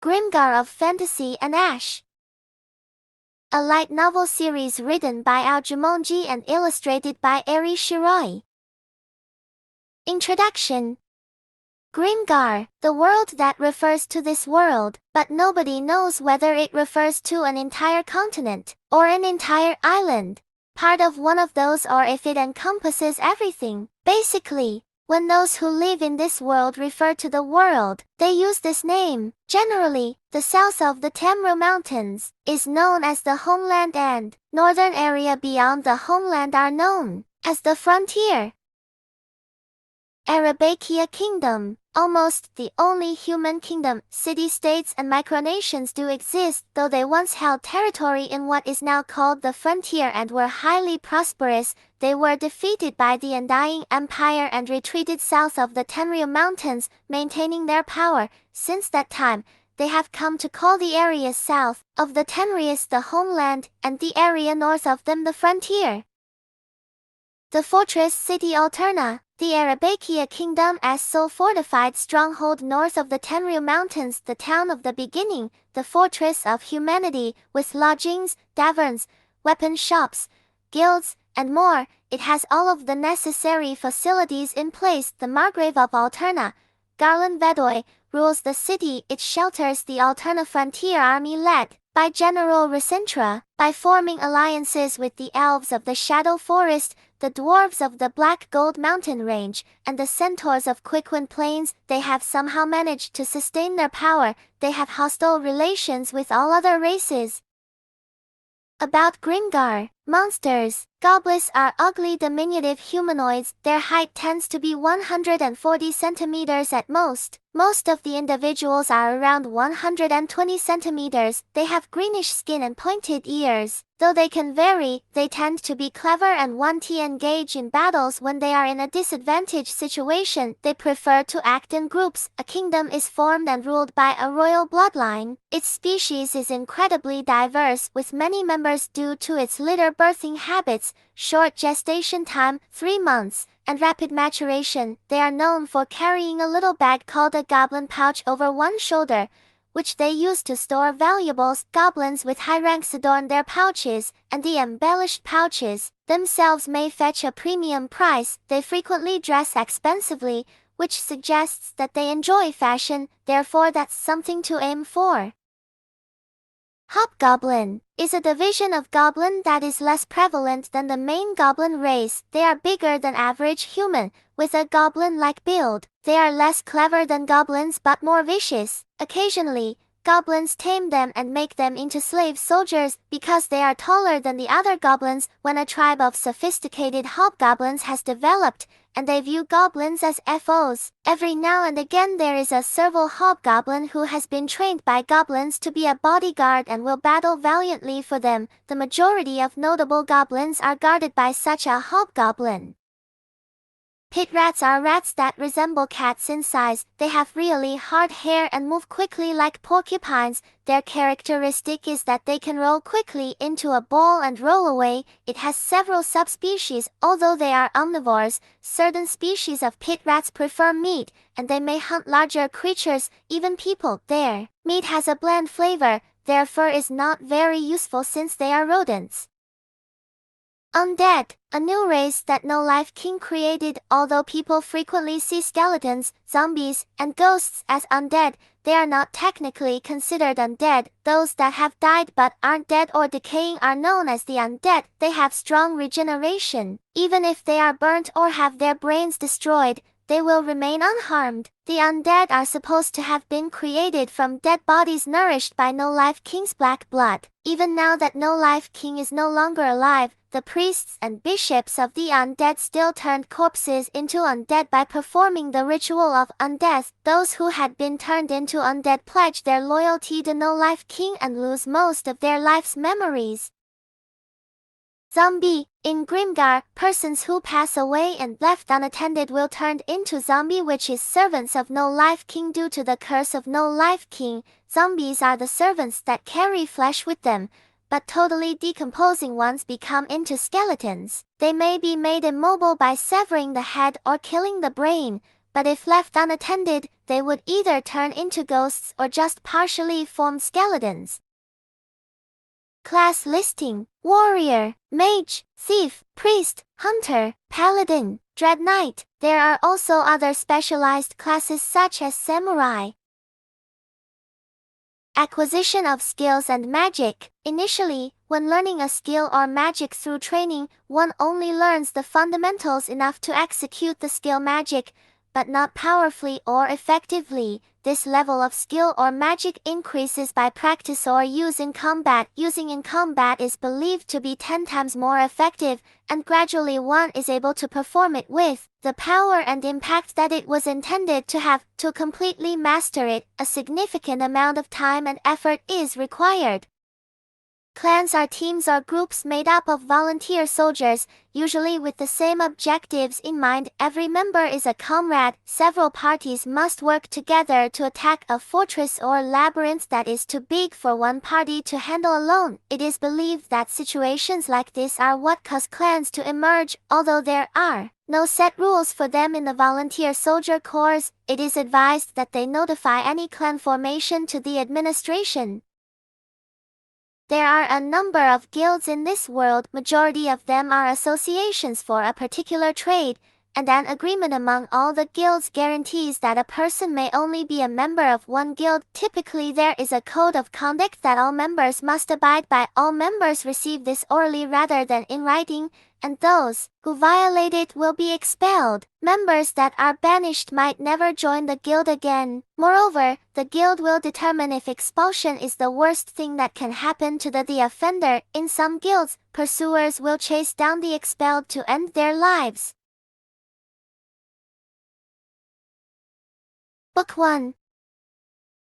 Grimgar of Fantasy and Ash. A light novel series written by Ao Jyumonji and illustrated by Eiri Shirai. Introduction. Grimgar, the world that refers to this world, but nobody knows whether it refers to an entire continent, or an entire island, part of one of those, or if it encompasses everything. Basically, when those who live in this world refer to the world, they use this name. Generally, the south of the Temru Mountains is known as the homeland, and northern area beyond the homeland are known as the frontier. Arabakia Kingdom, almost the only human kingdom. City-states and micronations do exist, though they once held territory in what is now called the frontier and were highly prosperous. They were defeated by the Undying Empire and retreated south of the Tenryu Mountains, maintaining their power. Since that time, they have come to call the area south of the Tenryus the homeland, and the area north of them the frontier. The fortress city Alterna, the Arabakia Kingdom as sole fortified stronghold north of the Tenryu Mountains, the town of the beginning, the fortress of humanity, with lodgings, taverns, weapon shops, guilds, and more. It has all of the necessary facilities in place. The Margrave of Alterna, Garland Vedoy, rules the city. It shelters the Alterna frontier army led by General Recentra. By forming alliances with the elves of the Shadow Forest, the dwarves of the Black Gold Mountain Range, and the centaurs of Quickwind Plains, they have somehow managed to sustain their power. They have hostile relations with all other races. About Grimgar. Monsters. Goblins are ugly diminutive humanoids. Their height tends to be 140 centimeters at most. Most of the individuals are around 120 centimeters. They have greenish skin and pointed ears. Though they can vary, they tend to be clever and want to engage in battles when they are in a disadvantaged situation. They prefer to act in groups. A kingdom is formed and ruled by a royal bloodline. Its species is incredibly diverse, with many members due to its litter birthing habits, short gestation time, 3 months, and rapid maturation. They are known for carrying a little bag called a goblin pouch over one shoulder, which they use to store valuables. Goblins with high ranks adorn their pouches, and the embellished pouches themselves may fetch a premium price. They frequently dress expensively, which suggests that they enjoy fashion, therefore that's something to aim for. Hobgoblin is a division of goblin that is less prevalent than the main goblin race. They are bigger than average human, with a goblin-like build. They are less clever than goblins but more vicious. Occasionally, goblins tame them and make them into slave soldiers because they are taller than the other goblins. When a tribe of sophisticated hobgoblins has developed, and they view goblins as foes, every now and again there is a serval hobgoblin who has been trained by goblins to be a bodyguard and will battle valiantly for them. The majority of notable goblins are guarded by such a hobgoblin. Pit rats are rats that resemble cats in size. They have really hard hair and move quickly like porcupines. Their characteristic is that they can roll quickly into a ball and roll away. It has several subspecies. Although they are omnivores, certain species of pit rats prefer meat, and they may hunt larger creatures, even people. Their meat has a bland flavor. Their fur is not very useful since they are rodents. Undead, a new race that No Life King created. Although people frequently see skeletons, zombies, and ghosts as undead, they are not technically considered undead. Those that have died but aren't dead or decaying are known as the undead. They have strong regeneration. Even if they are burnt or have their brains destroyed, they will remain unharmed. The undead are supposed to have been created from dead bodies nourished by No Life King's black blood. Even now that No Life King is no longer alive, the priests and bishops of the undead still turned corpses into undead by performing the ritual of undeath. Those who had been turned into undead pledge their loyalty to No Life King and lose most of their life's memories. Zombie. In Grimgar, persons who pass away and left unattended will turn into zombie, which is servants of No Life King due to the curse of No Life King. Zombies are the servants that carry flesh with them, but totally decomposing ones become into skeletons. They may be made immobile by severing the head or killing the brain, but if left unattended, they would either turn into ghosts or just partially formed skeletons. Class listing: Warrior, Mage, Thief, Priest, Hunter, Paladin, Dread Knight. There are also other specialized classes such as Samurai. Acquisition of skills and magic. Initially, when learning a skill or magic through training, one only learns the fundamentals enough to execute the skill magic, but not powerfully or effectively. This level of skill or magic increases by practice or use in combat. Using in combat is believed to be 10 times more effective, and gradually one is able to perform it with the power and impact that it was intended to have. To completely master it, a significant amount of time and effort is required. Clans are teams or groups made up of volunteer soldiers, usually with the same objectives in mind. Every member is a comrade. Several parties must work together to attack a fortress or labyrinth that is too big for one party to handle alone. It is believed that situations like this are what cause clans to emerge. Although there are no set rules for them in the volunteer soldier corps, it is advised that they notify any clan formation to the administration. There are a number of guilds in this world. Majority of them are associations for a particular trade, and an agreement among all the guilds guarantees that a person may only be a member of one guild. Typically there is a code of conduct that all members must abide by. All members receive this orally rather than in writing, and those who violate it will be expelled. Members that are banished might never join the guild again. Moreover, the guild will determine if expulsion is the worst thing that can happen to the offender. In some guilds, pursuers will chase down the expelled to end their lives. Book 1.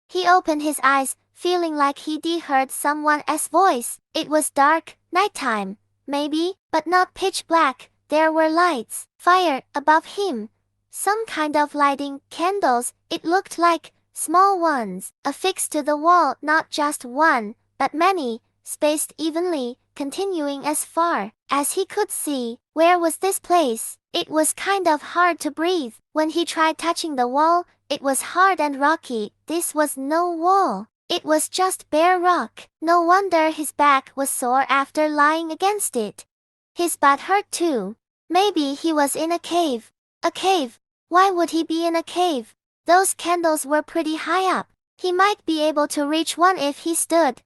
He opened his eyes, feeling like he heard someone's voice. It was dark, nighttime, maybe, but not pitch black. There were lights, fire, above him. Some kind of lighting, candles, it looked like, small ones, affixed to the wall. Not just one, but many, spaced evenly, continuing as far as he could see. Where was this place? It was kind of hard to breathe. When he tried touching the wall, it was hard and rocky. This was no wall. It was just bare rock. No wonder his back was sore after lying against it. His butt hurt too. Maybe he was in a cave. A cave? Why would he be in a cave? Those candles were pretty high up. He might be able to reach one if he stood.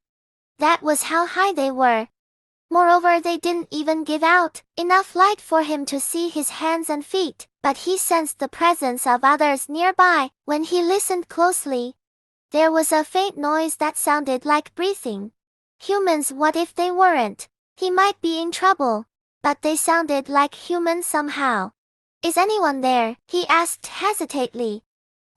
That was how high they were. Moreover, they didn't even give out enough light for him to see his hands and feet, but he sensed the presence of others nearby. When he listened closely, there was a faint noise that sounded like breathing. Humans? What if they weren't? He might be in trouble. But they sounded like humans somehow. Is anyone there? He asked hesitantly.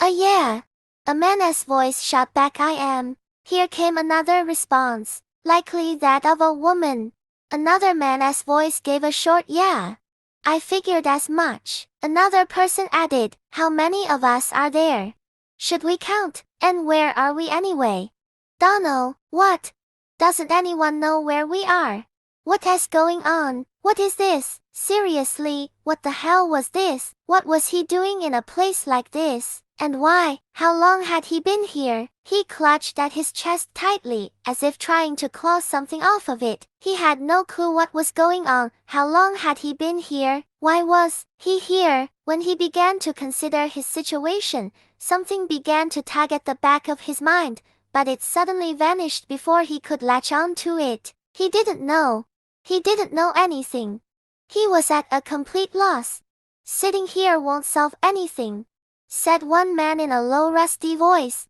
Yeah. A man's voice shot back. I am. Here came another response, likely that of a woman. Another man's voice gave a short yeah. I figured as much. Another person added, how many of us are there? Should we count? And where are we anyway? Dunno. What? Doesn't anyone know where we are? What is going on? What is this? Seriously, what the hell was this? What was he doing in a place like this? And why? How long had he been here? He clutched at his chest tightly, as if trying to claw something off of it. He had no clue what was going on. How long had he been here? Why was he here? When he began to consider his situation, something began to tug at the back of his mind, but it suddenly vanished before he could latch on to it. He didn't know. He didn't know anything. He was at a complete loss. Sitting here won't solve anything, said one man in a low rusty voice.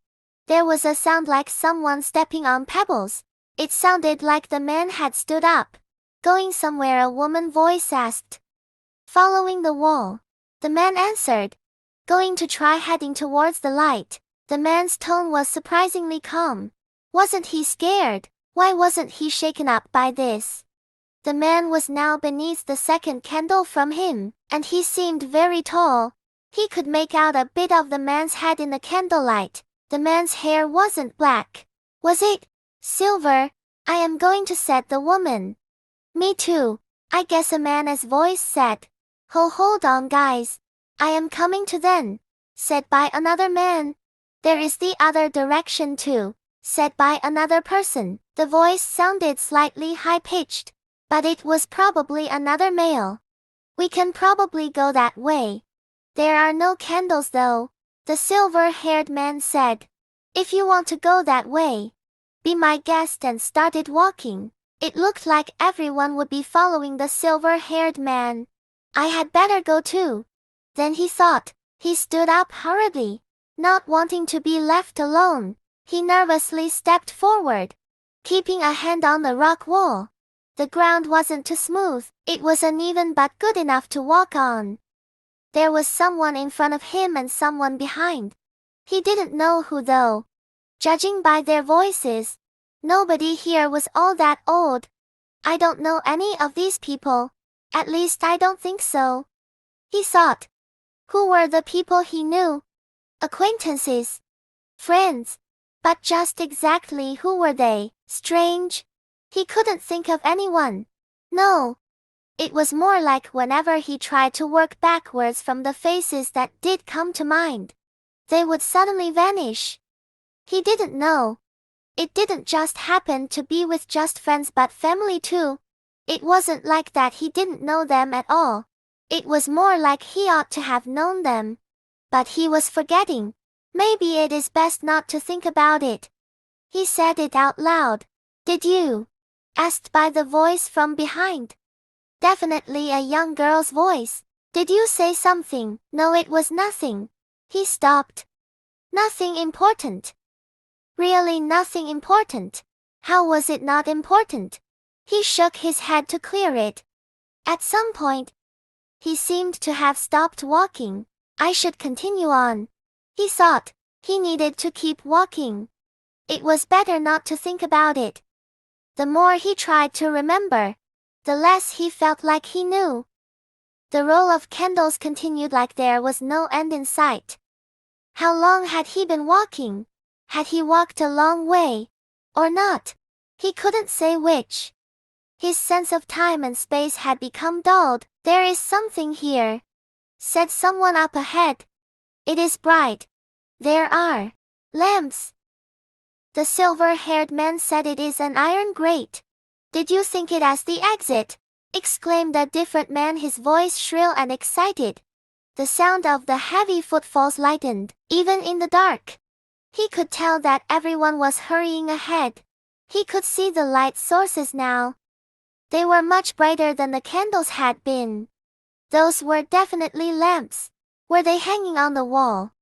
There was a sound like someone stepping on pebbles. It sounded like the man had stood up. Going somewhere? A woman voice asked. Following the wall. The man answered. Going to try heading towards the light. The man's tone was surprisingly calm. Wasn't he scared? Why wasn't he shaken up by this? The man was now beneath the second candle from him, and he seemed very tall. He could make out a bit of the man's head in the candlelight. The man's hair wasn't black. Was it silver? I am going to said the woman. Me too. I guess, a man's voice said. Hold on guys. I am coming to then. said by another man. There is the other direction too, said by another person. The voice sounded slightly high-pitched, but it was probably another male. We can probably go that way. There are no candles though, the silver-haired man said. If you want to go that way, be my guest, and started walking. It looked like everyone would be following the silver-haired man. I had better go too. Then he thought. He stood up hurriedly. Not wanting to be left alone, he nervously stepped forward, keeping a hand on the rock wall. The ground wasn't too smooth, it was uneven but good enough to walk on. There was someone in front of him and someone behind. He didn't know who though. Judging by their voices, nobody here was all that old. I don't know any of these people. At least I don't think so. He thought. Who were the people he knew? Acquaintances? Friends? But just exactly who were they? Strange. He couldn't think of anyone. No. It was more like whenever he tried to work backwards from the faces that did come to mind, they would suddenly vanish. He didn't know. It didn't just happen to be with just friends but family too. It wasn't like that he didn't know them at all. It was more like he ought to have known them. But he was forgetting. Maybe it is best not to think about it. He said it out loud. Did you? Asked by the voice from behind. Definitely a young girl's voice. Did you say something? No, it was nothing. He stopped. Nothing important. Really nothing important. How was it not important? He shook his head to clear it. At some point, he seemed to have stopped walking. I should continue on. He thought. He needed to keep walking. It was better not to think about it. The more he tried to remember, the less he felt like he knew. The row of candles continued like there was no end in sight. How long had he been walking? Had he walked a long way? Or not? He couldn't say which. His sense of time and space had become dulled. There is something here, said someone up ahead. It is bright. There are lamps. The silver-haired man said it is an iron grate. Did you think it as the exit? Exclaimed a different man, his voice shrill and excited. The sound of the heavy footfalls lightened, even in the dark. He could tell that everyone was hurrying ahead. He could see the light sources now. They were much brighter than the candles had been. Those were definitely lamps. Were they hanging on the wall?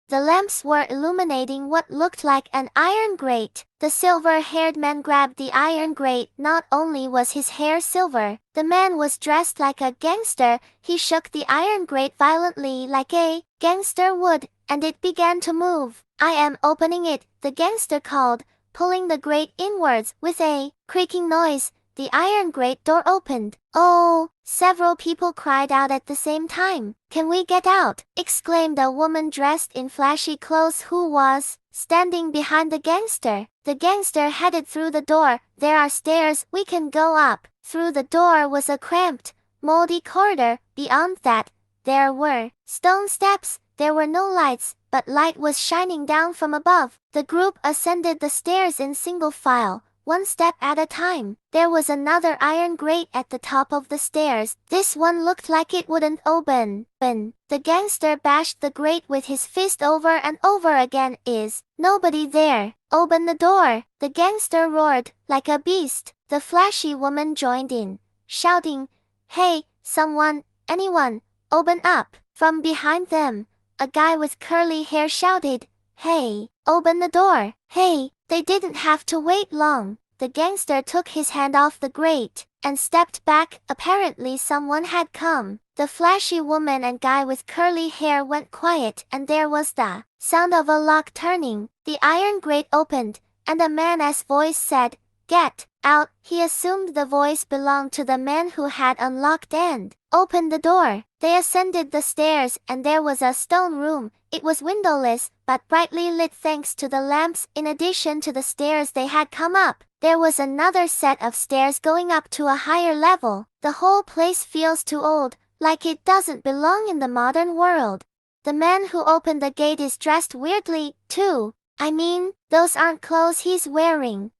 The lamps were illuminating what looked like an iron grate. The silver-haired man grabbed the iron grate. Not only was his hair silver, the man was dressed like a gangster. He shook the iron grate violently like a gangster would, and it began to move. I am opening it, the gangster called, pulling the grate inwards. With a creaking noise, the iron grate door opened. Oh! Several people cried out at the same time. Can we get out? Exclaimed a woman dressed in flashy clothes who was standing behind the gangster. The gangster headed through the door. There are stairs, we can go up. Through the door was a cramped, moldy corridor. Beyond that, there were stone steps. There were no lights, but light was shining down from above. The group ascended the stairs in single file, one step at a time. There was another iron grate at the top of the stairs. This one looked like it wouldn't open. The gangster bashed the grate with his fist over and over again. Is nobody there? Open the door! The gangster roared, like a beast. The flashy woman joined in, shouting, Hey, someone, anyone, open up! From behind them, a guy with curly hair shouted, Hey, open the door! Hey! They didn't have to wait long. The gangster took his hand off the grate and stepped back. Apparently someone had come. The flashy woman and guy with curly hair went quiet, and there was the sound of a lock turning. The iron grate opened, and a man's voice said, Get out! He assumed the voice belonged to the man who had unlocked and opened the door. They ascended the stairs, and there was a stone room. It was windowless, but brightly lit thanks to the lamps. In addition to the stairs they had come up, there was another set of stairs going up to a higher level. The whole place feels too old, like it doesn't belong in the modern world. The man who opened the gate is dressed weirdly, too. I mean, those aren't clothes he's wearing.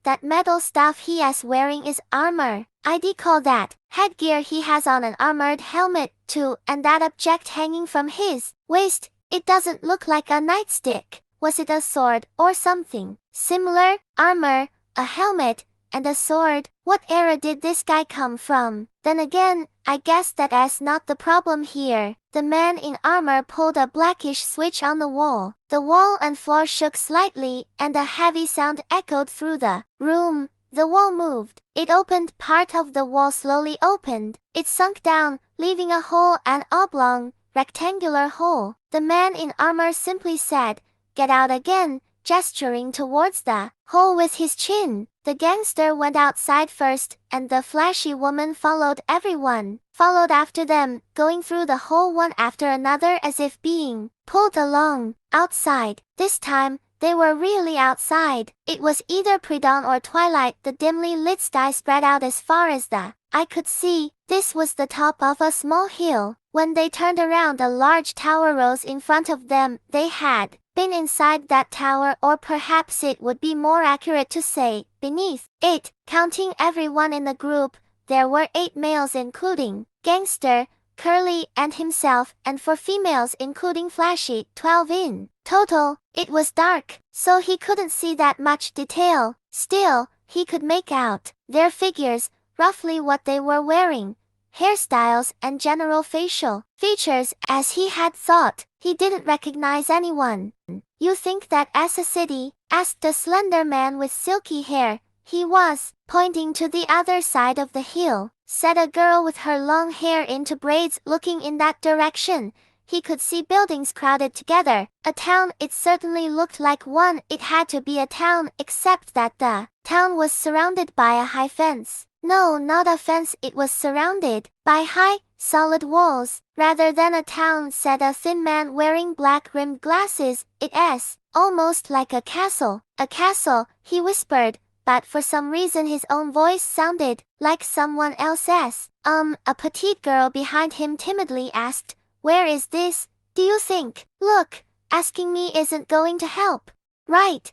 That metal stuff he is wearing is armor. I'd call that headgear. He has on an armored helmet, too, and that object hanging from his waist, it doesn't look like a nightstick. Was it a sword or something similar? Armor, a helmet, and a sword. What era did this guy come from? Then again, I guess that's not the problem here. The man in armor pulled a blackish switch on the wall. The wall and floor shook slightly, and a heavy sound echoed through the room. The wall moved. It opened. Part of the wall slowly opened. It sunk down, leaving a hole, an oblong, rectangular hole. The man in armor simply said, "Get out again," gesturing towards the hole with his chin. The gangster went outside first, and the flashy woman followed. Everyone followed after them, going through the hole one after another as if being pulled along. Outside. This time, they were really outside. It was either pre-dawn or twilight. The dimly lit sky spread out as far as the eye could see. This was the top of a small hill. When they turned around, a large tower rose in front of them. They had been inside that tower, or perhaps it would be more accurate to say, beneath it. Counting everyone in the group, there were 8 males including Gangster, Curly, and himself, and 4 females including Flashy, 12 in total. It was dark, so he couldn't see that much detail. Still, he could make out their figures, roughly what they were wearing, hairstyles, and general facial features. As he had thought, he didn't recognize anyone. "You think that as a city?" asked a slender man with silky hair. He was pointing to the other side of the hill, said a girl with her long hair into braids. Looking in that direction, he could see buildings crowded together. A town. It certainly looked like one. It had to be a town, except that the town was surrounded by a high fence. No, not a fence. It was surrounded by high, solid walls. "Rather than a town," said a thin man wearing black-rimmed glasses. "It's almost like a castle." "A castle," he whispered, but for some reason his own voice sounded like someone else's. A petite girl behind him timidly asked, "Where is this, do you think?" "Look, asking me isn't going to help." "Right.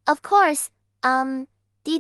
Of course.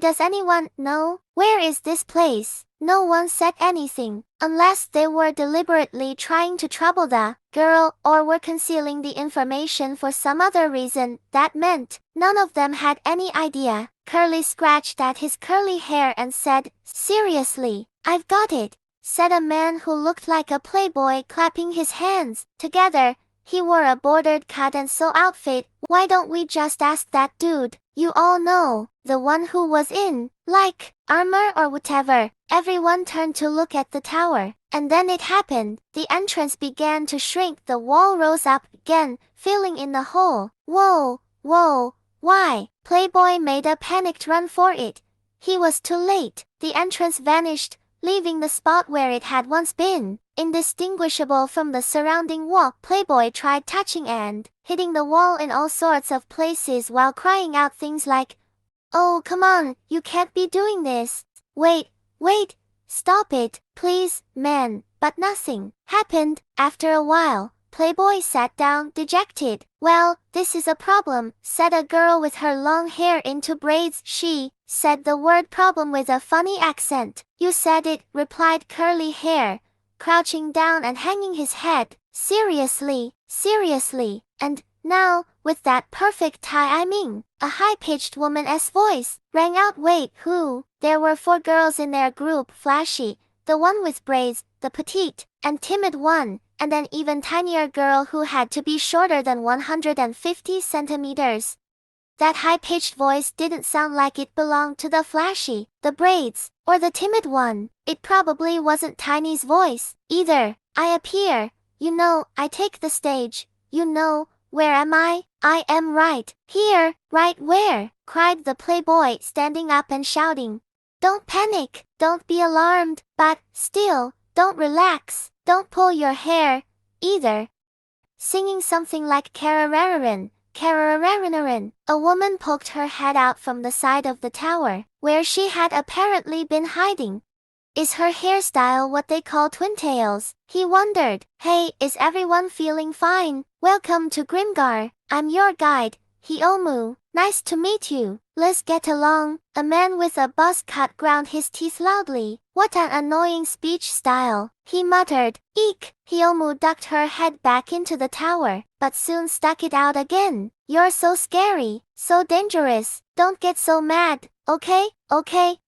Does anyone know? Where is this place?" No one said anything, unless they were deliberately trying to trouble the girl, or were concealing the information for some other reason. That meant none of them had any idea. Curly scratched at his curly hair and said, "Seriously, I've got it," said a man who looked like a playboy, clapping his hands together. He wore a bordered Gensō outfit. "Why don't we just ask that dude you all know, the one who was in, like, armor or whatever?" Everyone turned to look at the tower, and then it happened. The entrance began to shrink. The wall rose up again, filling in the hole. "Whoa, whoa, why?" Playboy made a panicked run for it. He was too late. The entrance vanished, leaving the spot where it had once been indistinguishable from the surrounding wall. Playboy tried touching and hitting the wall in all sorts of places while crying out things like, "Oh, come on, you can't be doing this. Wait, stop it, please, man." But nothing happened. After a while, Playboy sat down, dejected. "Well, this is a problem," said a girl with her long hair into braids. She said the word problem with a funny accent. "You said it," replied Curly Hair, crouching down and hanging his head. Seriously. And now, with that perfect timing, a high-pitched woman's voice rang out. "Wait, who?" There were 4 girls in their group: Flashy, the one with braids, the petite and timid one, and an even tinier girl who had to be shorter than 150 centimeters. That high-pitched voice didn't sound like it belonged to the Flashy, the braids, or the timid one. It probably wasn't Tiny's voice, either. "I appear. I take the stage. Where am I?" "I am right here." "Right where?" cried the Playboy, standing up and shouting. "Don't panic, don't be alarmed, but still, don't relax, don't pull your hair, either." Singing something like "Kararararan, Karararararan," a woman poked her head out from the side of the tower, where she had apparently been hiding. Is her hairstyle what they call twin tails? He wondered. Hey, is everyone feeling fine? Welcome to Grimgar. I'm your guide, Hyomu. Nice to meet you. Let's get along. A man with a buzz cut ground his teeth loudly. What an annoying speech style, he muttered. Eek! Hyomu ducked her head back into the tower, but soon stuck it out again. You're so scary, so dangerous. Don't get so mad, okay? Okay.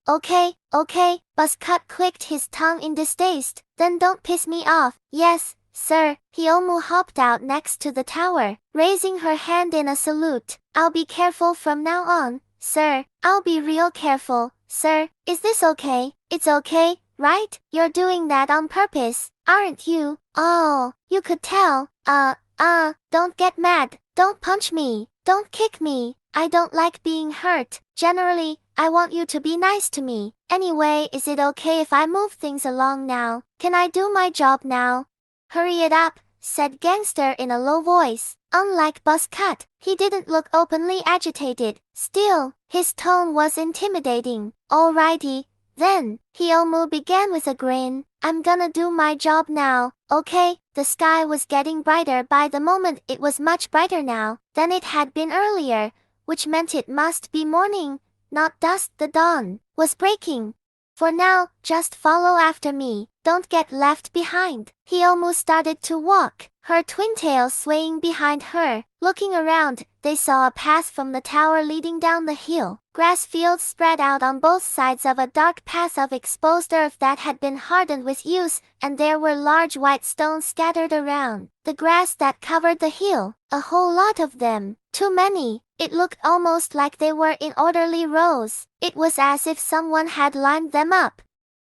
Buzzcut clicked his tongue in distaste. Then don't piss me off. Yes, sir. Hyomu hopped out next to the tower, raising her hand in a salute. I'll be careful from now on, sir. I'll be real careful, sir. Is this okay? It's okay, right? You're doing that on purpose, aren't you? Oh, you could tell. Don't get mad. Don't punch me. Don't kick me. I don't like being hurt. Generally, I want you to be nice to me. Anyway, is it okay if I move things along now? Can I do my job now? Hurry it up, said Gangster in a low voice. Unlike Buzzcut, he didn't look openly agitated. Still, his tone was intimidating. Alrighty, then, Hyomu began with a grin. I'm gonna do my job now, okay? The sky was getting brighter by the moment. It was much brighter now than it had been earlier, which meant it must be morning, not dusk. The dawn was breaking. For now, just follow after me. Don't get left behind. Hyomu started to walk, her twin tails swaying behind her. Looking around, they saw a path from the tower leading down the hill. Grass fields spread out on both sides of a dark path of exposed earth that had been hardened with use, and there were large white stones scattered around the grass that covered the hill. A whole lot of them. Too many. It looked almost like they were in orderly rows. It was as if someone had lined them up.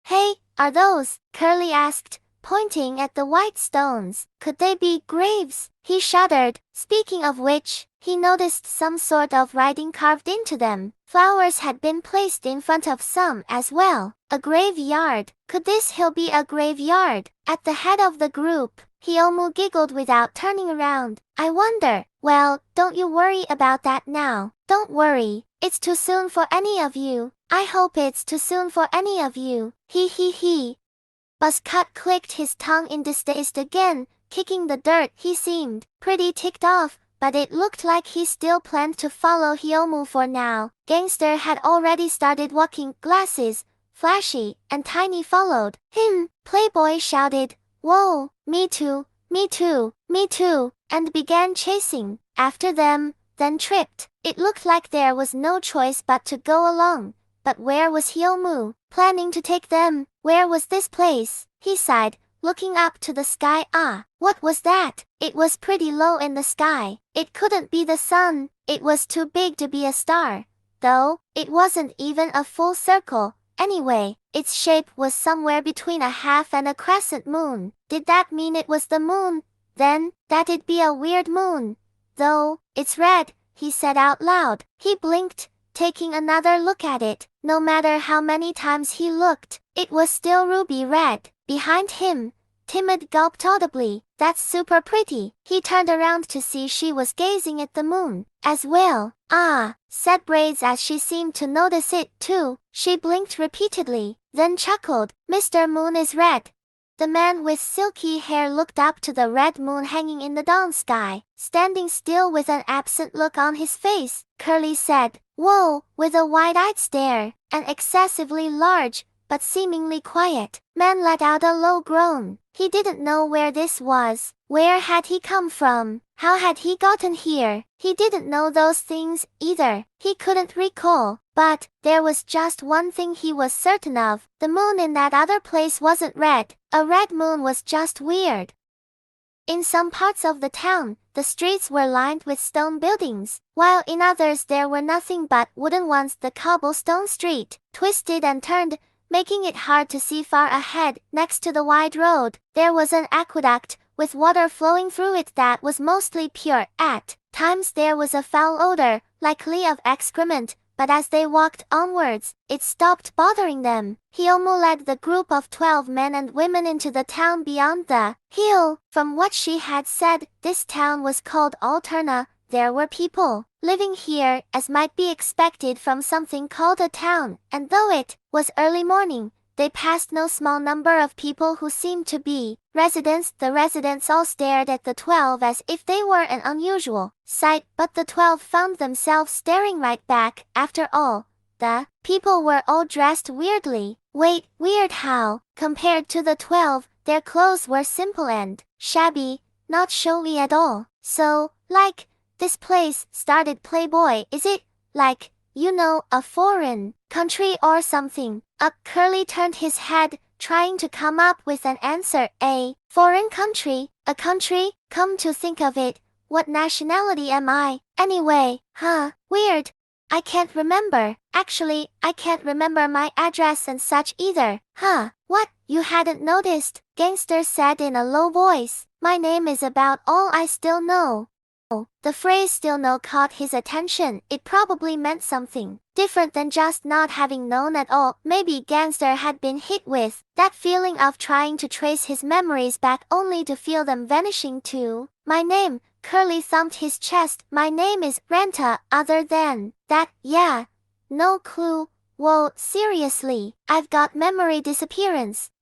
Hey, are those? Curly asked, pointing at the white stones. Could they be graves? He shuddered. Speaking of which, he noticed some sort of writing carved into them. Flowers had been placed in front of some as well. A graveyard. Could this hill be a graveyard? At the head of the group, Hyomu giggled without turning around. I wonder. Well, don't you worry about that now. Don't worry. It's too soon for any of you. I hope it's too soon for any of you. He. Buzzcut clicked his tongue in distaste again, kicking the dirt. He seemed pretty ticked off, but it looked like he still planned to follow Hyomu for now. Gangster had already started walking. Glasses, Flashy, and Tiny followed him. Playboy shouted, "Whoa, me too, and began chasing after them, then tripped. It looked like there was no choice but to go along. But where was Hyomu planning to take them? Where was this place? He sighed, looking up to the sky. What was that? It was pretty low in the sky. It couldn't be the sun. It was too big to be a star. Though, it wasn't even a full circle. Anyway, its shape was somewhere between a half and a crescent moon. Did that mean it was the moon? Then, that'd be a weird moon. Though, it's red, he said out loud. He blinked, taking another look at it. No matter how many times he looked, it was still ruby red. Behind him, Timid gulped audibly. That's super pretty. He turned around to see she was gazing at the moon as well. Said Braids as she seemed to notice it too. She blinked repeatedly, then chuckled. Mr. Moon is red. The man with silky hair looked up to the red moon hanging in the dawn sky, standing still with an absent look on his face. Curly said, "Whoa," with a wide-eyed stare. An excessively large, but seemingly quiet man let out a low groan. He didn't know where this was. Where had he come from? How had he gotten here? He didn't know those things either. He couldn't recall. But there was just one thing he was certain of. The moon in that other place wasn't red. A red moon was just weird. In some parts of the town, the streets were lined with stone buildings, while in others there were nothing but wooden ones. The cobblestone street twisted and turned, making it hard to see far ahead. Next to the wide road, there was an aqueduct, with water flowing through it that was mostly pure. At times there was a foul odor, likely of excrement, but as they walked onwards, it stopped bothering them. Hyomu led the group of 12 men and women into the town beyond the hill. From what she had said, this town was called Alterna. There were people living here, as might be expected from something called a town, and though it was early morning, they passed no small number of people who seemed to be residents. The residents all stared at the 12 as if they were an unusual sight, but the 12 found themselves staring right back. After all, the people were all dressed weirdly. Wait, weird how? Compared to the 12, their clothes were simple and shabby, not showy at all. So, like, this place started Playboy, is it? Like, you know, a foreign country or something. Curly turned his head, trying to come up with an answer. A foreign country? A country? Come to think of it, what nationality am I? Anyway, weird. I can't remember. Actually, I can't remember my address and such either. What? You hadn't noticed? Gangster said in a low voice. My name is about all I still know. The phrase still know caught his attention. It probably meant something different than just not having known at all. Maybe Gangster had been hit with that feeling of trying to trace his memories back only to feel them vanishing too. My name, Curly thumped his chest. My name is Renta. Other than that, yeah, no clue. Whoa, seriously, I've got memory disappearance.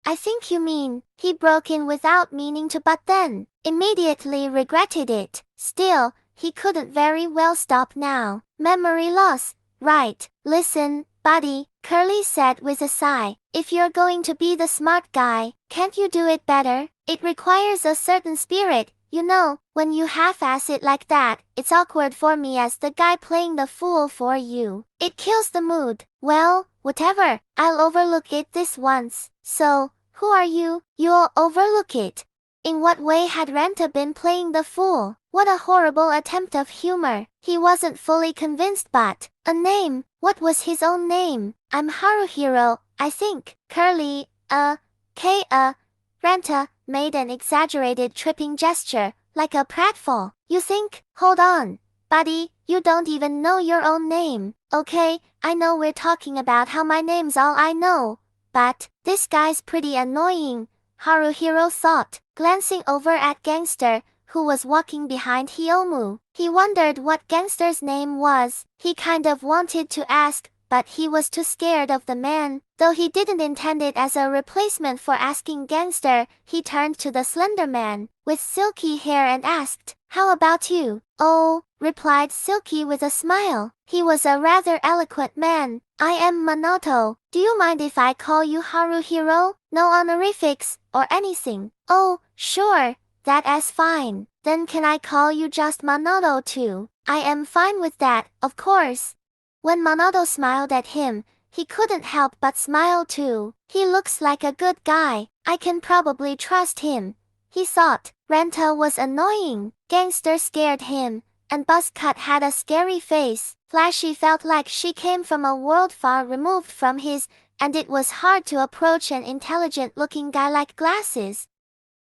I think you mean, he broke in without meaning to, but then immediately regretted it. Still, he couldn't very well stop now. Memory loss, right? Listen, buddy, Curly said with a sigh. If you're going to be the smart guy, can't you do it better? It requires a certain spirit. You know, when you half-ass it like that, it's awkward for me as the guy playing the fool for you. It kills the mood. Well, whatever, I'll overlook it this once. So, who are you? You'll overlook it. In what way had Renta been playing the fool? What a horrible attempt of humor. He wasn't fully convinced, but a name? What was his own name? I'm Haruhiro, I think. Curly, Renta made an exaggerated tripping gesture, like a pratfall. You think? Hold on, buddy, you don't even know your own name. Okay, I know we're talking about how my name's all I know, but this guy's pretty annoying, Haruhiro thought, glancing over at Gangster, who was walking behind Hyomu. He wondered what Gangster's name was. He kind of wanted to ask, but he was too scared of the man. Though he didn't intend it as a replacement for asking Gangster, he turned to the slender man with silky hair and asked, "How about you?" "Oh," replied Silky with a smile. He was a rather eloquent man. "I am Manoto. Do you mind if I call you Haruhiro? No honorifics or anything." "Oh, sure, that's fine. Then can I call you just Manoto too?" "I am fine with that, of course." When Manoto smiled at him, he couldn't help but smile too. He looks like a good guy. I can probably trust him, he thought. Renta was annoying. Gangster scared him, and Buzzcut had a scary face. Flashy felt like she came from a world far removed from his, and it was hard to approach an intelligent-looking guy like Glasses.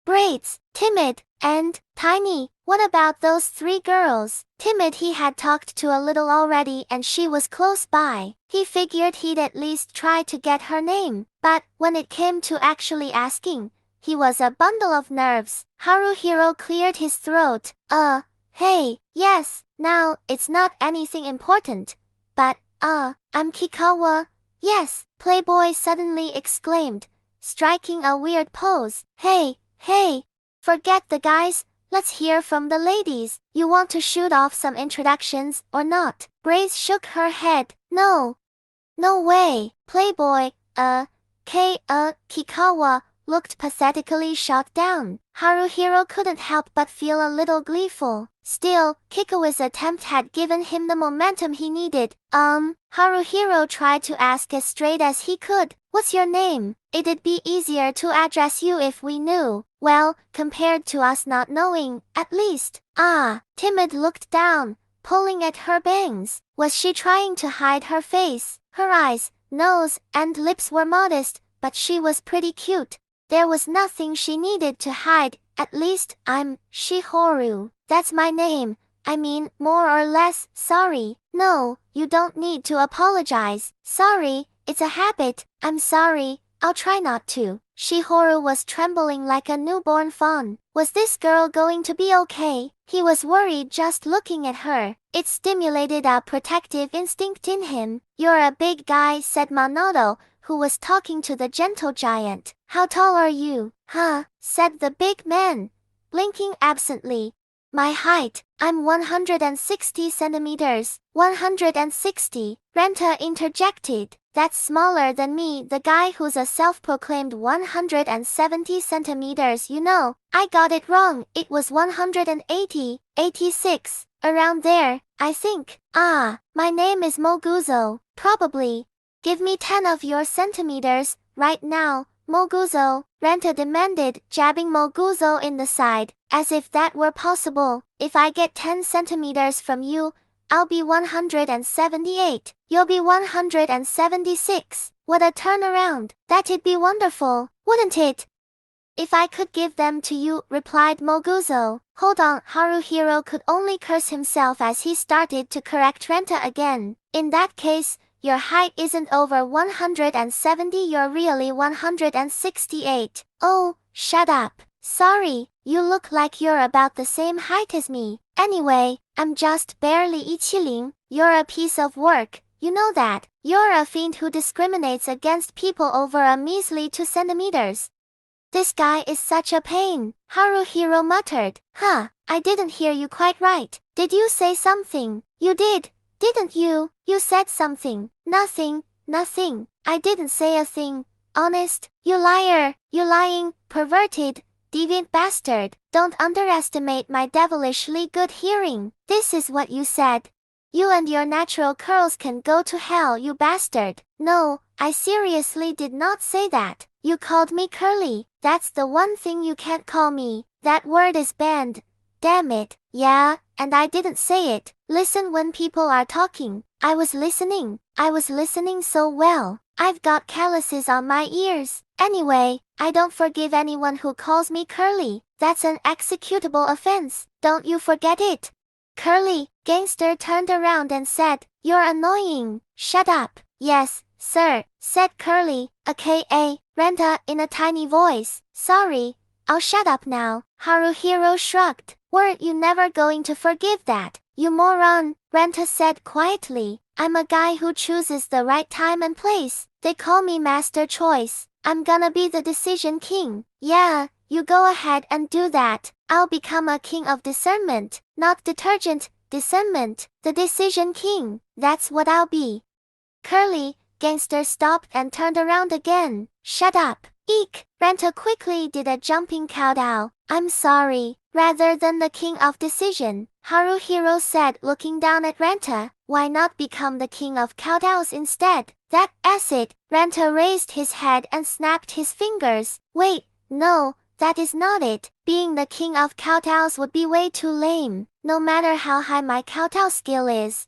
Braids, timid, and tiny. What about those three girls? Timid he had talked to a little already and she was close by. He figured he'd at least try to get her name, but when it came to actually asking, he was a bundle of nerves. Haruhiro cleared his throat. Hey, yes, now, it's not anything important, but, I'm Kikawa. Yes, Playboy suddenly exclaimed, striking a weird pose. Hey, forget the guys, let's hear from the ladies. You want to shoot off some introductions, or not? Grace shook her head. No way. Playboy, Kikawa, looked pathetically shot down. Haruhiro couldn't help but feel a little gleeful. Still, Kikawa's attempt had given him the momentum he needed. Haruhiro tried to ask as straight as he could. What's your name? It'd be easier to address you if we knew. Well, compared to us not knowing, at least. Timid looked down, pulling at her bangs. Was she trying to hide her face? Her eyes, nose, and lips were modest, but she was pretty cute. There was nothing she needed to hide. At least, I'm Shihoru. That's my name. I mean, more or less. Sorry. No, you don't need to apologize. Sorry, it's a habit. I'm sorry, I'll try not to. Shihoru was trembling like a newborn fawn. Was this girl going to be okay? He was worried just looking at her. It stimulated a protective instinct in him. You're a big guy, said Manoto, who was talking to the gentle giant. How tall are you? Huh, said the big man, blinking absently. My height, I'm 160 centimeters. 160, Renta interjected. That's smaller than me, the guy who's a self-proclaimed 170 centimeters, you know. I got it wrong, it was 180, 86, around there, I think. Ah, my name is Moguzo, probably. Give me 10 of your centimeters, right now, Moguzo, Renta demanded, jabbing Moguzo in the side, as if that were possible. If I get 10 centimeters from you, I'll be 178. You'll be 176. What a turnaround. That'd be wonderful, wouldn't it? If I could give them to you, replied Moguzo. Hold on, Haruhiro could only curse himself as he started to correct Renta again. In that case, your height isn't over 170, you're really 168. Oh, shut up. Sorry, you look like you're about the same height as me. Anyway, I'm just barely ichiling. You're a piece of work, you know that. You're a fiend who discriminates against people over a measly 2 centimeters. This guy is such a pain, Haruhiro muttered. Huh, I didn't hear you quite right. Did you say something? You did, didn't you? You said something. Nothing, nothing. I didn't say a thing. Honest, you liar, you lying, perverted, deviant bastard. Don't underestimate my devilishly good hearing. This is what you said. You and your natural curls can go to hell, you bastard. No, I seriously did not say that. You called me curly. That's the one thing you can't call me. That word is banned. Damn it. Yeah, and I didn't say it. Listen when people are talking. I was listening. I was listening so well. I've got calluses on my ears. Anyway, I don't forgive anyone who calls me curly. That's an executable offense. Don't you forget it. Curly, Gangster turned around and said, You're annoying. Shut up. Yes, sir, said Curly, aka Renta in a tiny voice. Sorry, I'll shut up now. Haruhiro shrugged. Weren't you never going to forgive that, you moron? Renta said quietly. I'm a guy who chooses the right time and place. They call me Master Choice. I'm gonna be the decision king. Yeah, you go ahead and do that. I'll become a king of discernment, not detergent, discernment. The decision king, that's what I'll be. Curly, Gangster stopped and turned around again. Shut up. Eek! Renta quickly did a jumping kowtow. I'm sorry. Rather than the king of decision, Haruhiro said, looking down at Renta. Why not become the king of kowtows instead? That acid. Renta raised his head and snapped his fingers. Wait, no, that is not it. Being the king of kowtows would be way too lame, no matter how high my kowtow skill is.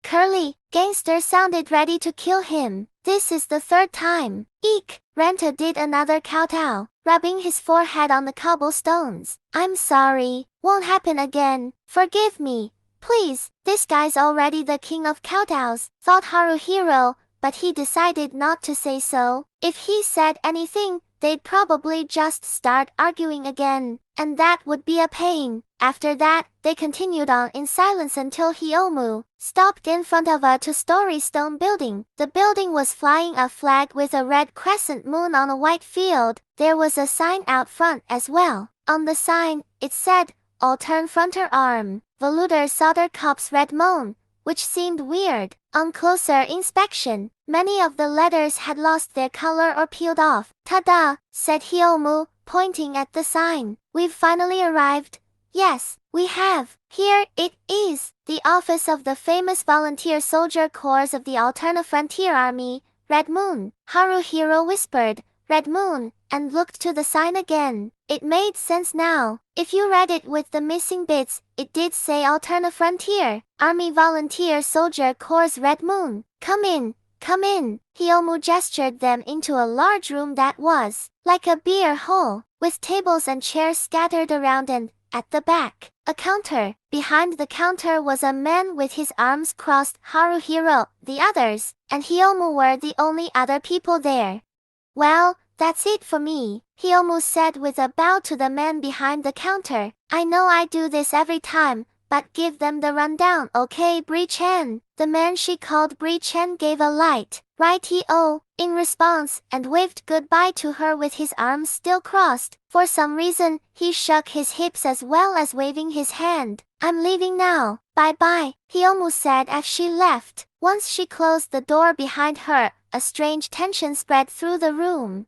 Curly, Gangster sounded ready to kill him. This is the third time. Eek! Renta did another kowtow, rubbing his forehead on the cobblestones. I'm sorry. Won't happen again. Forgive me. Please, this guy's already the king of kowtows, thought Haruhiro, but he decided not to say so. If he said anything, they'd probably just start arguing again, and that would be a pain. After that, they continued on in silence until Hyomu stopped in front of a 2-story stone building. The building was flying a flag with a red crescent moon on a white field. There was a sign out front as well. On the sign, it said, All turn fronter arm, Veluder solder cops red moon, which seemed weird. On closer inspection, many of the letters had lost their color or peeled off. Ta-da, said Hyomu, pointing at the sign. We've finally arrived. Yes, we have. Here it is, the office of the famous volunteer soldier corps of the Alterna Frontier Army, Red Moon. Haruhiro whispered, Red Moon, and looked to the sign again. It made sense now. If you read it with the missing bits, it did say Alterna Frontier, Army Volunteer Soldier Corps Red Moon. Come in, come in. Hyomu gestured them into a large room that was like a beer hall, with tables and chairs scattered around and, at the back, a counter. Behind the counter was a man with his arms crossed. Haruhiro, the others, and Hyomu were the only other people there. Well, that's it for me, he almost said with a bow to the man behind the counter. I know I do this every time, but give them the rundown, okay, Bri-chan? The man she called Bri-chan gave a light, righty-o, in response, and waved goodbye to her with his arms still crossed. For some reason, he shook his hips as well as waving his hand. I'm leaving now, bye-bye, he almost said as she left. Once she closed the door behind her, a strange tension spread through the room.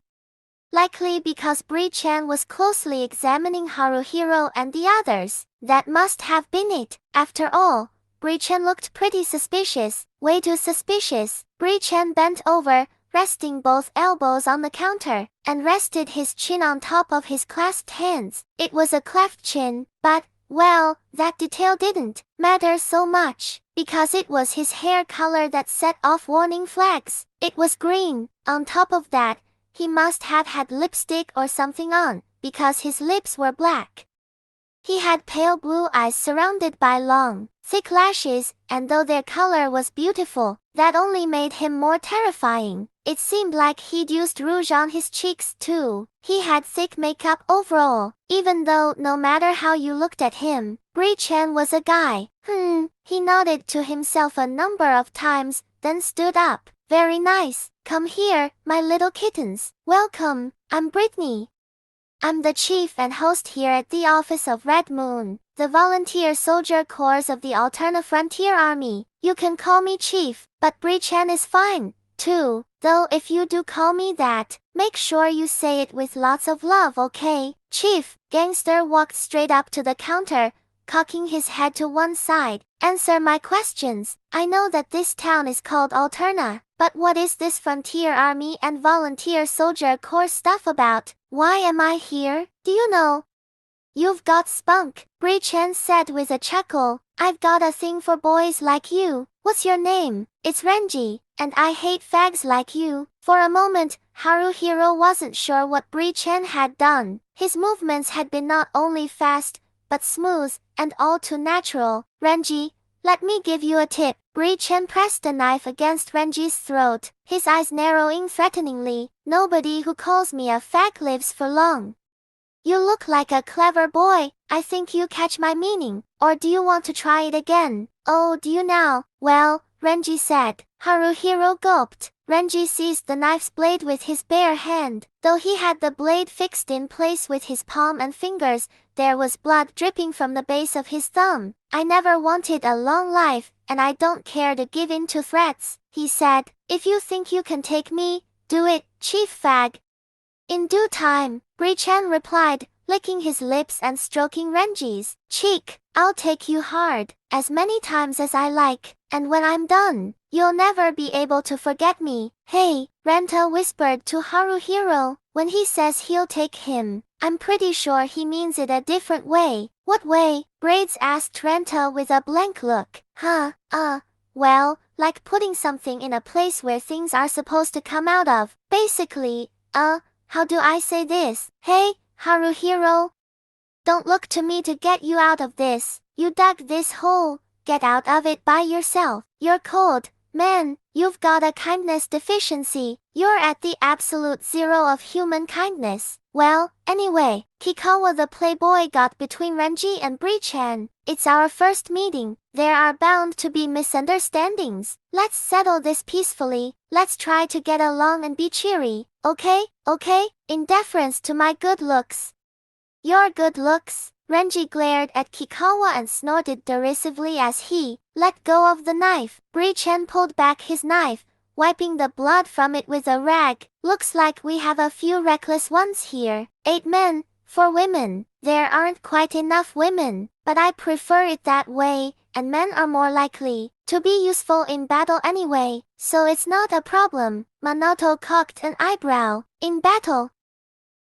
Likely because Bri-chan was closely examining Haruhiro and the others. That must have been it. After all, Bri-chan looked pretty suspicious, way too suspicious. Bri-chan bent over, resting both elbows on the counter, and rested his chin on top of his clasped hands. It was a cleft chin, but, well, that detail didn't matter so much, because it was his hair color that set off warning flags. It was green. On top of that, he must have had lipstick or something on, because his lips were black. He had pale blue eyes surrounded by long, thick lashes, and though their color was beautiful, that only made him more terrifying. It seemed like he'd used rouge on his cheeks too. He had thick makeup overall, even though no matter how you looked at him, Bri-chan was a guy. He nodded to himself a number of times, then stood up. Very nice. Come here, my little kittens. Welcome, I'm Brittany. I'm the chief and host here at the office of Red Moon, the volunteer soldier corps of the Alterna Frontier Army. You can call me Chief, but Bri-chan is fine, too. Though if you do call me that, make sure you say it with lots of love, okay? Chief, Gangster walked straight up to the counter, cocking his head to one side. Answer my questions. I know that this town is called Alterna, but what is this Frontier Army and Volunteer Soldier Corps stuff about? Why am I here? Do you know? You've got spunk, Bri-chan said with a chuckle. I've got a thing for boys like you. What's your name? It's Renji, and I hate fags like you. For a moment, Haruhiro wasn't sure what Bri-chan had done. His movements had been not only fast, but smooth, and all too natural. Renji, let me give you a tip. Bri-chan pressed a knife against Renji's throat, his eyes narrowing threateningly. Nobody who calls me a fag lives for long. You look like a clever boy. I think you catch my meaning. Or do you want to try it again? Oh, do you now? Well, Renji said. Haruhiro gulped. Renji seized the knife's blade with his bare hand. Though he had the blade fixed in place with his palm and fingers, there was blood dripping from the base of his thumb. I never wanted a long life, and I don't care to give in to threats, he said. If you think you can take me, do it, Chief Fag. In due time, Bri-chan replied, licking his lips and stroking Renji's cheek. I'll take you hard, as many times as I like, and when I'm done, you'll never be able to forget me. Hey, Renta whispered to Haruhiro. When he says he'll take him, I'm pretty sure he means it a different way. What way? Braids asked Renta with a blank look. Well, like putting something in a place where things are supposed to come out of. Basically, how do I say this? Hey, Haruhiro. Don't look to me to get you out of this. You dug this hole. Get out of it by yourself. You're cold, man. You've got a kindness deficiency. You're at the absolute zero of human kindness. Well, anyway, Kikawa the playboy got between Renji and Bri-chan. It's our first meeting. There are bound to be misunderstandings. Let's settle this peacefully. Let's try to get along and be cheery. Okay? In deference to my good looks. Your good looks? Renji glared at Kikawa and snorted derisively as he let go of the knife. Bri-chan pulled back his knife, wiping the blood from it with a rag. Looks like we have a few reckless ones here. 8 men, 4 women. There aren't quite enough women, but I prefer it that way, and men are more likely to be useful in battle anyway, so it's not a problem. Manoto cocked an eyebrow. In battle?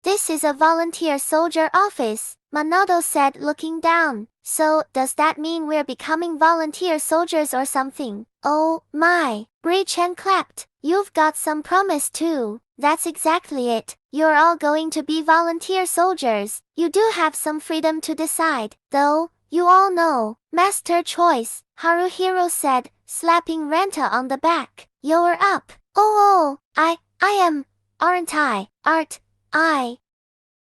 This is a volunteer soldier office, Manoto said looking down. So, does that mean we're becoming volunteer soldiers or something? Oh, my. Bri-chan clapped. You've got some promise too. That's exactly it. You're all going to be volunteer soldiers. You do have some freedom to decide, though, you all know. Master choice, Haruhiro said, slapping Renta on the back. You're up. I am. aren't I? Aren't I?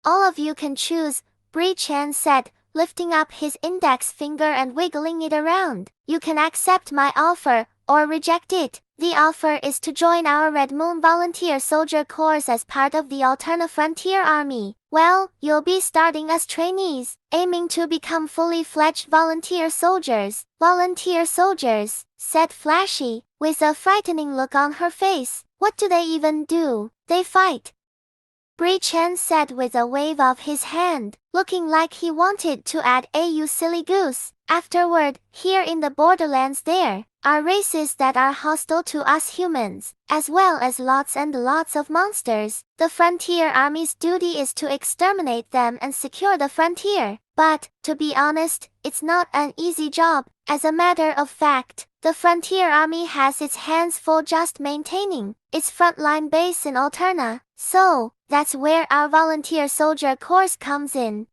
All of you can choose, Bri-chan said, lifting up his index finger and wiggling it around. You can accept my offer, or reject it. The offer is to join our Red Moon Volunteer Soldier Corps as part of the Alternate Frontier Army. Well, you'll be starting as trainees, aiming to become fully fledged volunteer soldiers. Volunteer soldiers, said Flashy, with a frightening look on her face. What do they even do? They fight. Bri-chan said with a wave of his hand, looking like he wanted to add you silly goose. Afterward, here in the borderlands there are races that are hostile to us humans, as well as lots and lots of monsters. The Frontier Army's duty is to exterminate them and secure the frontier. But, to be honest, it's not an easy job. As a matter of fact, the Frontier Army has its hands full just maintaining its frontline base in Alterna. So, that's where our Volunteer Soldier Corps comes in.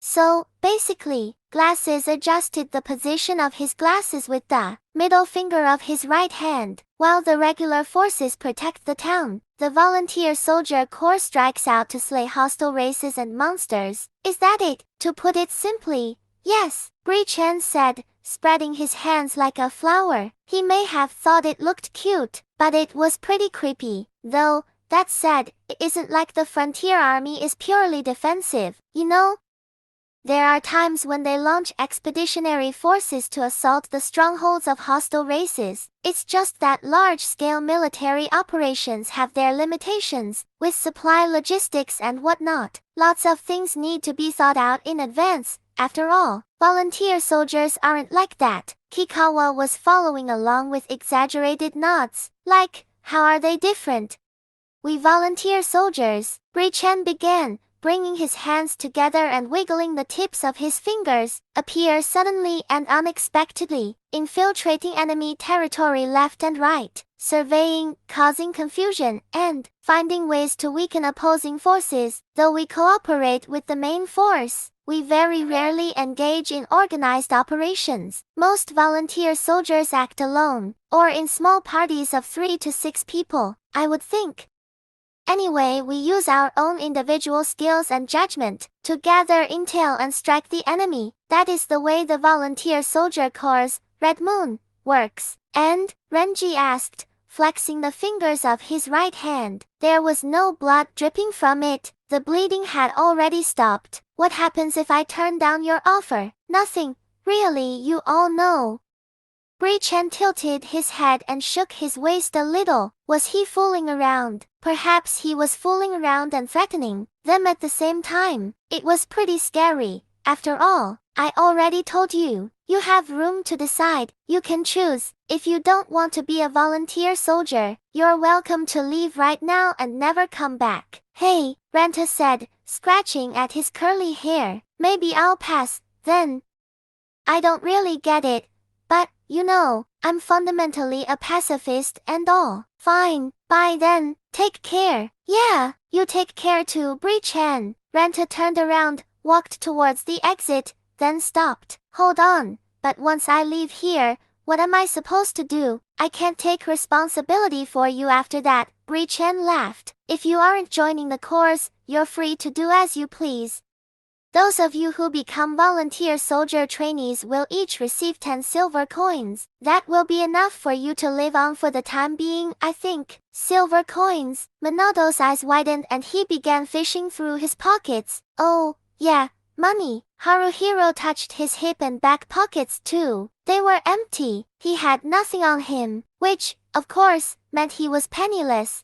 So, basically, Glasses adjusted the position of his glasses with the middle finger of his right hand. While the regular forces protect the town, the Volunteer Soldier Corps strikes out to slay hostile races and monsters. Is that it? To put it simply, yes, Bri-chan said, spreading his hands like a flower. He may have thought it looked cute, but it was pretty creepy. Though, that said, it isn't like the Frontier Army is purely defensive, you know? There are times when they launch expeditionary forces to assault the strongholds of hostile races. It's just that large-scale military operations have their limitations, with supply logistics and whatnot. Lots of things need to be thought out in advance. After all, volunteer soldiers aren't like that. Kikawa was following along with exaggerated nods. Like, how are they different? We volunteer soldiers, Bri-chan began, bringing his hands together and wiggling the tips of his fingers, appear suddenly and unexpectedly, infiltrating enemy territory left and right, surveying, causing confusion, and finding ways to weaken opposing forces. Though we cooperate with the main force, we very rarely engage in organized operations. Most volunteer soldiers act alone, or in small parties of 3 to 6 people, I would think. Anyway, we use our own individual skills and judgment to gather intel and strike the enemy. That is the way the Volunteer Soldier Corps, Red Moon, works. And, Renji asked, flexing the fingers of his right hand. There was no blood dripping from it. The bleeding had already stopped. What happens if I turn down your offer? Nothing. Really, you all know. Bri-chan tilted his head and shook his waist a little. Was he fooling around? Perhaps he was fooling around and threatening them at the same time. It was pretty scary. After all, I already told you. You have room to decide. You can choose. If you don't want to be a volunteer soldier, you're welcome to leave right now and never come back. Hey, Renta said, scratching at his curly hair. Maybe I'll pass, then. I don't really get it. But, you know, I'm fundamentally a pacifist and all. Fine, bye then, take care. Yeah, you take care too, Bri-chan. Renta turned around, walked towards the exit, then stopped. Hold on, but once I leave here, what am I supposed to do? I can't take responsibility for you after that, Bri-chan laughed. If you aren't joining the corps, you're free to do as you please. Those of you who become volunteer soldier trainees will each receive 10 silver coins. That will be enough for you to live on for the time being, I think. Silver coins? Minato's eyes widened and he began fishing through his pockets. Oh, yeah, money. Haruhiro touched his hip and back pockets too. They were empty. He had nothing on him, which, of course, meant he was penniless.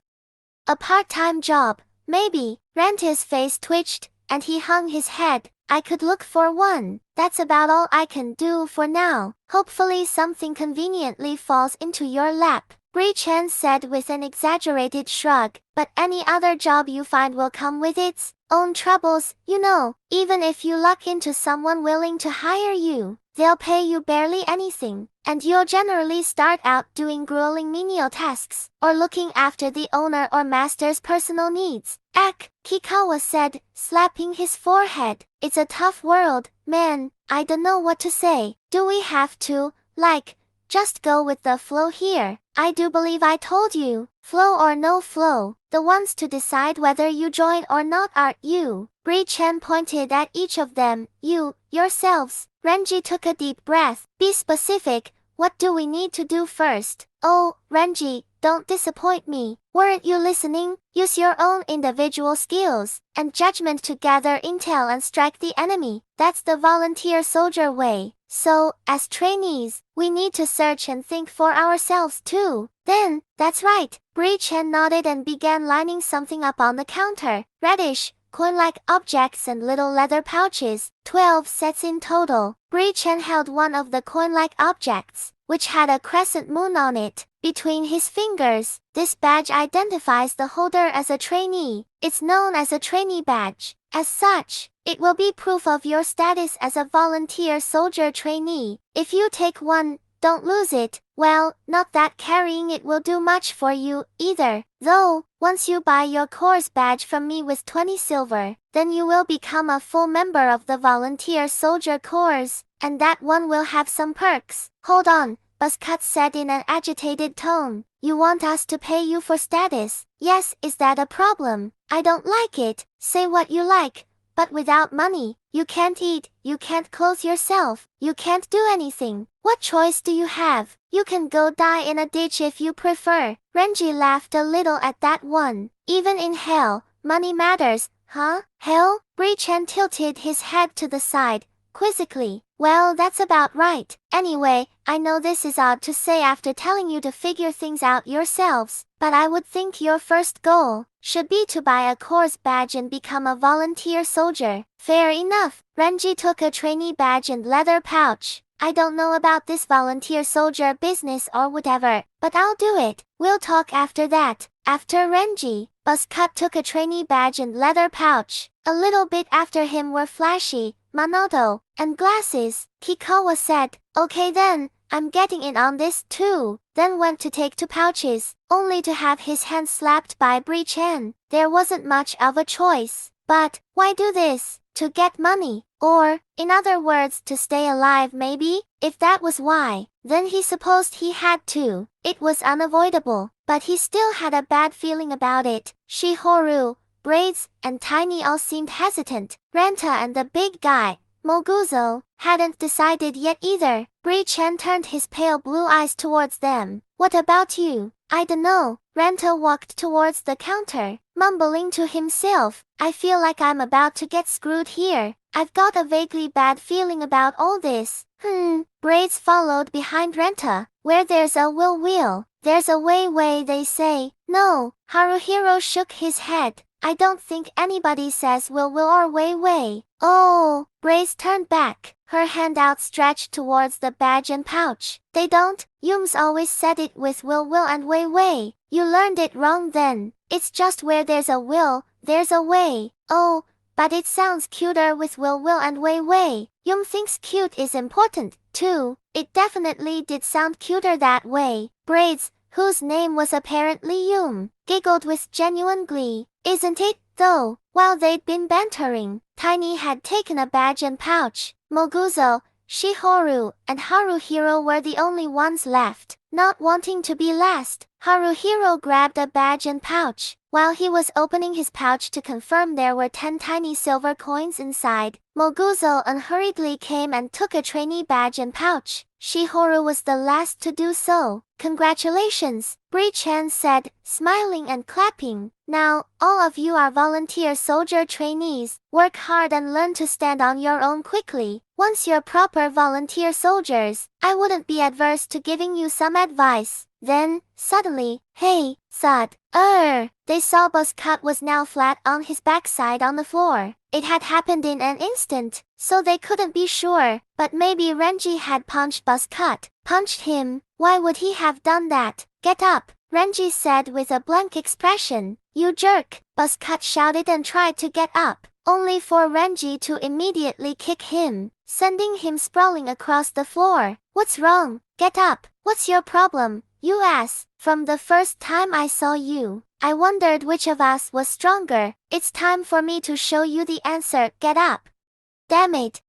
A part-time job, maybe. Renta's face twitched, and he hung his head. I could look for one. That's about all I can do for now. Hopefully something conveniently falls into your lap, Bri-chan said with an exaggerated shrug. But any other job you find will come with its own troubles, you know. Even if you luck into someone willing to hire you, they'll pay you barely anything, and you'll generally start out doing grueling menial tasks, or looking after the owner or master's personal needs. Kikawa said, slapping his forehead. It's a tough world, man. I don't know what to say. Do we have to, like, just go with the flow here? I do believe I told you. Flow or no flow, the ones to decide whether you join or not are you. Bri-chan pointed at each of them. You, yourselves. Renji took a deep breath. Be specific. What do we need to do first? Oh, Renji, don't disappoint me. Weren't you listening? Use your own individual skills and judgment to gather intel and strike the enemy. That's the volunteer soldier way. So, as trainees, we need to search and think for ourselves too. Then, that's right. Bri-chan nodded and began lining something up on the counter. Reddish, coin-like objects and little leather pouches, 12 sets in total. Bri-chan held one of the coin-like objects, which had a crescent moon on it, between his fingers. This badge identifies the holder as a trainee. It's known as a trainee badge. As such, it will be proof of your status as a volunteer soldier trainee. If you take one, don't lose it. Well, not that carrying it will do much for you, either. Though, once you buy your Corps badge from me with 20 silver, then you will become a full member of the Volunteer Soldier Corps, and that one will have some perks. Hold on, Buzzcut said in an agitated tone. You want us to pay you for status? Yes, is that a problem? I don't like it. Say what you like, but without money, you can't eat, you can't clothe yourself, you can't do anything. What choice do you have? You can go die in a ditch if you prefer. Renji laughed a little at that one. Even in hell, money matters, huh? Hell? Bri-chan tilted his head to the side, quizzically. Well, that's about right. Anyway, I know this is odd to say after telling you to figure things out yourselves, but I would think your first goal should be to buy a Corps badge and become a volunteer soldier. Fair enough. Renji took a trainee badge and leather pouch. I don't know about this volunteer soldier business or whatever, but I'll do it. We'll talk after that. After Renji, Buzzcut took a trainee badge and leather pouch. A little bit after him were Flashy, Manoto, and Glasses. Kikawa said, okay then, I'm getting in on this too. Then went to take two pouches, only to have his hand slapped by Bri-chan. There wasn't much of a choice. But, why do this? To get money. Or, in other words, to stay alive maybe? If that was why, then he supposed he had to. It was unavoidable, but he still had a bad feeling about it. Shihoru, Braids, and Tiny all seemed hesitant. Renta and the big guy, Moguzo, hadn't decided yet either. Bri-chan turned his pale blue eyes towards them. What about you? I dunno. Renta walked towards the counter, mumbling to himself. I feel like I'm about to get screwed here. I've got a vaguely bad feeling about all this. Braids followed behind Renta. Where there's a will, there's a way they say. No. Haruhiro shook his head. I don't think anybody says will or way. Oh, Braids turned back, her hand outstretched towards the badge and pouch. They don't? Yums always said it with will and way. You learned it wrong then. It's just where there's a will, there's a way. Oh, but it sounds cuter with will and way. Yum thinks cute is important, too. It definitely did sound cuter that way. Braids, whose name was apparently Yum, giggled with genuine glee. Isn't it, though? While they'd been bantering, Tiny had taken a badge and pouch. Moguzo, Shihoru, and Haruhiro were the only ones left. Not wanting to be last, Haruhiro grabbed a badge and pouch. While he was opening his pouch to confirm there were 10 tiny silver coins inside, Moguzo unhurriedly came and took a trainee badge and pouch. Shihoru was the last to do so. Congratulations, Bri-chan said, smiling and clapping. Now, all of you are volunteer soldier trainees. Work hard and learn to stand on your own quickly. Once you're proper volunteer soldiers, I wouldn't be adverse to giving you some advice. Then, suddenly, hey, thud. They saw Buzzcut was now flat on his backside on the floor. It had happened in an instant, so they couldn't be sure, but maybe Renji had punched Buzzcut. Punched him? Why would he have done that? Get up, Renji said with a blank expression. You jerk, Buzzcut shouted and tried to get up, only for Renji to immediately kick him, sending him sprawling across the floor. What's wrong? Get up. What's your problem, you ass? From the first time I saw you, I wondered which of us was stronger. It's time for me to show you the answer. Get up. Damn it.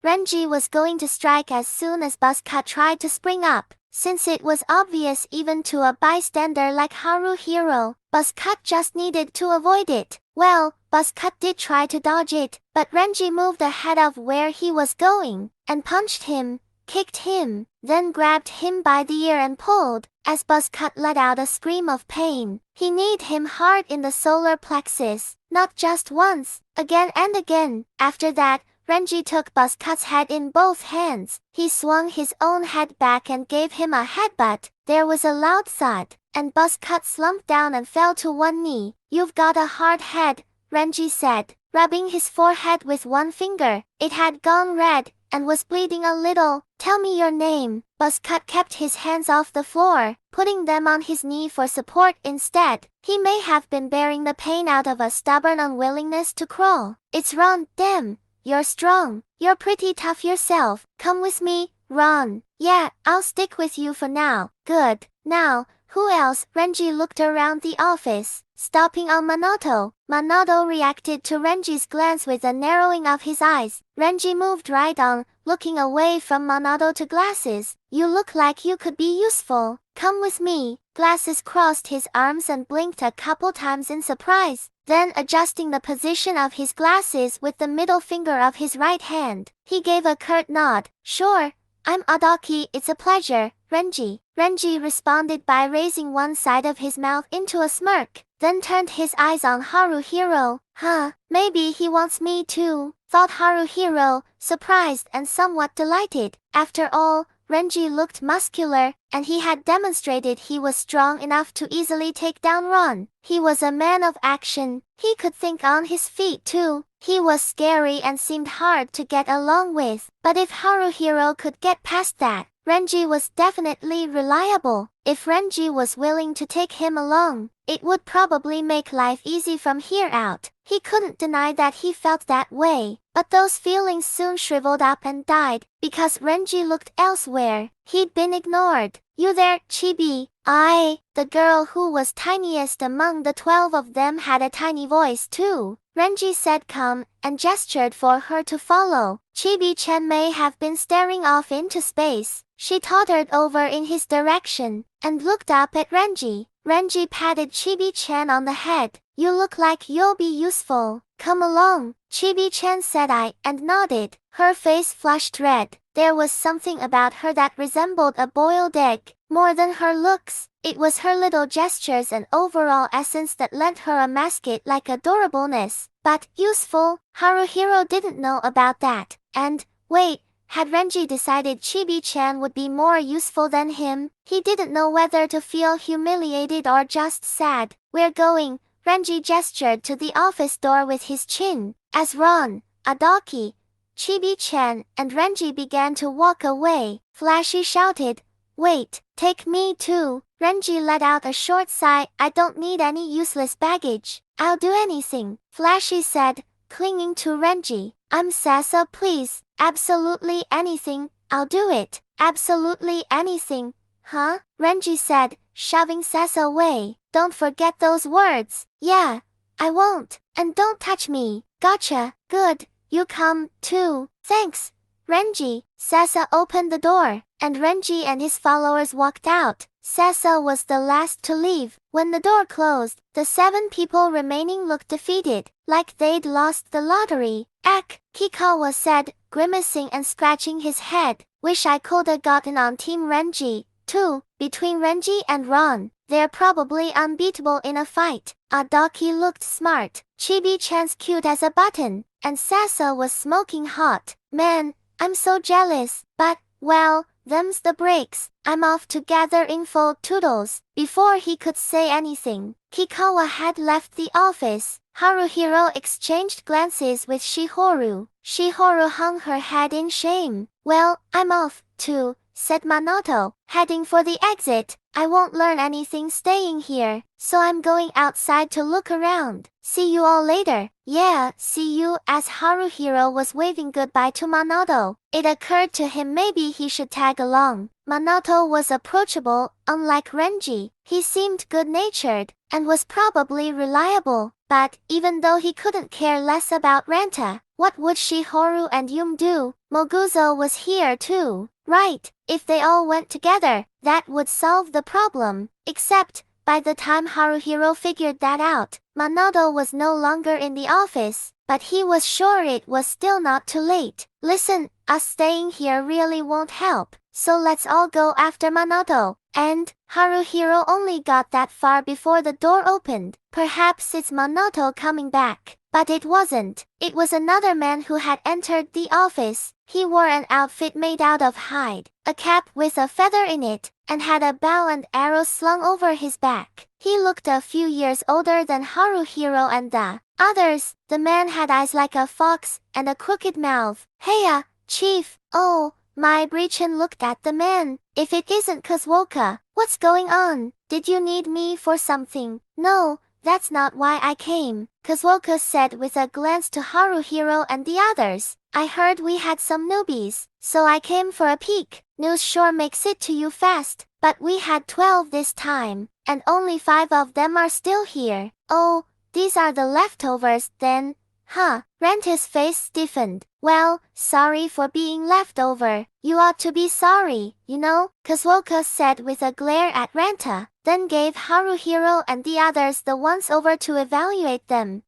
Renji was going to strike as soon as Buzzcut tried to spring up, since it was obvious even to a bystander like Haruhiro. Buzzcut just needed to avoid it. Well, Buzzcut did try to dodge it, but Renji moved ahead of where he was going, and punched him, kicked him, then grabbed him by the ear and pulled, as Buzzcut let out a scream of pain. He kneed him hard in the solar plexus, not just once, again and again. After that, Renji took Buzzcut's head in both hands. He swung his own head back and gave him a headbutt. There was a loud thud, and Buzzcut slumped down and fell to one knee. "You've got a hard head," Renji said, rubbing his forehead with one finger. It had gone red, and was bleeding a little. "Tell me your name." Buzzcut kept his hands off the floor, putting them on his knee for support instead. He may have been bearing the pain out of a stubborn unwillingness to crawl. "It's Ron." "Damn, you're strong. You're pretty tough yourself. Come with me, Ron." "Yeah, I'll stick with you for now." "Good. Now, who else?" Renji looked around the office, stopping on Minato. Minato reacted to Renji's glance with a narrowing of his eyes. Renji moved right on, looking away from Minato to Glasses. "You look like you could be useful. Come with me." Glasses crossed his arms and blinked a couple times in surprise, then adjusting the position of his glasses with the middle finger of his right hand, he gave a curt nod. "Sure. I'm Adachi. It's a pleasure, Renji." Renji responded by raising one side of his mouth into a smirk, then turned his eyes on Haruhiro. "Huh, maybe he wants me too," thought Haruhiro, surprised and somewhat delighted. After all, Renji looked muscular, and he had demonstrated he was strong enough to easily take down Ron. He was a man of action. He could think on his feet too. He was scary and seemed hard to get along with, but if Haruhiro could get past that, Renji was definitely reliable. If Renji was willing to take him along, it would probably make life easy from here out. He couldn't deny that he felt that way, but those feelings soon shriveled up and died, because Renji looked elsewhere. He'd been ignored. "You there, Chibi?" The girl who was tiniest among the 12 of them had a tiny voice too. Renji said come, and gestured for her to follow. Chibi-chan may have been staring off into space. She tottered over in his direction, and looked up at Renji. Renji patted Chibi-chan on the head. "You look like you'll be useful. Come along." Chibi-chan said and nodded. Her face flushed red. There was something about her that resembled a boiled egg. More than her looks, it was her little gestures and overall essence that lent her a mascot-like adorableness. But useful? Haruhiro didn't know about that. And, wait, had Renji decided Chibi-chan would be more useful than him? He didn't know whether to feel humiliated or just sad. "We're going." Renji gestured to the office door with his chin. As Ron, Adachi, Chibi-chan, and Renji began to walk away, Flashy shouted, "Wait, take me too." Renji let out a short sigh. "I don't need any useless baggage. I'll do anything," Flashy said, clinging to Renji. "I'm Sasa, please." "Absolutely anything, I'll do it." "Absolutely anything, huh?" Renji said, shoving Sasa away. "Don't forget those words." "Yeah, I won't. And don't touch me." "Gotcha." "Good, you come, too." "Thanks, Renji." Sasa opened the door, and Renji and his followers walked out. Sasa was the last to leave. When the door closed, the 7 people remaining looked defeated, like they'd lost the lottery. "Ack," Kikawa said, grimacing and scratching his head. "Wish I coulda gotten on Team Renji, too." Between Renji and Ron, they're probably unbeatable in a fight. Adachi looked smart, Chibi-chan's cute as a button, and Sasa was smoking hot. "Man, I'm so jealous, but, well, them's the breaks. I'm off to gather info, toodles." Before he could say anything, Kikawa had left the office. Haruhiro exchanged glances with Shihoru. Shihoru hung her head in shame. "Well, I'm off, too," said Minato, heading for the exit. "I won't learn anything staying here, so I'm going outside to look around. See you all later." "Yeah, see you." As Haruhiro was waving goodbye to Minato, it occurred to him maybe he should tag along. Minato was approachable, unlike Renji. He seemed good-natured, and was probably reliable. But, even though he couldn't care less about Ranta, what would Shihoru and Yum do? Moguzo was here too. Right, if they all went together, that would solve the problem. Except, by the time Haruhiro figured that out, Manoto was no longer in the office, but he was sure it was still not too late. Listen, us staying here really won't help, so let's all go after Manoto. And Haruhiro only got that far before the door opened. Perhaps it's Manoto coming back. But it wasn't. It was another man who had entered the office. He wore an outfit made out of hide, a cap with a feather in it, and had a bow and arrow slung over his back. He looked a few years older than Haruhiro and the others. The man had eyes like a fox and a crooked mouth. Heya, chief. Oh, my Breachin looked at the man. If it isn't Kazuoka, what's going on? Did you need me for something? No, that's not why I came, Kazuoka said with a glance to Haruhiro and the others. I heard we had some newbies, so I came for a peek. News sure makes it to you fast, but we had 12 this time, and only 5 of them are still here. Oh, these are the leftovers then, huh? Renta's face stiffened. Well, sorry for being left over. You ought to be sorry, you know, Kazuoka said with a glare at Renta, then gave Haruhiro and the others the once over to evaluate them.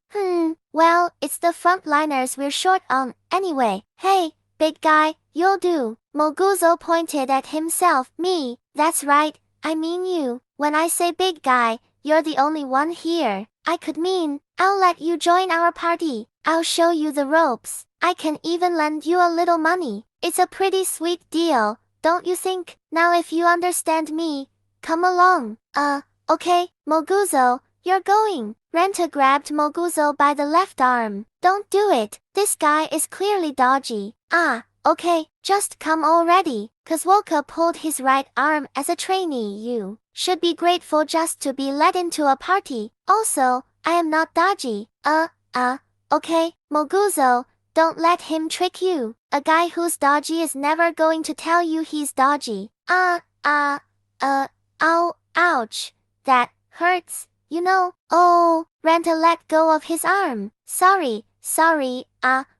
Well, it's the frontliners we're short on, anyway. Hey, big guy, you'll do. Moguzo pointed at himself. Me, that's right, I mean you. When I say big guy, you're the only one here. I could mean, I'll let you join our party. I'll show you the ropes. I can even lend you a little money. It's a pretty sweet deal, don't you think? Now if you understand me, come along. Okay, Moguzo, you're going. Renta grabbed Moguzo by the left arm. Don't do it. This guy is clearly dodgy. Okay, just come already. Kazuoka pulled his right arm as a trainee. You should be grateful just to be let into a party. Also, I am not dodgy. Okay, Moguzo, don't let him trick you. A guy who's dodgy is never going to tell you he's dodgy. Ouch. That hurts, you know. Oh, Renta let go of his arm. Sorry,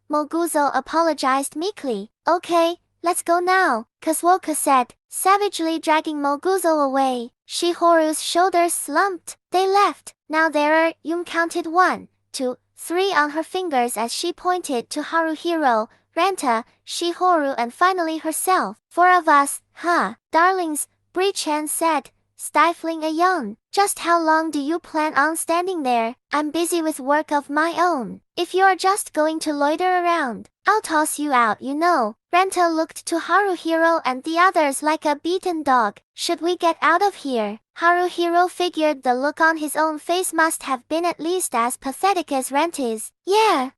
Moguzo apologized meekly. Okay, let's go now, Kazuoka said, savagely dragging Moguzo away. Shihoru's shoulders slumped. They left. Now there are, Yum counted 1, 2, 3 on her fingers as she pointed to Haruhiro, Renta, Shihoru and finally herself. 4 of us, huh? Darlings, Bree-chan said, stifling a yawn. Just how long do you plan on standing there? I'm busy with work of my own. If you're just going to loiter around, I'll toss you out, you know. Renta looked to Haruhiro and the others like a beaten dog. Should we get out of here? Haruhiro figured the look on his own face must have been at least as pathetic as Renta's. Yeah.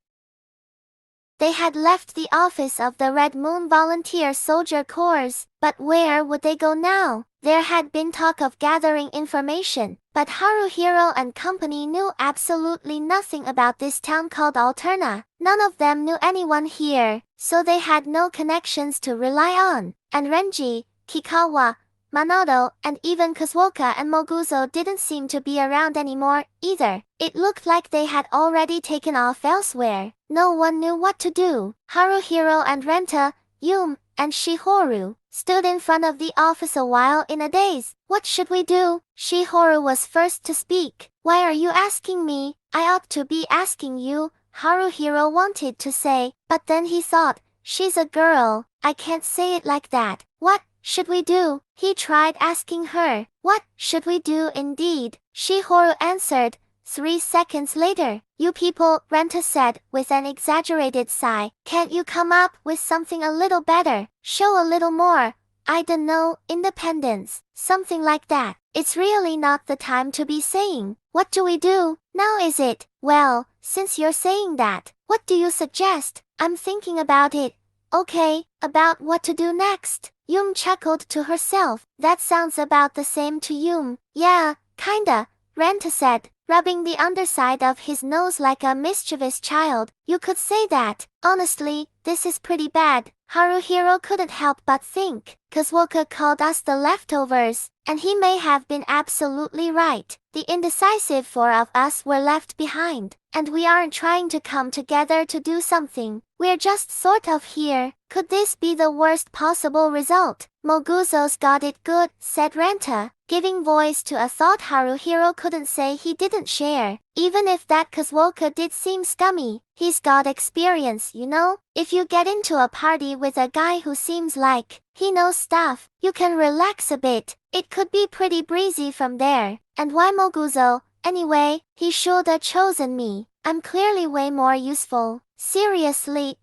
They had left the office of the Red Moon Volunteer Soldier Corps, but where would they go now? There had been talk of gathering information, but Haruhiro and company knew absolutely nothing about this town called Alterna. None of them knew anyone here, so they had no connections to rely on. And Renji, Kikawa, Manoto, and even Kazuoka and Moguzo didn't seem to be around anymore, either. It looked like they had already taken off elsewhere. No one knew what to do. Haruhiro and Renta, Yum, and Shihoru stood in front of the office a while in a daze. What should we do? Shihoru was first to speak. Why are you asking me? I ought to be asking you, Haruhiro wanted to say, but then he thought, she's a girl, I can't say it like that. What should we do? He tried asking her. What should we do indeed? Shihoru answered. 3 seconds later, you people, Renta said with an exaggerated sigh. Can't you come up with something a little better? Show a little more, I don't know, independence, something like that. It's really not the time to be saying, what do we do? Now is it? Well, since you're saying that, what do you suggest? I'm thinking about it. Okay, about what to do next. Yum chuckled to herself. That sounds about the same to Yum. Yeah, kinda, Renta said, rubbing the underside of his nose like a mischievous child. You could say that. Honestly, this is pretty bad. Haruhiro couldn't help but think. Kazuoka called us the leftovers, and he may have been absolutely right. The indecisive 4 of us were left behind. and we aren't trying to come together to do something. We're just sort of here. Could this be the worst possible result? Moguzo's got it good, said Renta, giving voice to a thought Haruhiro couldn't say he didn't share. Even if that Kazuoka did seem scummy, he's got experience, you know? If you get into a party with a guy who seems like he knows stuff, you can relax a bit. It could be pretty breezy from there. And why Moguzo? Anyway, he shoulda chosen me. I'm clearly way more useful. Seriously,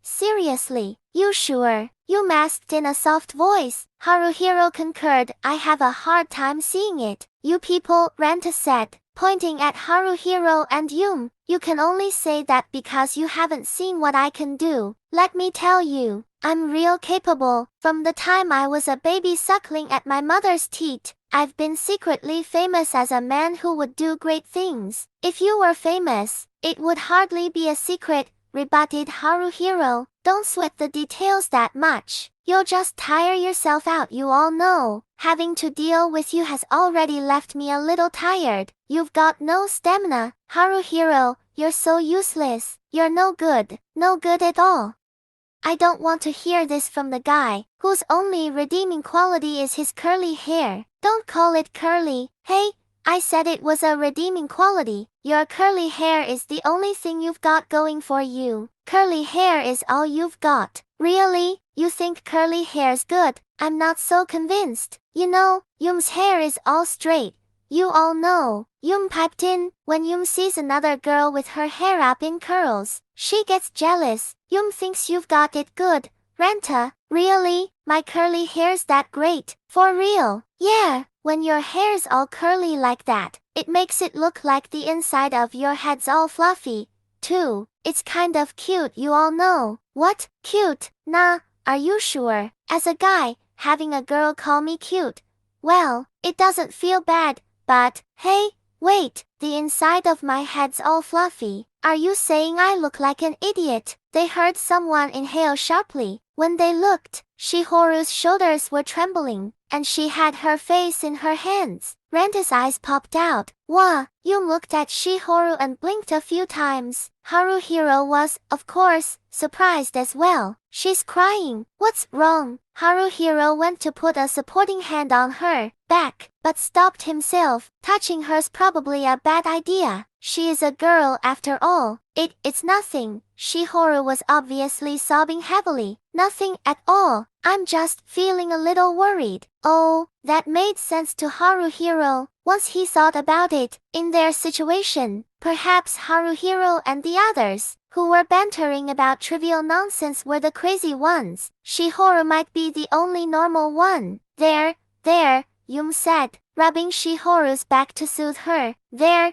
you sure? You masked in a soft voice. Haruhiro concurred. I have a hard time seeing it. You people, Renta said, pointing at Haruhiro and Yum. You can only say that because you haven't seen what I can do. Let me tell you, I'm real capable. From the time I was a baby suckling at my mother's teat, I've been secretly famous as a man who would do great things. If you were famous, it would hardly be a secret, rebutted Haruhiro. Don't sweat the details that much. You'll just tire yourself out. You all know, having to deal with you has already left me a little tired. You've got no stamina. Haruhiro, you're so useless. You're no good at all. I don't want to hear this from the guy whose only redeeming quality is his curly hair. Don't call it curly. Hey, I said it was a redeeming quality. Your curly hair is the only thing you've got going for you. Curly hair is all you've got. Really? You think curly hair's good? I'm not so convinced. You know, Yum's hair is all straight. You all know. Yum piped in. When Yum sees another girl with her hair up in curls, she gets jealous. Yum thinks you've got it good. Renta, really? My curly hair's that great? For real? Yeah, when your hair's all curly like that, it makes it look like the inside of your head's all fluffy, too. It's kind of cute, you all know. What? Cute? Nah, are you sure? As a guy, having a girl call me cute, well, it doesn't feel bad, but, hey, wait, the inside of my head's all fluffy. Are you saying I look like an idiot? They heard someone inhale sharply. When they looked, Shihoru's shoulders were trembling, and she had her face in her hands. Renta's eyes popped out. Wah! Yum looked at Shihoru and blinked a few times. Haruhiro was, of course, surprised as well. She's crying. What's wrong? Haruhiro went to put a supporting hand on her back, but stopped himself. Touching her's probably a bad idea. She is a girl after all. It's nothing. Shihoru was obviously sobbing heavily. Nothing at all. I'm just feeling a little worried. Oh, that made sense to Haruhiro. Once he thought about it, in their situation, perhaps Haruhiro and the others, who were bantering about trivial nonsense, were the crazy ones. Shihoru might be the only normal one. There, Yum said, rubbing Shihoru's back to soothe her. There,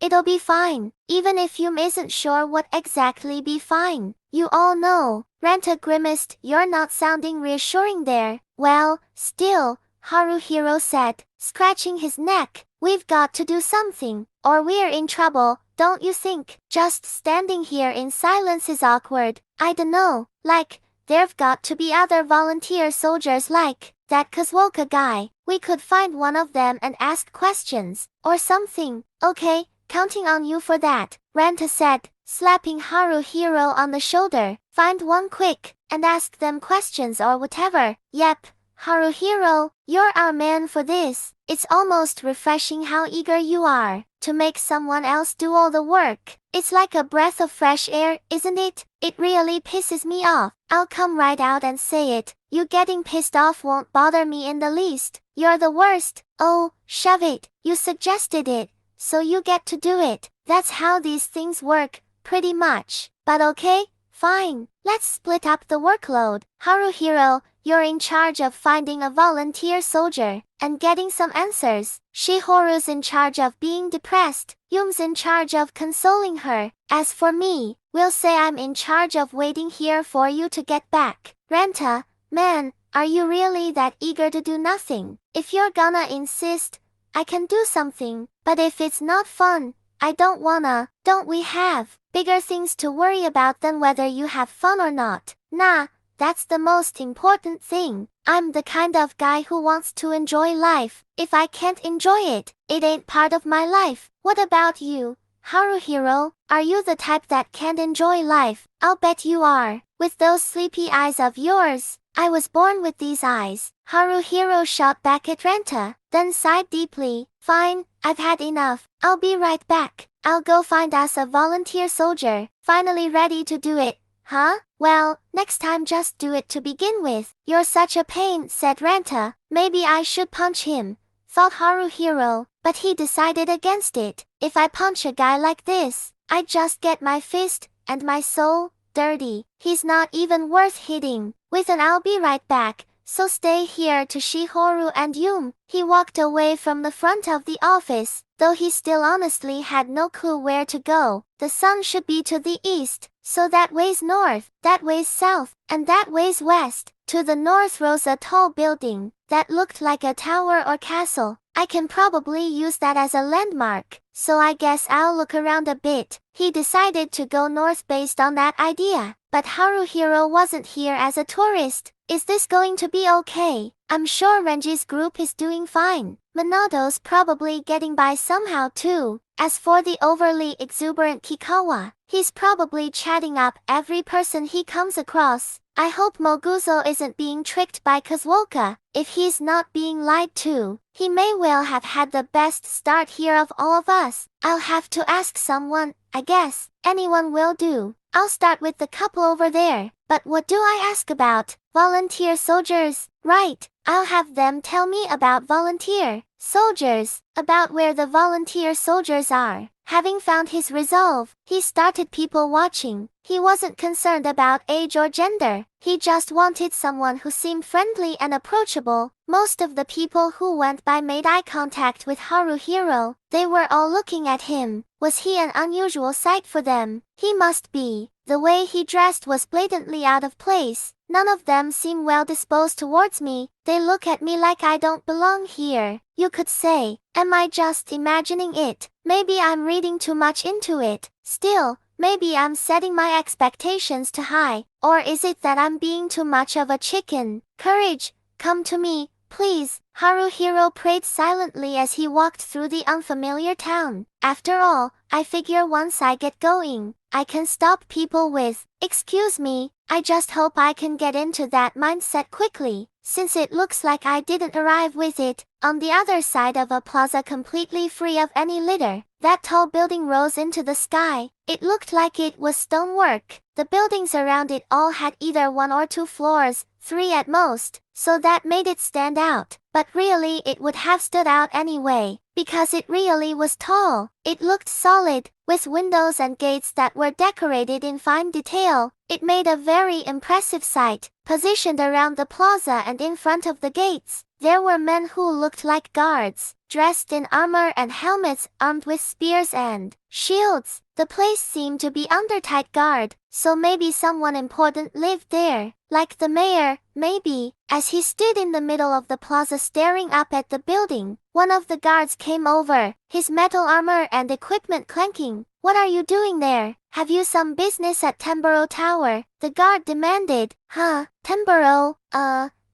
it'll be fine. Even if Yum isn't sure what exactly be fine. You all know. Renta grimaced. You're not sounding reassuring there. Well, still, Haruhiro said, scratching his neck. We've got to do something, or we're in trouble, don't you think? Just standing here in silence is awkward. I dunno, like, there've got to be other volunteer soldiers like that Kazuoka guy. We could find one of them and ask questions, or something. Okay, counting on you for that, Renta said, slapping Haruhiro on the shoulder. Find one quick, and ask them questions or whatever. Yep, Haruhiro, you're our man for this. It's almost refreshing how eager you are to make someone else do all the work. It's like a breath of fresh air, isn't it? It really pisses me off. I'll come right out and say it. You getting pissed off won't bother me in the least. You're the worst. Oh, shove it. You suggested it, so you get to do it. That's how these things work, pretty much. But okay, fine. Let's split up the workload. Haruhiro, you're in charge of finding a volunteer soldier and getting some answers. Shihoru's in charge of being depressed. Yum's in charge of consoling her. As for me, we'll say I'm in charge of waiting here for you to get back. Renta, man, are you really that eager to do nothing? If you're gonna insist, I can do something. But if it's not fun, I don't wanna. Don't we have bigger things to worry about than whether you have fun or not? Nah, that's the most important thing. I'm the kind of guy who wants to enjoy life. If I can't enjoy it, it ain't part of my life. What about you, Haruhiro, are you the type that can't enjoy life? I'll bet you are. With those sleepy eyes of yours. I was born with these eyes. Haruhiro shot back at Renta, then sighed deeply. Fine, I've had enough. I'll be right back. I'll go find us a volunteer soldier. Finally ready to do it. Huh? Well, next time just do it to begin with. You're such a pain, said Renta. Maybe I should punch him, thought Haruhiro, but he decided against it. If I punch a guy like this, I'd just get my fist and my soul dirty. He's not even worth hitting. With an I'll be right back, so stay here to Shihoru and Yum. He walked away from the front of the office, though he still honestly had no clue where to go. The sun should be to the east, so that way's north, that way's south, and that way's west. To the north rose a tall building that looked like a tower or castle. I can probably use that as a landmark, so I guess I'll look around a bit. He decided to go north based on that idea. But Haruhiro wasn't here as a tourist. Is this going to be okay? I'm sure Renji's group is doing fine. Minato's probably getting by somehow too. As for the overly exuberant Kikawa, he's probably chatting up every person he comes across. I hope Moguzo isn't being tricked by Kazuoka. If he's not being lied to, he may well have had the best start here of all of us. I'll have to ask someone, I guess. Anyone will do. I'll start with the couple over there. But what do I ask about? Volunteer soldiers. Right. I'll have them tell me about volunteer soldiers, about where the volunteer soldiers are. Having found his resolve, he started people watching. He wasn't concerned about age or gender. He just wanted someone who seemed friendly and approachable. Most of the people who went by made eye contact with Haruhiro. They were all looking at him. Was he an unusual sight for them? He must be. The way he dressed was blatantly out of place. None of them seem well disposed towards me. They look at me like I don't belong here. You could say, am I just imagining it? Maybe I'm reading too much into it. Still, maybe I'm setting my expectations too high. Or is it that I'm being too much of a chicken? Courage, come to me, please. Haruhiro prayed silently as he walked through the unfamiliar town. After all, I figure once I get going, I can stop people with, excuse me. I just hope I can get into that mindset quickly, since it looks like I didn't arrive with it. On the other side of a plaza completely free of any litter, that tall building rose into the sky. It looked like it was stonework. The buildings around it all had either 1 or 2 floors, 3 at most, so that made it stand out. But really it would have stood out anyway, because it really was tall. It looked solid, with windows and gates that were decorated in fine detail. It made a very impressive sight. Positioned around the plaza and in front of the gates, there were men who looked like guards, dressed in armor and helmets, armed with spears and shields. The place seemed to be under tight guard, so maybe someone important lived there, like the mayor, maybe. As he stood in the middle of the plaza staring up at the building, one of the guards came over, his metal armor and equipment clanking. What are you doing there? Have you some business at Temburo Tower? The guard demanded. Huh? Temburo?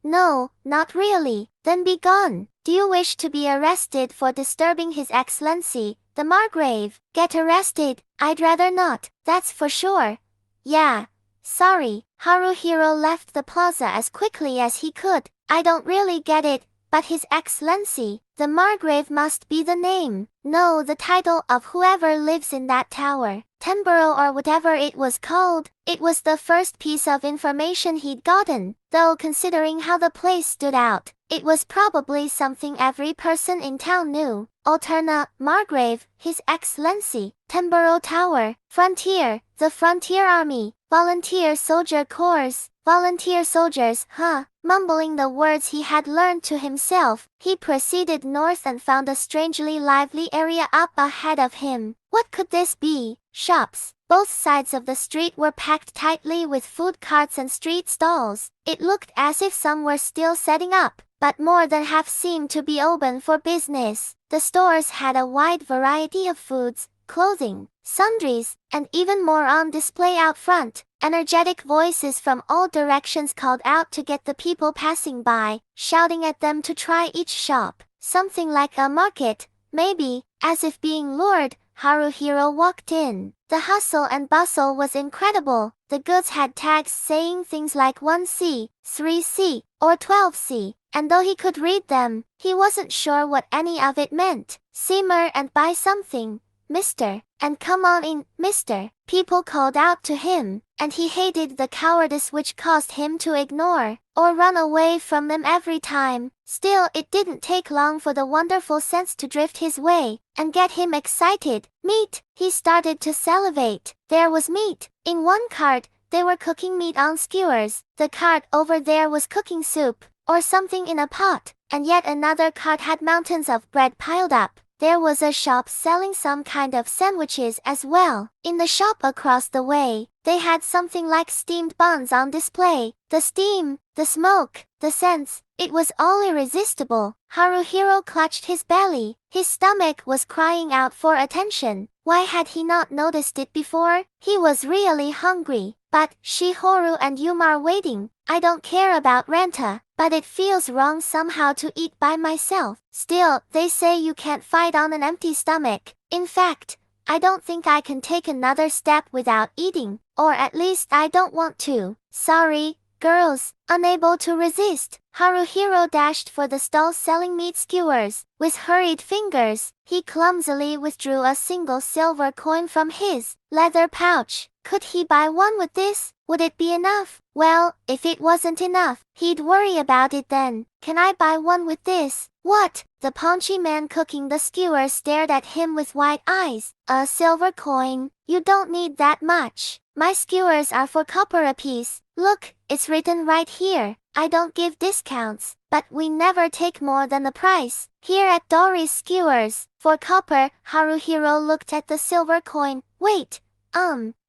No, not really. Then be gone. Do you wish to be arrested for disturbing His Excellency, the Margrave? Get arrested? I'd rather not, that's for sure. Yeah. Sorry. Haruhiro left the plaza as quickly as he could. I don't really get it, but His Excellency, the Margrave must be the name. No, the title of whoever lives in that tower. Temburo or whatever it was called. It was the first piece of information he'd gotten, though considering how the place stood out, it was probably something every person in town knew. Alterna, Margrave, His Excellency, Temburo Tower, Frontier, the Frontier Army, Volunteer Soldier Corps, Volunteer Soldiers, huh? Mumbling the words he had learned to himself, he proceeded north and found a strangely lively area up ahead of him. What could this be? Shops. Both sides of the street were packed tightly with food carts and street stalls. It looked as if some were still setting up, but more than half seemed to be open for business. The stores had a wide variety of foods, clothing, sundries, and even more on display out front. Energetic voices from all directions called out to get the people passing by, shouting at them to try each shop. Something like a market, maybe. As if being lured, Haruhiro walked in. The hustle and bustle was incredible. The goods had tags saying things like 1C, 3C, or 12C, and though he could read them, he wasn't sure what any of it meant. Simmer and buy something, mister, and come on in, mister. People called out to him, and he hated the cowardice which caused him to ignore or run away from them every time. Still, it didn't take long for the wonderful scents to drift his way and get him excited. Meat! He started to salivate. There was meat. In one cart, they were cooking meat on skewers. The cart over there was cooking soup or something in a pot, and yet another cart had mountains of bread piled up. There was a shop selling some kind of sandwiches as well. In the shop across the way, they had something like steamed buns on display. The steam, the smoke, the scents, it was all irresistible. Haruhiro clutched his belly. His stomach was crying out for attention. Why had he not noticed it before? He was really hungry. But Shihoru and Yuma are waiting. I don't care about Renta, but it feels wrong somehow to eat by myself. Still, they say you can't fight on an empty stomach. In fact, I don't think I can take another step without eating, or at least I don't want to. Sorry, girls. Unable to resist, Haruhiro dashed for the stall selling meat skewers. With hurried fingers, he clumsily withdrew a single silver coin from his leather pouch. Could he buy one with this? Would it be enough? Well, if it wasn't enough, he'd worry about it then. Can I buy one with this? What? The paunchy man cooking the skewer stared at him with wide eyes. A silver coin? You don't need that much. My skewers are for copper apiece. Look, it's written right here. I don't give discounts, but we never take more than the price. Here at Dory's Skewers, for copper. Haruhiro looked at the silver coin. Wait,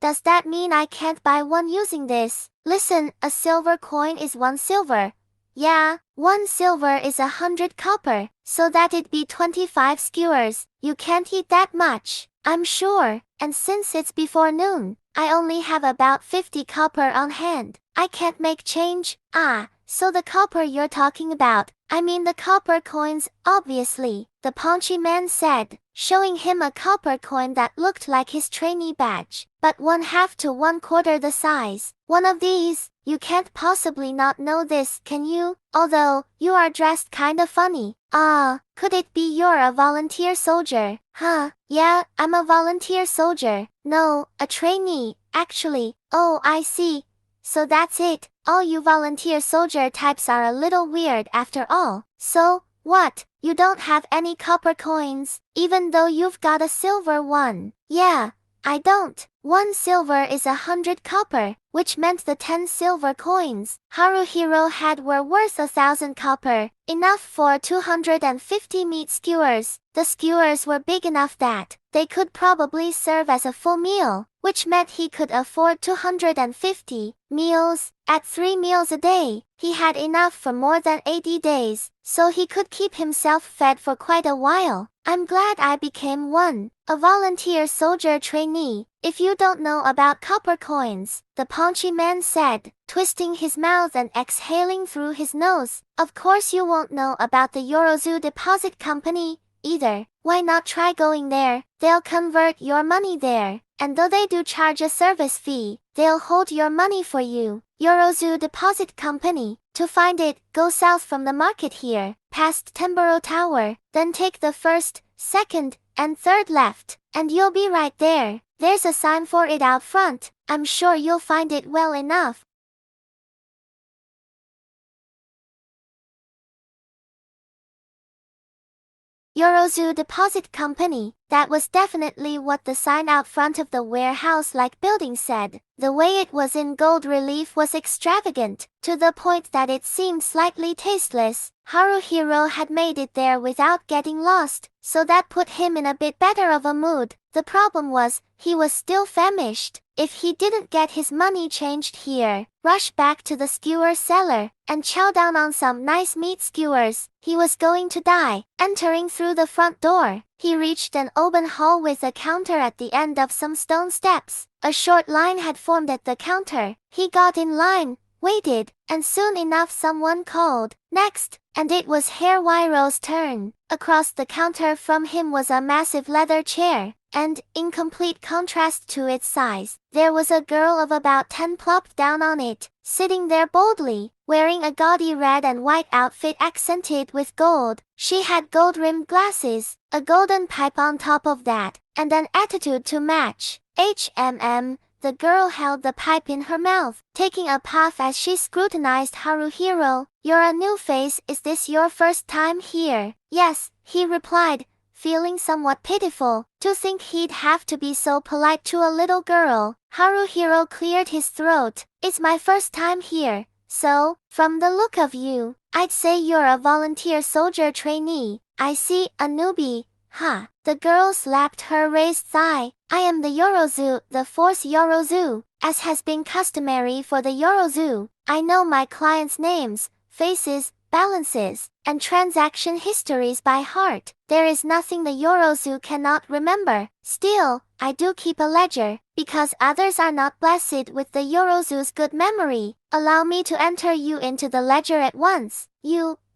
does that mean I can't buy one using this? Listen, a silver coin is 1 silver. Yeah, 1 silver is 100 copper, so that'd be 25 skewers. You can't eat that much, I'm sure, and since it's before noon, I only have about 50 copper on hand. I can't make change. Ah, so the copper you're talking about, I mean the copper coins, obviously, the paunchy man said, showing him a copper coin that looked like his trainee badge, but 1/2 to 1/4 the size. One of these? You can't possibly not know this, can you? Although, you are dressed kinda funny. Ah, could it be you're a volunteer soldier? Huh, yeah, I'm a volunteer soldier. No, a trainee, actually. Oh, I see. So that's it. All you volunteer soldier types are a little weird after all. So, what? You don't have any copper coins, even though you've got a silver one? Yeah, I don't. 1 silver is 100 copper, which meant the 10 silver coins Haruhiro had were worth 1,000 copper, enough for 250 meat skewers. The skewers were big enough that they could probably serve as a full meal, which meant he could afford 250 meals. At 3 meals a day, he had enough for more than 80 days, so he could keep himself fed for quite a while. I'm glad I became one, a volunteer soldier trainee. If you don't know about copper coins, the paunchy man said, twisting his mouth and exhaling through his nose, of course you won't know about the Yorozu Deposit Company either. Why not try going there? They'll convert your money there, and though they do charge a service fee, they'll hold your money for you. Yorozu Deposit Company. To find it, go south from the market here, past Temburo Tower, then take the first, second, and third left, and you'll be right there. There's a sign for it out front. I'm sure you'll find it well enough. Yorozu Deposit Company. That was definitely what the sign out front of the warehouse-like building said. The way it was in gold relief was extravagant, to the point that it seemed slightly tasteless. Haruhiro had made it there without getting lost, so that put him in a bit better of a mood. The problem was, he was still famished. If he didn't get his money changed here, rush back to the skewer cellar, and chow down on some nice meat skewers, he was going to die. Entering through the front door, he reached an open hall with a counter at the end of some stone steps. A short line had formed at the counter. He got in line, waited, and soon enough someone called, "Next," and it was Herr Wairo's turn. Across the counter from him was a massive leather chair, and, in complete contrast to its size, there was a girl of about 10 plopped down on it, sitting there boldly, wearing a gaudy red and white outfit accented with gold. She had gold-rimmed glasses, a golden pipe on top of that, and an attitude to match. The girl held the pipe in her mouth, taking a puff as she scrutinized Haruhiro. "You're a new face, is this your first time here?" "Yes," he replied, feeling somewhat pitiful. To think he'd have to be so polite to a little girl. Haruhiro cleared his throat. "It's my first time here, so, from the look of you, I'd say you're a volunteer soldier trainee." "I see, a newbie, huh?" The girl slapped her raised thigh. "I am the Yorozu, the Force Yorozu. As has been customary for the Yorozu, I know my clients' names, faces, balances, and transaction histories by heart. There is nothing the Yorozu cannot remember. Still, I do keep a ledger, because others are not blessed with the Yorozu's good memory. Allow me to enter you into the ledger at once.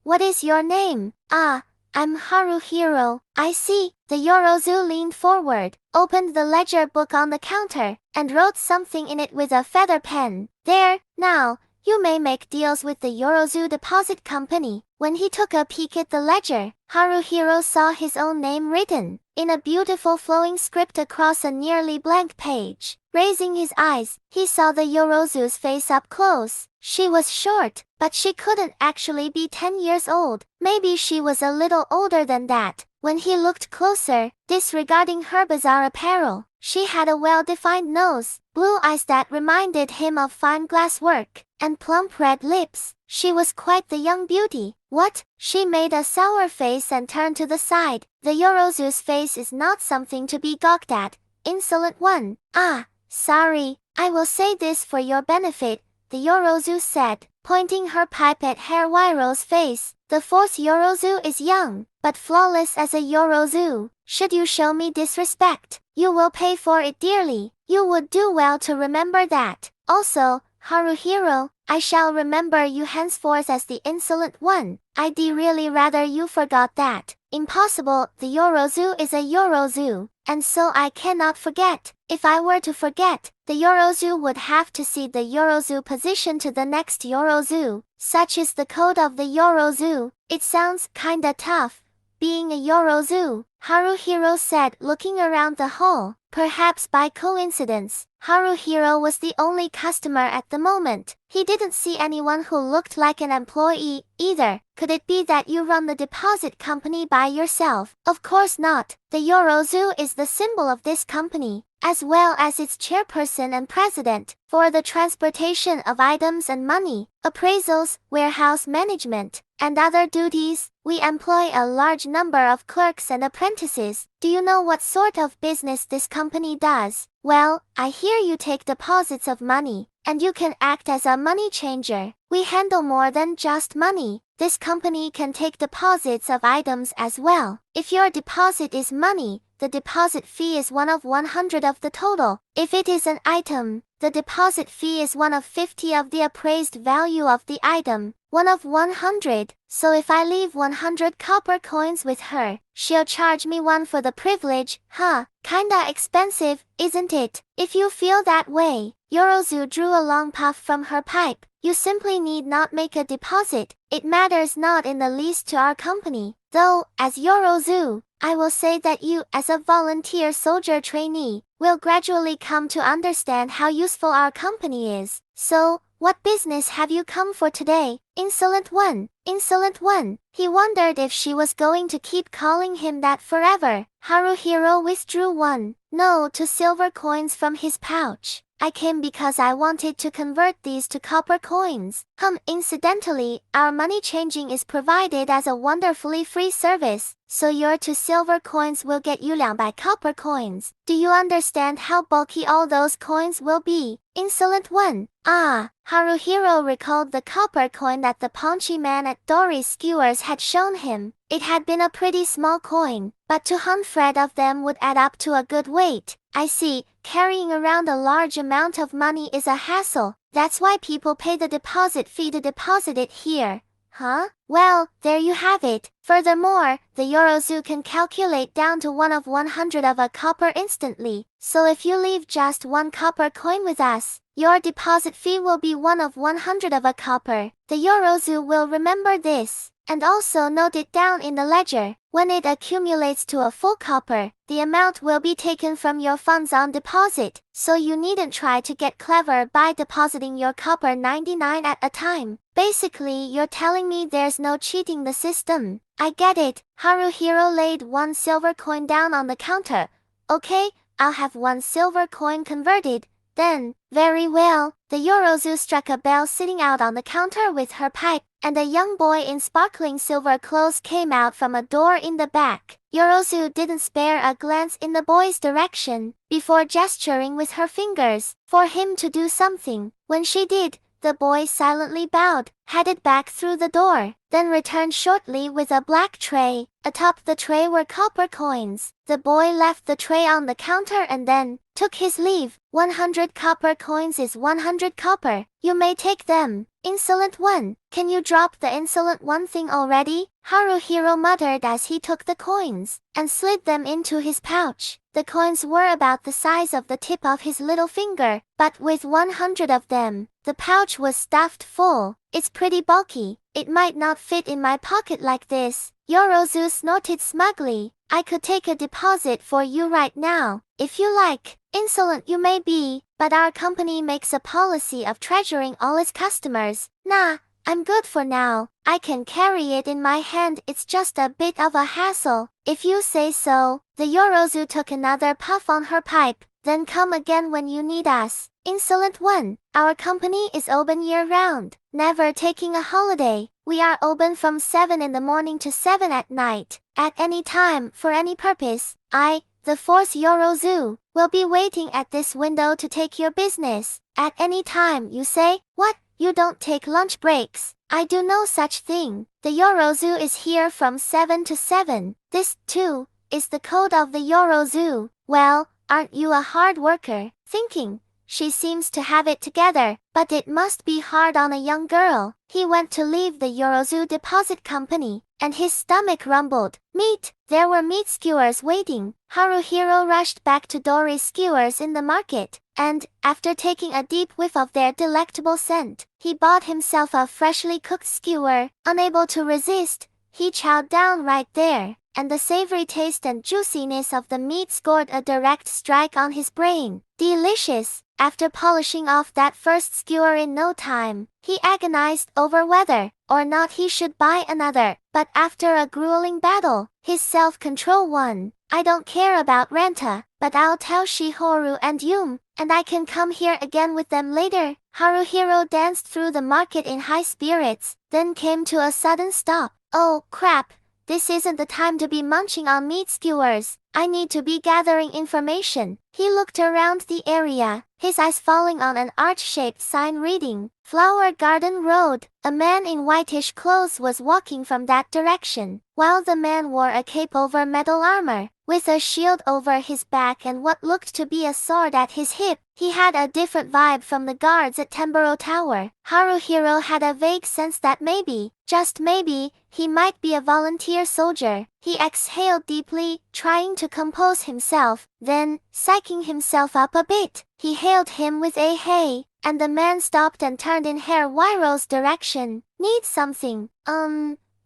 What is your name?" "Ah, I'm Haruhiro." "I see." The Yorozu leaned forward, opened the ledger book on the counter, and wrote something in it with a feather pen. "There, now, you may make deals with the Yorozu Deposit Company." When he took a peek at the ledger, Haruhiro saw his own name written, in a beautiful flowing script across a nearly blank page. Raising his eyes, he saw the Yorozu's face up close. She was short, but she couldn't actually be 10 years old. Maybe she was a little older than that. When he looked closer, disregarding her bizarre apparel, she had a well-defined nose, blue eyes that reminded him of fine glass work, and plump red lips. She was quite the young beauty. "What?" She made a sour face and turned to the side. "The Yorozu's face is not something to be gawked at, insolent one." "Ah, sorry, I will say this for your benefit," the Yorozu said, pointing her pipe at Haruhiro's face. "The Force Yorozu is young, but flawless as a Yorozu. Should you show me disrespect, you will pay for it dearly. You would do well to remember that. Also, Haruhiro, I shall remember you henceforth as the insolent one. I'd really rather you forgot that." "Impossible, the Yorozu is a Yorozu, and so I cannot forget. If I were to forget, the Yorozu would have to cede the Yorozu position to the next Yorozu. Such is the code of the Yorozu." "It sounds kinda tough, being a Yorozu," Haruhiro said, looking around the hall. Perhaps by coincidence, Haruhiro was the only customer at the moment. He didn't see anyone who looked like an employee, either. "Could it be that you run the deposit company by yourself?" "Of course not. The Yorozu is the symbol of this company, as well as its chairperson and president. For the transportation of items and money, appraisals, warehouse management, and other duties, we employ a large number of clerks and apprentices." "Do you know what sort of business this company does?" "Well, I hear you take deposits of money, and you can act as a money changer. We handle more than just money. This company can take deposits of items as well. If your deposit is money, the deposit fee is 1 of 100 of the total. If it is an item, the deposit fee is 1 of 50 of the appraised value of the item, 1 of 100. So if I leave 100 copper coins with her, she'll charge me 1 for the privilege." "Huh, kinda expensive, isn't it?" "If you feel that way," Yorozu drew a long puff from her pipe, "you simply need not make a deposit. It matters not in the least to our company. Though, as Yorozu, I will say that you, as a volunteer soldier trainee, will gradually come to understand how useful our company is. So, what business have you come for today, insolent one?" "Insolent one." He wondered if she was going to keep calling him that forever. Haruhiro withdrew 1 no to silver coins from his pouch. "I came because I wanted to convert these to copper coins." Incidentally, our money changing is provided as a wonderfully free service, so your 2 silver coins will get you 200 copper coins. Do you understand how bulky all those coins will be, insolent one?" "Ah." Haruhiro recalled the copper coin that the paunchy man at Dory's Skewers had shown him. It had been a pretty small coin, but 200 of them would add up to a good weight. "I see, carrying around a large amount of money is a hassle. That's why people pay the deposit fee to deposit it here, Huh? Well, there you have it. Furthermore, the Yorozu can calculate down to 1 of 100 of a copper instantly. So if you leave just 1 copper coin with us, your deposit fee will be 1 of 100 of a copper. The Yorozu will remember this, and also note it down in the ledger. When it accumulates to a full copper, the amount will be taken from your funds on deposit, so you needn't try to get clever by depositing your copper 99 at a time. Basically, you're telling me there's no cheating the system. I get it. Haruhiro laid 1 silver coin down on the counter. Okay, I'll have 1 silver coin converted. Then, very well. The Yorozu struck a bell sitting out on the counter with her pipe, and a young boy in sparkling silver clothes came out from a door in the back. Yorozu didn't spare a glance in the boy's direction, before gesturing with her fingers, for him to do something. When she did, the boy silently bowed, headed back through the door, then returned shortly with a black tray. Atop the tray were copper coins. The boy left the tray on the counter and then took his leave. 100 copper coins is 100 copper. You may take them. Insolent one. Can you drop the insolent one thing already? Haruhiro muttered as he took the coins and slid them into his pouch. The coins were about the size of the tip of his little finger, but with 100 of them, the pouch was stuffed full. It's pretty bulky. It might not fit in my pocket like this. Yorozu snorted smugly. I could take a deposit for you right now, if you like. Insolent you may be, but our company makes a policy of treasuring all its customers. Nah, I'm good for now. I can carry it in my hand, it's just a bit of a hassle. If you say so. The Yorozu took another puff on her pipe. Then come again when you need us. Insolent one. Our company is open year-round, never taking a holiday. We are open from 7 in the morning to 7 at night. At any time, for any purpose. I, the 4th Yorozu, will be waiting at this window to take your business. At any time, you say? What? You don't take lunch breaks? I do no such thing. The Yorozu is here from 7 to 7. This, too, is the code of the Yorozu. Well, aren't you a hard worker? Thinking. She seems to have it together, but it must be hard on a young girl. He went to leave the Yorozu Deposit Company, and his stomach rumbled. Meat! There were meat skewers waiting. Haruhiro rushed back to Dory's skewers in the market, and, after taking a deep whiff of their delectable scent, he bought himself a freshly cooked skewer. Unable to resist, he chowed down right there, and the savory taste and juiciness of the meat scored a direct strike on his brain. Delicious! After polishing off that first skewer in no time, he agonized over whether or not he should buy another. But after a grueling battle, his self-control won. I don't care about Renta, but I'll tell Shihoru and Yum, and I can come here again with them later. Haruhiro danced through the market in high spirits, then came to a sudden stop. Oh, crap! This isn't the time to be munching on meat skewers. I need to be gathering information. He looked around the area, his eyes falling on an arch-shaped sign reading, Flower Garden Road. A man in whitish clothes was walking from that direction, while the man wore a cape over metal armor, with a shield over his back and what looked to be a sword at his hip. He had a different vibe from the guards at Temburo Tower. Haruhiro had a vague sense that maybe, just maybe, he might be a volunteer soldier. He exhaled deeply, trying to compose himself, then, psyching himself up a bit, he hailed him with a hey, and the man stopped and turned in Herr Wiro's direction. Need something?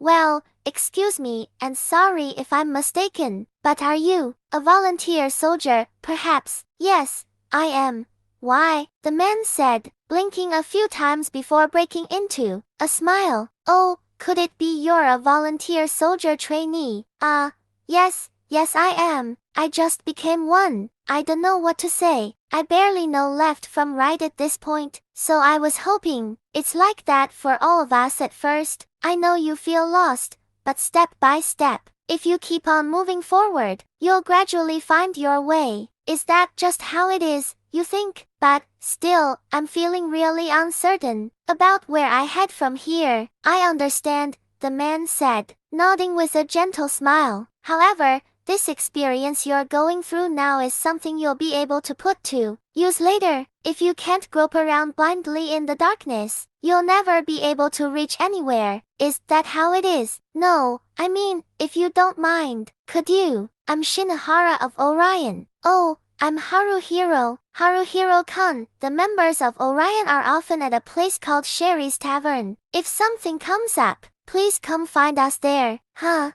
Well, excuse me, and sorry if I'm mistaken, but are you a volunteer soldier, perhaps? Yes, I am. Why? The man said, blinking a few times before breaking into a smile. Oh, could it be you're a volunteer soldier trainee? Yes, I am. I just became one. I don't know what to say. I barely know left from right at this point, so I was hoping. It's like that for all of us at first. I know you feel lost, but step by step, if you keep on moving forward, you'll gradually find your way. Is that just how it is, you think? But, still, I'm feeling really uncertain about where I head from here. I understand, the man said, nodding with a gentle smile. However, this experience you're going through now is something you'll be able to put to use later. If you can't grope around blindly in the darkness, you'll never be able to reach anywhere. Is that how it is? No, I mean, if you don't mind, could you? I'm Shinohara of Orion. Oh, I'm Haruhiro. Haruhiro-kun. The members of Orion are often at a place called Sherry's Tavern. If something comes up, please come find us there. Huh?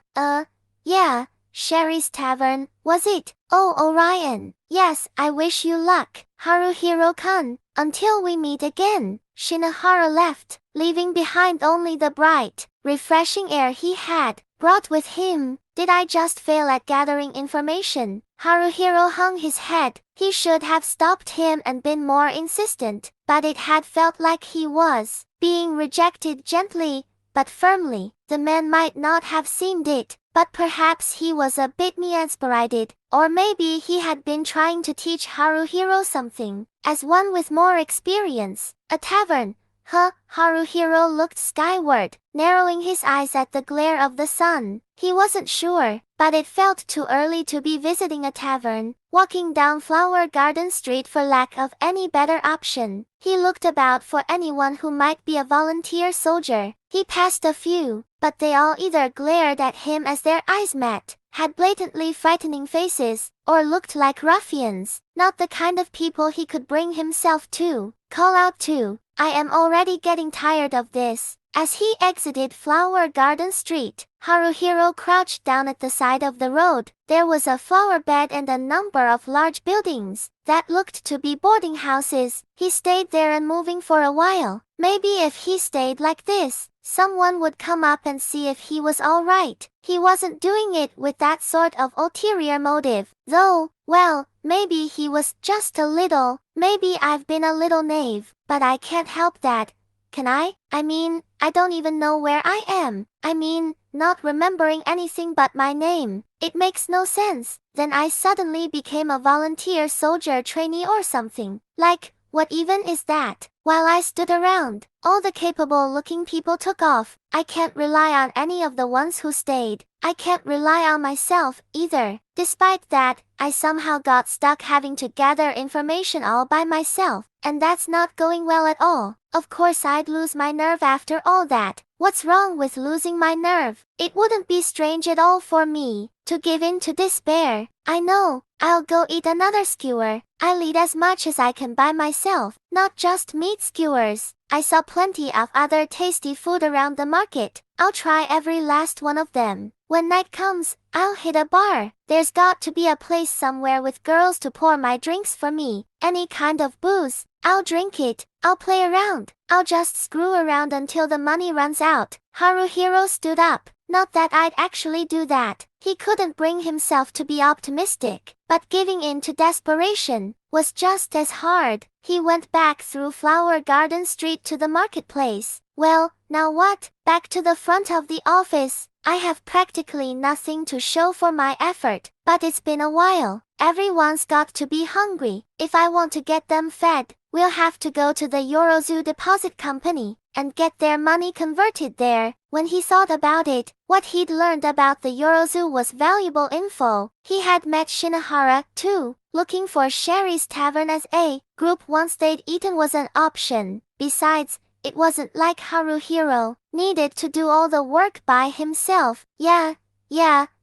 Yeah. Sherry's Tavern, was it? Oh, Orion. Yes, I wish you luck, Haruhiro-kun. Until we meet again. Shinohara left, leaving behind only the bright, refreshing air he had brought with him. Did I just fail at gathering information? Haruhiro hung his head. He should have stopped him and been more insistent, but it had felt like he was being rejected gently, but firmly. The man might not have seemed it, but perhaps he was a bit mean-spirited, or maybe he had been trying to teach Haruhiro something, as one with more experience. A tavern. Huh? Haruhiro looked skyward, narrowing his eyes at the glare of the sun. He wasn't sure, but it felt too early to be visiting a tavern. Walking down Flower Garden Street for lack of any better option, he looked about for anyone who might be a volunteer soldier. He passed a few, but they all either glared at him as their eyes met, had blatantly frightening faces, or looked like ruffians, not the kind of people he could bring himself to call out to. I am already getting tired of this. As he exited Flower Garden Street, Haruhiro crouched down at the side of the road. There was a flower bed and a number of large buildings that looked to be boarding houses. He stayed there unmoving for a while. Maybe if he stayed like this, someone would come up and see if he was all right. He wasn't doing it with that sort of ulterior motive, though. Well, maybe he was just a little. Maybe I've been a little naive, but I can't help that. Can I? I mean, I don't even know where I am. I mean, not remembering anything but my name. It makes no sense. Then I suddenly became a volunteer soldier trainee or something. Like, what even is that? While I stood around, all the capable-looking people took off. I can't rely on any of the ones who stayed. I can't rely on myself, either. Despite that, I somehow got stuck having to gather information all by myself, and that's not going well at all. Of course I'd lose my nerve after all that. What's wrong with losing my nerve? It wouldn't be strange at all for me to give in to despair. I know. I'll go eat another skewer. I'll eat as much as I can by myself, not just meat skewers. I saw plenty of other tasty food around the market. I'll try every last one of them. When night comes, I'll hit a bar. There's got to be a place somewhere with girls to pour my drinks for me. Any kind of booze. I'll drink it. I'll play around. I'll just screw around until the money runs out. Haruhiro stood up. Not that I'd actually do that. He couldn't bring himself to be optimistic, but giving in to desperation was just as hard. He went back through Flower Garden Street to the marketplace. Well, now what? Back to the front of the office. I have practically nothing to show for my effort, but it's been a while. Everyone's got to be hungry. If I want to get them fed, we'll have to go to the Yorozu Deposit Company and get their money converted there. When he thought about it, what he'd learned about the Yorozu was valuable info. He had met Shinohara, too, looking for Sherry's Tavern as a group once they'd eaten was an option. Besides, it wasn't like Haruhiro needed to do all the work by himself. Yeah,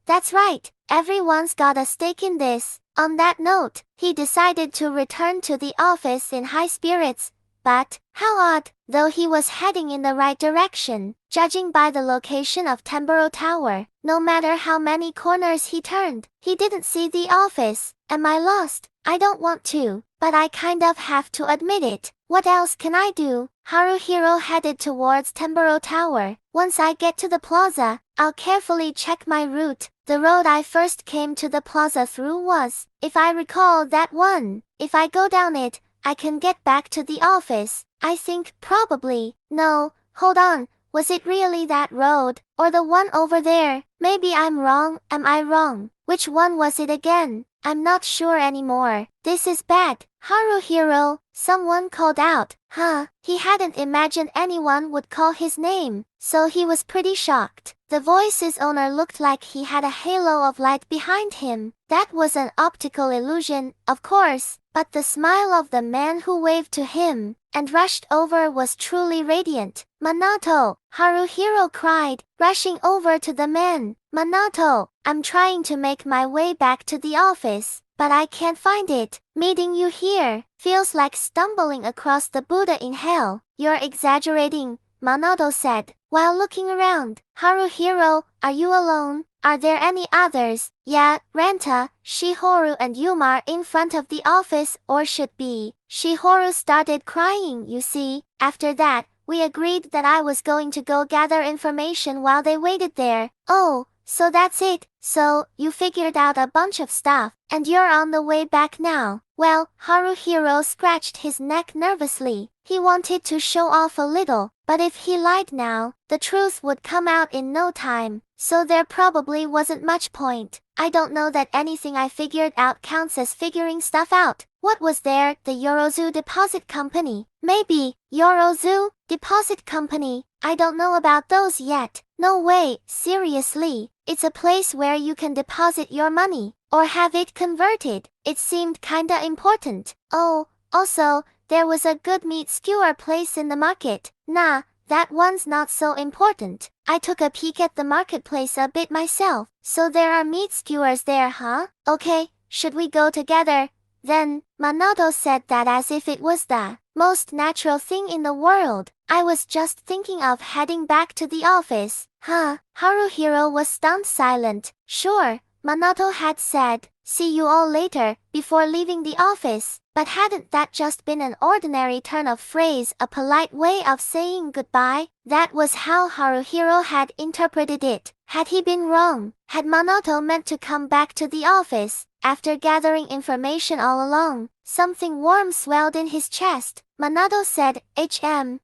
that's right. Everyone's got a stake in this. On that note, he decided to return to the office in high spirits. But, how odd, though he was heading in the right direction, judging by the location of Temburo Tower. No matter how many corners he turned, he didn't see the office. Am I lost? I don't want to, but I kind of have to admit it. What else can I do? Haruhiro headed towards Temburo Tower. Once I get to the plaza, I'll carefully check my route. The road I first came to the plaza through was, if I recall, that one. If I go down it, I can get back to the office. I think probably. No, hold on. Was it really that road, or the one over there? Maybe I'm wrong. Am I wrong? Which one was it again? I'm not sure anymore. This is bad. Haruhiro, someone called out. Huh? He hadn't imagined anyone would call his name, so he was pretty shocked. The voice's owner looked like he had a halo of light behind him. That was an optical illusion, of course, but the smile of the man who waved to him and rushed over was truly radiant. Minato! Haruhiro cried, rushing over to the man. Minato, I'm trying to make my way back to the office, but I can't find it. Meeting you here feels like stumbling across the Buddha in hell. You're exaggerating, Minato said, while looking around. Haruhiro, are you alone? Are there any others? Yeah, Renta, Shihoru and Yuma in front of the office, or should be. Shihoru started crying, you see. After that, we agreed that I was going to go gather information while they waited there. Oh, so that's it. So, you figured out a bunch of stuff, and you're on the way back now. Well, Haruhiro scratched his neck nervously. He wanted to show off a little, but if he lied now, the truth would come out in no time, so there probably wasn't much point. I don't know that anything I figured out counts as figuring stuff out. What was there? The Yorozu Deposit Company. Maybe. Yorozu Deposit Company. I don't know about those yet. No way, seriously. It's a place where you can deposit your money, or have it converted. It seemed kinda important. Oh, also, there was a good meat skewer place in the market. Nah, that one's not so important. I took a peek at the marketplace a bit myself. So there are meat skewers there, huh? Okay, should we go together? Then, Minato said that as if it was the most natural thing in the world. I was just thinking of heading back to the office. Huh? Haruhiro was stunned silent. Sure, Minato had said, see you all later, before leaving the office. But hadn't that just been an ordinary turn of phrase, a polite way of saying goodbye? That was how Haruhiro had interpreted it. Had he been wrong? Had Minato meant to come back to the office? After gathering information all along, something warm swelled in his chest. Minato said,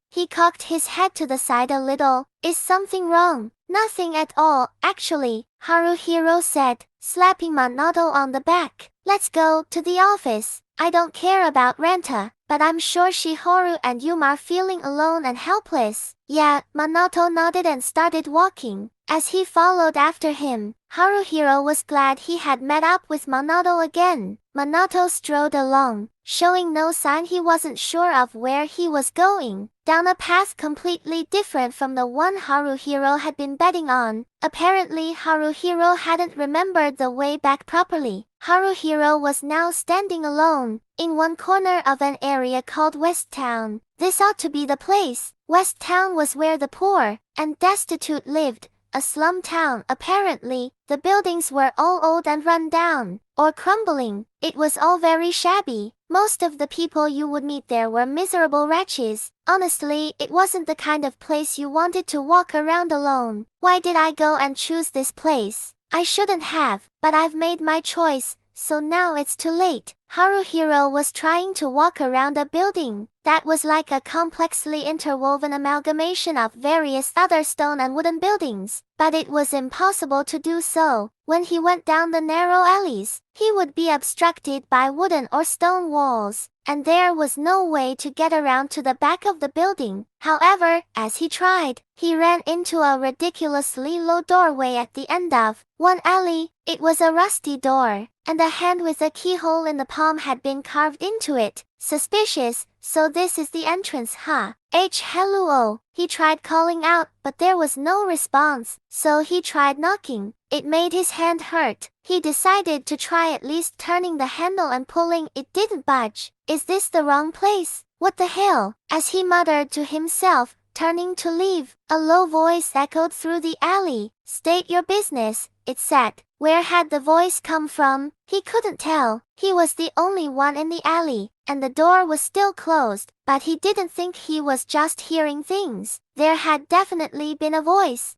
He cocked his head to the side a little. Is something wrong? Nothing at all, actually, Haruhiro said, slapping Minato on the back. Let's go to the office. I don't care about Renta, but I'm sure Shihoru and Yuma are feeling alone and helpless. Yeah, Minato nodded and started walking. As he followed after him, Haruhiro was glad he had met up with Minato again. Minato strode along, showing no sign he wasn't sure of where he was going, down a path completely different from the one Haruhiro had been betting on. Apparently Haruhiro hadn't remembered the way back properly. Haruhiro was now standing alone, in one corner of an area called West Town. This ought to be the place. West Town was where the poor and destitute lived. A slum town, apparently. The buildings were all old and run down, or crumbling. It was all very shabby. Most of the people you would meet there were miserable wretches. Honestly, it wasn't the kind of place you wanted to walk around alone. Why did I go and choose this place? I shouldn't have, but I've made my choice, so now it's too late. Haruhiro was trying to walk around a building that was like a complexly interwoven amalgamation of various other stone and wooden buildings, but it was impossible to do so. When he went down the narrow alleys, he would be obstructed by wooden or stone walls, and there was no way to get around to the back of the building. However, as he tried, he ran into a ridiculously low doorway at the end of one alley. It was a rusty door, and a hand with a keyhole in the palm had been carved into it. Suspicious. So this is the entrance, huh? Hello. He tried calling out, but there was no response, so he tried knocking. It made his hand hurt. He decided to try at least turning the handle and pulling. It didn't budge. Is this the wrong place? What the hell? As he muttered to himself, turning to leave, a low voice echoed through the alley. State your business, it said. Where had the voice come from? He couldn't tell. He was the only one in the alley, and the door was still closed, but he didn't think he was just hearing things. There had definitely been a voice.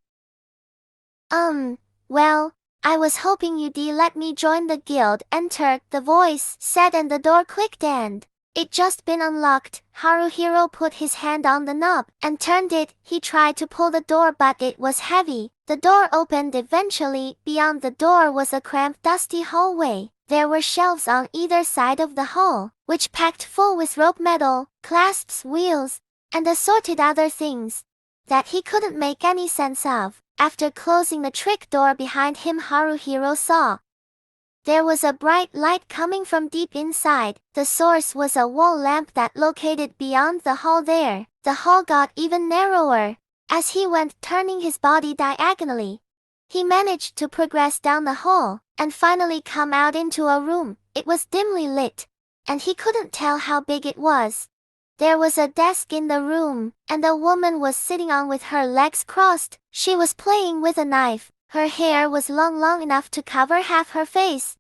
Well, I was hoping you'd let me join the guild. Enter, the voice said, and the door clicked and it just been unlocked. Haruhiro put his hand on the knob and turned it. He tried to pull the door, but it was heavy. The door opened eventually. Beyond the door was a cramped, dusty hallway. There were shelves on either side of the hall, which packed full with rope metal, clasps, wheels, and assorted other things that he couldn't make any sense of. After closing the trick door behind him, Haruhiro saw there was a bright light coming from deep inside. The source was a wall lamp that located beyond the hall there. The hall got even narrower as he went, turning his body diagonally. He managed to progress down the hall and finally come out into a room. It was dimly lit, and he couldn't tell how big it was. There was a desk in the room, and a woman was sitting on with her legs crossed. She was playing with a knife. Her hair was long enough to cover half her face,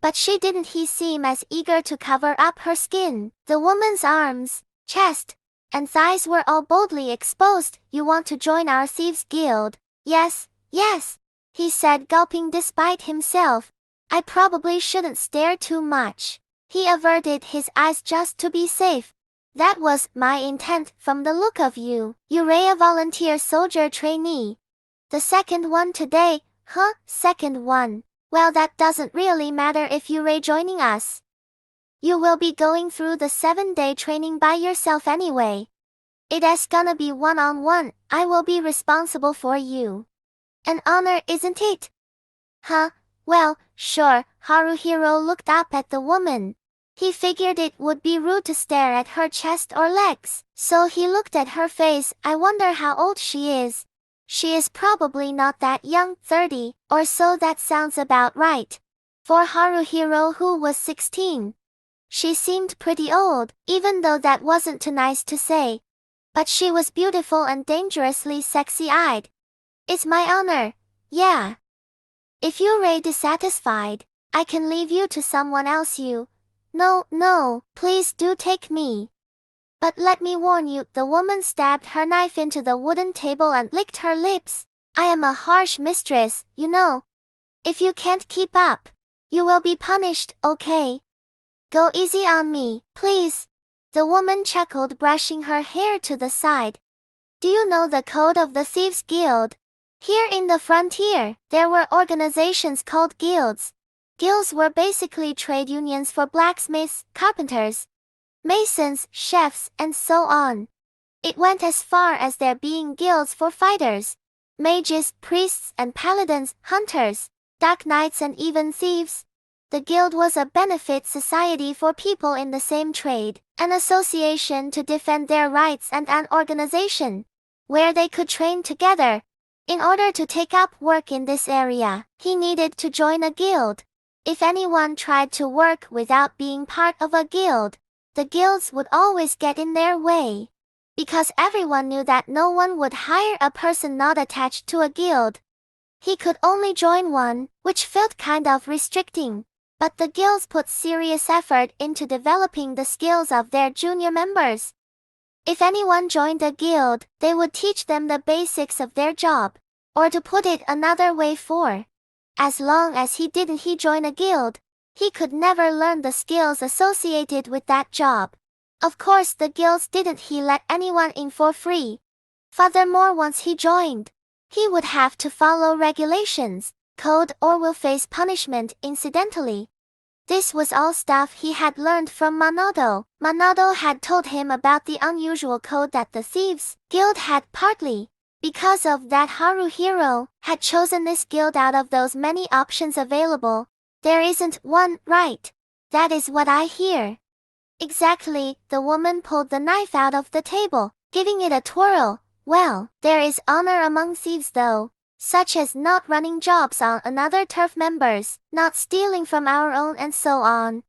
but she didn't seem as eager to cover up her skin. The woman's arms, chest, and thighs were all boldly exposed. "You want to join our thieves' guild?" "Yes, yes," he said, gulping despite himself. "I probably shouldn't stare too much." He averted his eyes just to be safe. "That was my intent from the look of you. You're a volunteer soldier trainee. The second one today, huh? Second one. Well, that doesn't really matter if you're joining us. You will be going through the 7-day training by yourself anyway. It's gonna be one-on-one. I will be responsible for you. An honor, isn't it?" "Huh? Well, sure." Haruhiro looked up at the woman. He figured it would be rude to stare at her chest or legs, so he looked at her face. "I wonder how old she is." "She is probably not that young, 30 or so." That sounds about right for Haruhiro, who was 16. She seemed pretty old, even though that wasn't too nice to say. But she was beautiful and dangerously sexy-eyed. "It's my honor." "Yeah. If you're dissatisfied, I can leave you to someone else." No, please do take me. "But let me warn you," the woman stabbed her knife into the wooden table and licked her lips. "I am a harsh mistress, you know. If you can't keep up, you will be punished, okay? Go easy on me, please." The woman chuckled, brushing her hair to the side. "Do you know the code of the Thieves' Guild? Here in the frontier, there were organizations called guilds. Guilds were basically trade unions for blacksmiths, carpenters, masons, chefs, and so on. It went as far as there being guilds for fighters, mages, priests, and paladins, hunters, dark knights, and even thieves. The guild was a benefit society for people in the same trade, an association to defend their rights, and an organization where they could train together. In order to take up work in this area, he needed to join a guild. If anyone tried to work without being part of a guild, the guilds would always get in their way, because everyone knew that no one would hire a person not attached to a guild. He could only join one, which felt kind of restricting. But the guilds put serious effort into developing the skills of their junior members. If anyone joined a guild, they would teach them the basics of their job. Or to put it another way, for as long as he didn't join a guild, he could never learn the skills associated with that job. Of course, the guilds didn't let anyone in for free. Furthermore, once he joined, he would have to follow regulations, code, or will face punishment incidentally. This was all stuff he had learned from Manoto. Manoto had told him about the unusual code that the Thieves' Guild had. Partly because of that, Haruhiro had chosen this guild out of those many options available. "There isn't one, right? That is what I hear." "Exactly." The woman pulled the knife out of the table, giving it a twirl. "Well, there is honor among thieves though, such as not running jobs on another turf members, not stealing from our own, and so on.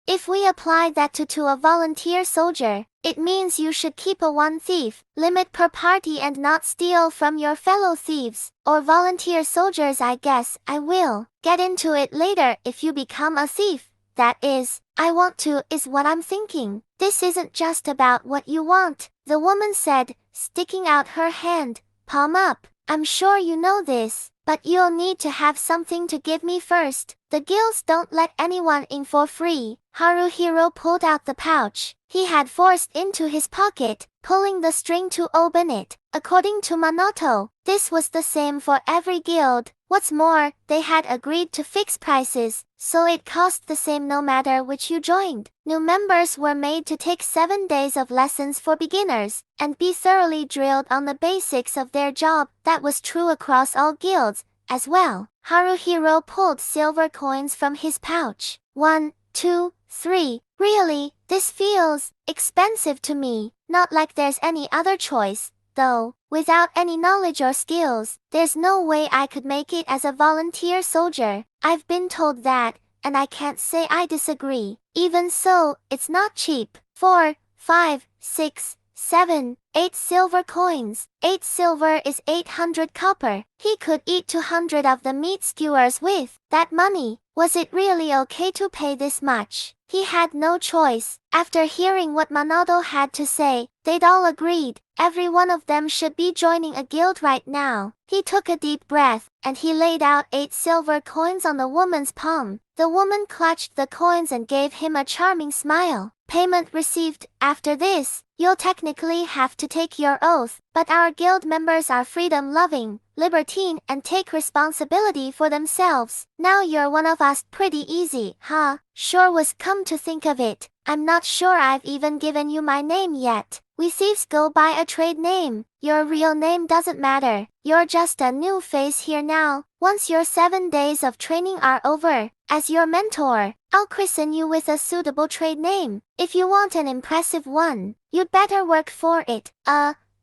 If we apply that to a volunteer soldier, it means you should keep a one thief limit per party and not steal from your fellow thieves, or volunteer soldiers. I guess I will get into it later if you become a thief. That is, I want to, is what I'm thinking. This isn't just about what you want," the woman said, sticking out her hand, palm up. "I'm sure you know this, but you'll need to have something to give me first. The guilds don't let anyone in for free." Haruhiro pulled out the pouch he had forced into his pocket, pulling the string to open it. According to Manoto, this was the same for every guild. What's more, they had agreed to fix prices. so it cost the same no matter which you joined. New members were made to take 7 days of lessons for beginners, and be thoroughly drilled on the basics of their job. That was true across all guilds, as well. Haruhiro pulled silver coins from his pouch. 1, 2, 3. Really, this feels expensive to me. Not like there's any other choice, though. Without any knowledge or skills, there's no way I could make it as a volunteer soldier. I've been told that, and I can't say I disagree. Even so, it's not cheap. 4, 5, 6, 7, 8 silver coins. 8 silver is 800 copper. He could eat 200 of the meat skewers with that money. Was it really okay to pay this much? He had no choice. After hearing what Manoto had to say, they'd all agreed. Every one of them should be joining a guild right now. He took a deep breath, and he laid out 8 silver coins on the woman's palm. The woman clutched the coins and gave him a charming smile. Payment received. After this, you'll technically have to take your oath, but our guild members are freedom-loving, libertine, and take responsibility for themselves. Now you're one of us. Pretty easy, huh? Sure was. Come to think of it, I'm not sure I've even given you my name yet. We thieves go by a trade name. Your real name doesn't matter. You're just a new face here now. Once your 7 days of training are over, as your mentor, I'll christen you with a suitable trade name. If you want an impressive one, you'd better work for it.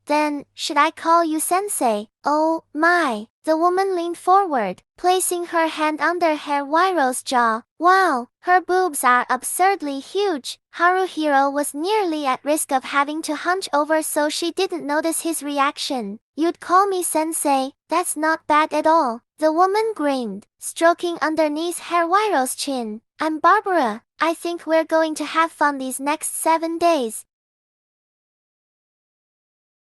Then, should I call you sensei? Oh, my. The woman leaned forward, placing her hand under Haruhiro's jaw. Wow, her boobs are absurdly huge. Haruhiro was nearly at risk of having to hunch over so she didn't notice his reaction. You'd call me sensei, that's not bad at all. The woman grinned, stroking underneath Haruhiro's chin. I'm Barbara. I think we're going to have fun these next 7 days.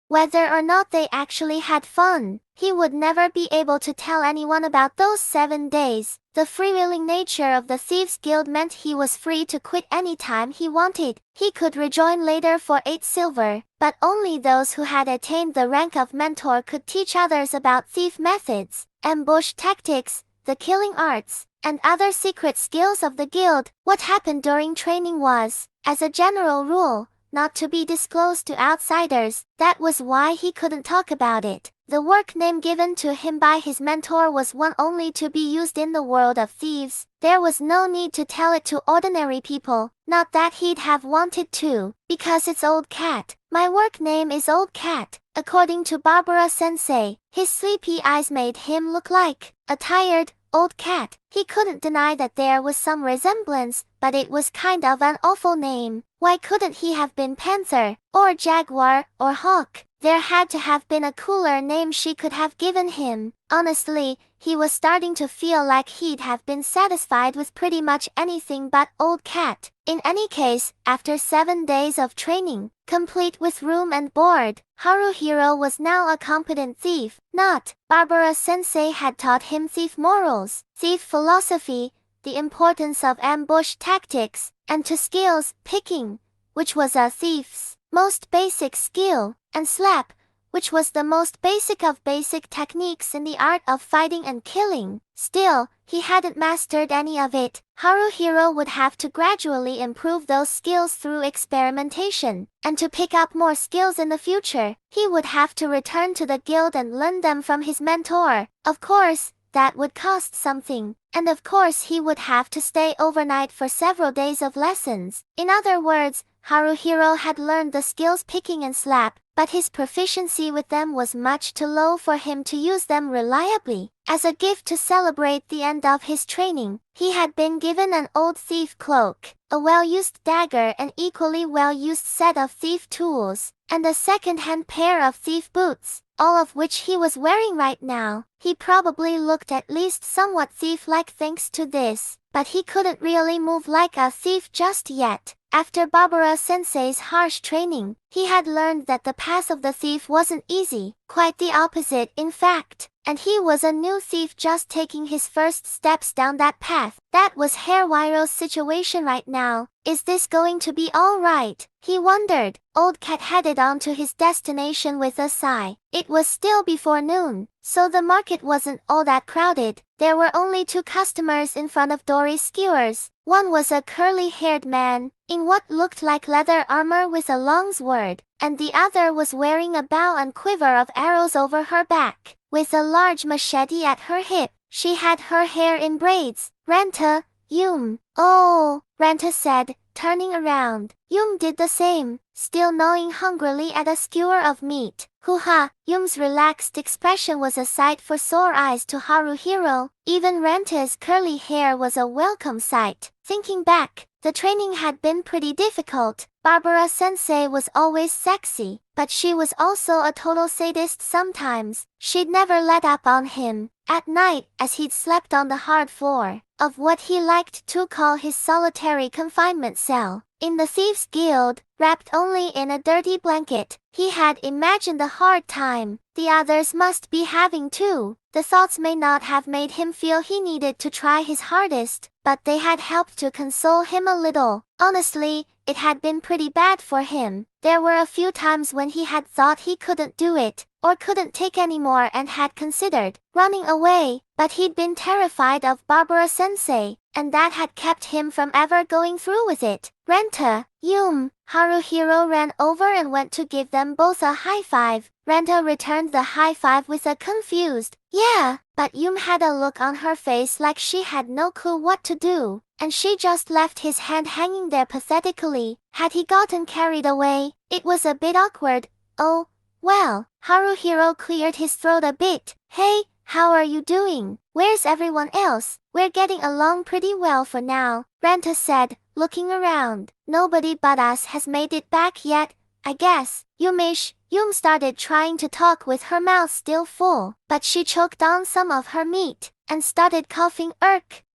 Whether or not they actually had fun, he would never be able to tell anyone about those 7 days. The freewheeling nature of the Thieves Guild meant he was free to quit anytime he wanted. He could rejoin later for 8 silver, but only those who had attained the rank of mentor could teach others about thief methods, ambush tactics, the killing arts, and other secret skills of the guild. What happened during training was, as a general rule, not to be disclosed to outsiders. That was why he couldn't talk about it. The work name given to him by his mentor was one only to be used in the world of thieves. There was no need to tell it to ordinary people, not that he'd have wanted to, because it's Old Cat. My work name is Old Cat. According to Barbara Sensei, his sleepy eyes made him look like a tired, old cat. He couldn't deny that there was some resemblance, but it was kind of an awful name. Why couldn't he have been Panther, or Jaguar, or Hawk? There had to have been a cooler name she could have given him. Honestly, he was starting to feel like he'd have been satisfied with pretty much anything but Old Cat. In any case, after 7 days of training, complete with room and board, Haruhiro was now a competent thief. Not. Barbara Sensei had taught him thief morals, thief philosophy, the importance of ambush tactics, and to skills picking, which was a thief's most basic skill, and slap, which was the most basic of basic techniques in the art of fighting and killing. Still, he hadn't mastered any of it. Haruhiro would have to gradually improve those skills through experimentation, and to pick up more skills in the future, he would have to return to the guild and learn them from his mentor. Of course, that would cost something, and of course he would have to stay overnight for several days of lessons. In other words, Haruhiro had learned the skills picking and slap, but his proficiency with them was much too low for him to use them reliably. As a gift to celebrate the end of his training, he had been given an old thief cloak, a well-used dagger, an equally well-used set of thief tools, and a second-hand pair of thief boots, all of which he was wearing right now. He probably looked at least somewhat thief-like thanks to this, but he couldn't really move like a thief just yet. After Barbara Sensei's harsh training, he had learned that the path of the thief wasn't easy, quite the opposite in fact, and he was a new thief just taking his first steps down that path. That was Haruhiro's situation right now. Is this going to be all right? He wondered. Old Cat headed on to his destination with a sigh. It was still before noon, so the market wasn't all that crowded. There were only 2 customers in front of Dory's skewers. One was a curly-haired man, in what looked like leather armor with a long sword, and the other was wearing a bow and quiver of arrows over her back, with a large machete at her hip. She had her hair in braids. Renta, Yum. Oh, Renta said, turning around. Yum did the same, still gnawing hungrily at a skewer of meat. Hoo-ha! Yum's relaxed expression was a sight for sore eyes to Haruhiro. Even Renta's curly hair was a welcome sight. Thinking back, the training had been pretty difficult. Barbara-sensei was always sexy, but she was also a total sadist sometimes. She'd never let up on him. At night, as he'd slept on the hard floor of what he liked to call his solitary confinement cell in the Thieves' Guild, wrapped only in a dirty blanket, he had imagined the hard time the others must be having too. The thoughts may not have made him feel he needed to try his hardest, but they had helped to console him a little. Honestly, it had been pretty bad for him. There were a few times when he had thought he couldn't do it, or couldn't take any more and had considered running away, but he'd been terrified of Barbara-sensei, and that had kept him from ever going through with it. Renta, Yum. Haruhiro ran over and went to give them both a high five. Renta returned the high five with a confused, yeah, but Yum had a look on her face like she had no clue what to do, and she just left his hand hanging there pathetically. Had he gotten carried away? It was a bit awkward. Oh, well. Haruhiro cleared his throat a bit. Hey, how are you doing? Where's everyone else? We're getting along pretty well for now, Renta said, looking around. Nobody but us has made it back yet, I guess. Yum started trying to talk with her mouth still full, but she choked on some of her meat and started coughing.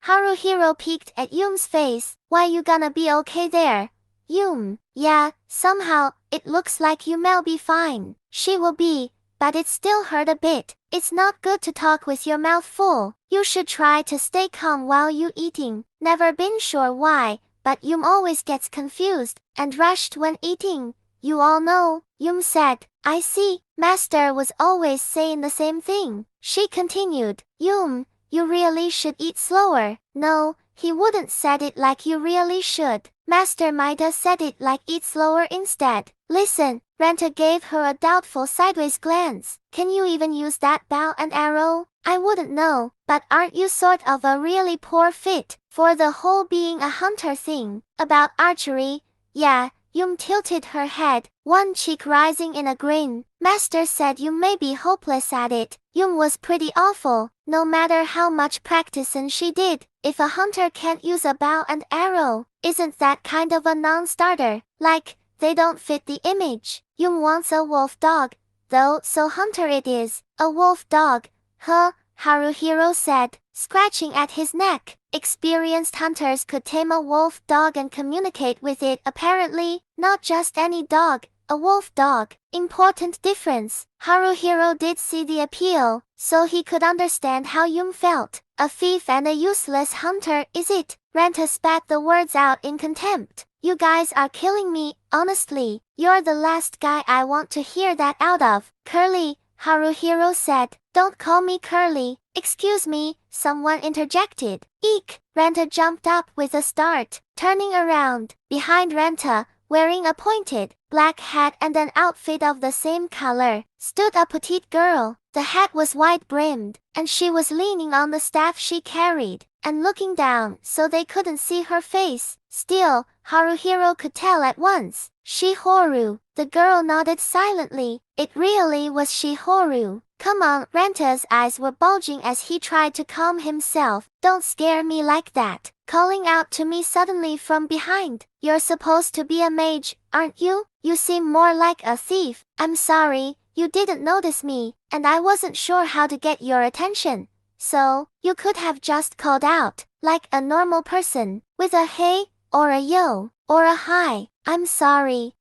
Haruhiro peeked at Yum's face. Why, you gonna be okay there? Yum, yeah, somehow, it looks like Yum'll be fine. She will be, but it still hurt a bit. It's not good to talk with your mouth full. You should try to stay calm while you eating. Never been sure why, but Yum always gets confused and rushed when eating. You all know, Yum said. I see, Master was always saying the same thing. She continued. Yum, you really should eat slower. No, he wouldn't said it like you really should. Master might have said it like eat slower instead. Listen, Renta gave her a doubtful sideways glance. Can you even use that bow and arrow? I wouldn't know, but aren't you sort of a really poor fit for the whole being a hunter thing? About archery? Yeah. Yum tilted her head, one cheek rising in a grin. Master said Yum may be hopeless at it. Yum was pretty awful, no matter how much practicing she did. If a hunter can't use a bow and arrow, isn't that kind of a non-starter? Like, they don't fit the image. Yum wants a wolf dog, though, so hunter it is. A wolf dog, huh? Haruhiro said, scratching at his neck. Experienced hunters could tame a wolf dog and communicate with it apparently, not just any dog, a wolf dog. Important difference. Haruhiro did see the appeal, so he could understand how Yum felt. A thief and a useless hunter, is it? Renta spat the words out in contempt. You guys are killing me, honestly. You're the last guy I want to hear that out of. Curly, Haruhiro said. Don't call me Curly. Excuse me, someone interjected. Eek! Renta jumped up with a start, turning around. Behind Renta, wearing a pointed, black hat and an outfit of the same color, stood a petite girl. The hat was wide-brimmed, and she was leaning on the staff she carried, and looking down so they couldn't see her face. Still, Haruhiro could tell at once. Shihoru. The girl nodded silently. It really was Shihoru. Come on, Renta's eyes were bulging as he tried to calm himself. Don't scare me like that. Calling out to me suddenly from behind. You're supposed to be a mage, aren't you? You seem more like a thief. I'm sorry, you didn't notice me, and I wasn't sure how to get your attention. So, you could have just called out, like a normal person, with a hey, or a yo, or a hi. I'm sorry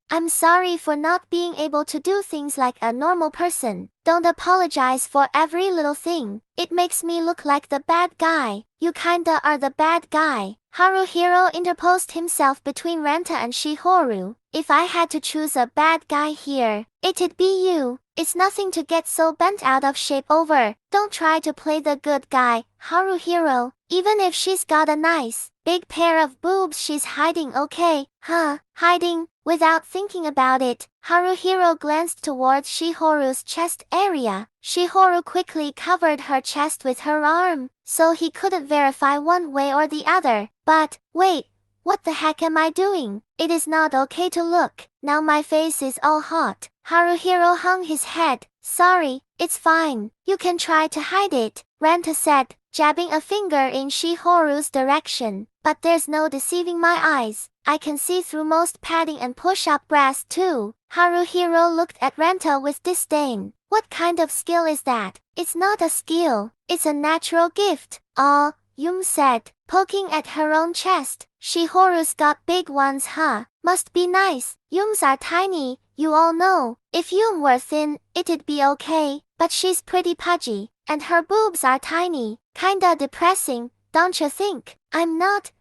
for not being able to do things like a normal person. Don't apologize for every little thing. It makes me look like the bad guy. You kinda are the bad guy. Haruhiro interposed himself between Renta and Shihoru. If I had to choose a bad guy here, it'd be you. It's nothing to get so bent out of shape over. Don't try to play the good guy, Haruhiro. Even if she's got a nice, big pair of boobs she's hiding, okay? Huh? Hiding? Without thinking about it, Haruhiro glanced towards Shihoru's chest area. Shihoru quickly covered her chest with her arm, so he couldn't verify one way or the other. But, wait, what the heck am I doing? It is not okay to look. Now my face is all hot. Haruhiro hung his head. Sorry, it's fine. You can try to hide it, Renta said, jabbing a finger in Shihoru's direction. But there's no deceiving my eyes. I can see through most padding and push-up bras too. Haruhiro looked at Renta with disdain. What kind of skill is that? It's not a skill. It's a natural gift. Aw, Yum said, poking at her own chest. Shihoru's got big ones, huh? Must be nice. Yum's are tiny, you all know. If Yum were thin, it'd be okay. But she's pretty pudgy, and her boobs are tiny. Kinda depressing, don't you think? I'm not.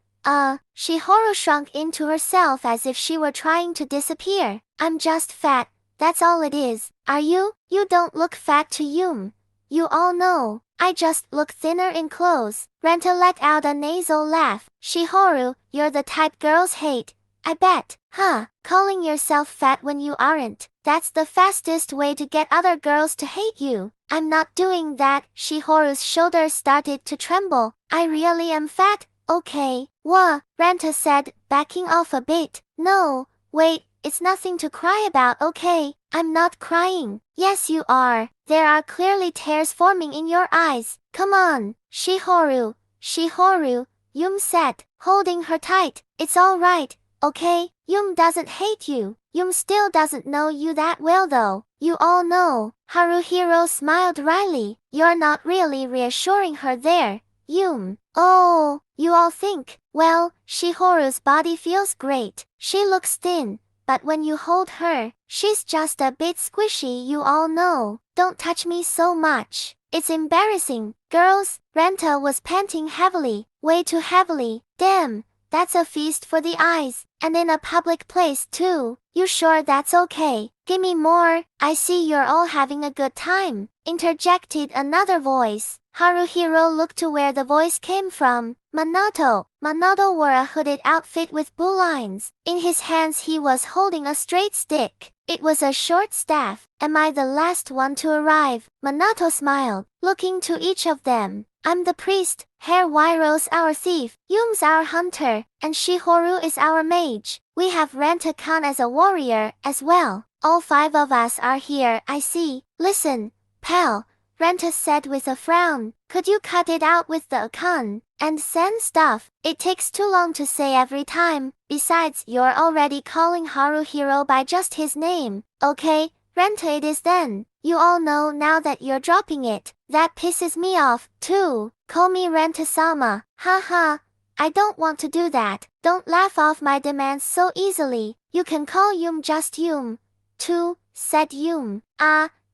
Shihoru shrunk into herself as if she were trying to disappear. I'm just fat, that's all it is. Are you? You don't look fat to Yum. You all know. I just look thinner in clothes. Renta let out a nasal laugh. Shihoru, you're the type girls hate. I bet. Huh? Calling yourself fat when you aren't. That's the fastest way to get other girls to hate you. I'm not doing that. Shihoru's shoulders started to tremble. I really am fat? Okay. Wah, Renta said, backing off a bit. No, wait, it's nothing to cry about, okay? I'm not crying. Yes you are. There are clearly tears forming in your eyes. Come on, Shihoru. Shihoru, Yum said, holding her tight. It's all right, okay? Yum doesn't hate you. Yum still doesn't know you that well though. You all know. Haruhiro smiled wryly. You're not really reassuring her there, Yum. Oh, you all think. Well, Shihoru's body feels great. She looks thin. But when you hold her, she's just a bit squishy, you all know. Don't touch me so much. It's embarrassing. Girls, Renta was panting heavily, way too heavily. Damn, that's a feast for the eyes. And in a public place too. You sure that's okay? Gimme more. I see you're all having a good time, interjected another voice. Haruhiro looked to where the voice came from. Minato. Minato wore a hooded outfit with bowlines. In his hands he was holding a straight stick. It was a short staff. Am I the last one to arrive? Minato smiled, looking to each of them. I'm the priest, Herr Wairo's our thief, Yum's our hunter, and Shihoru is our mage. We have Renta-kan as a warrior, as well. All 5 of us are here, I see. Listen, pal, Renta said with a frown. Could you cut it out with the kan and sen stuff? It takes too long to say every time. Besides, you're already calling Haruhiro by just his name. Okay, Renta it is then. You all know now that you're dropping it. That pisses me off, too. Call me Renta-sama. Haha. I don't want to do that. Don't laugh off my demands so easily. You can call Yum just Yum. Too, said Yum.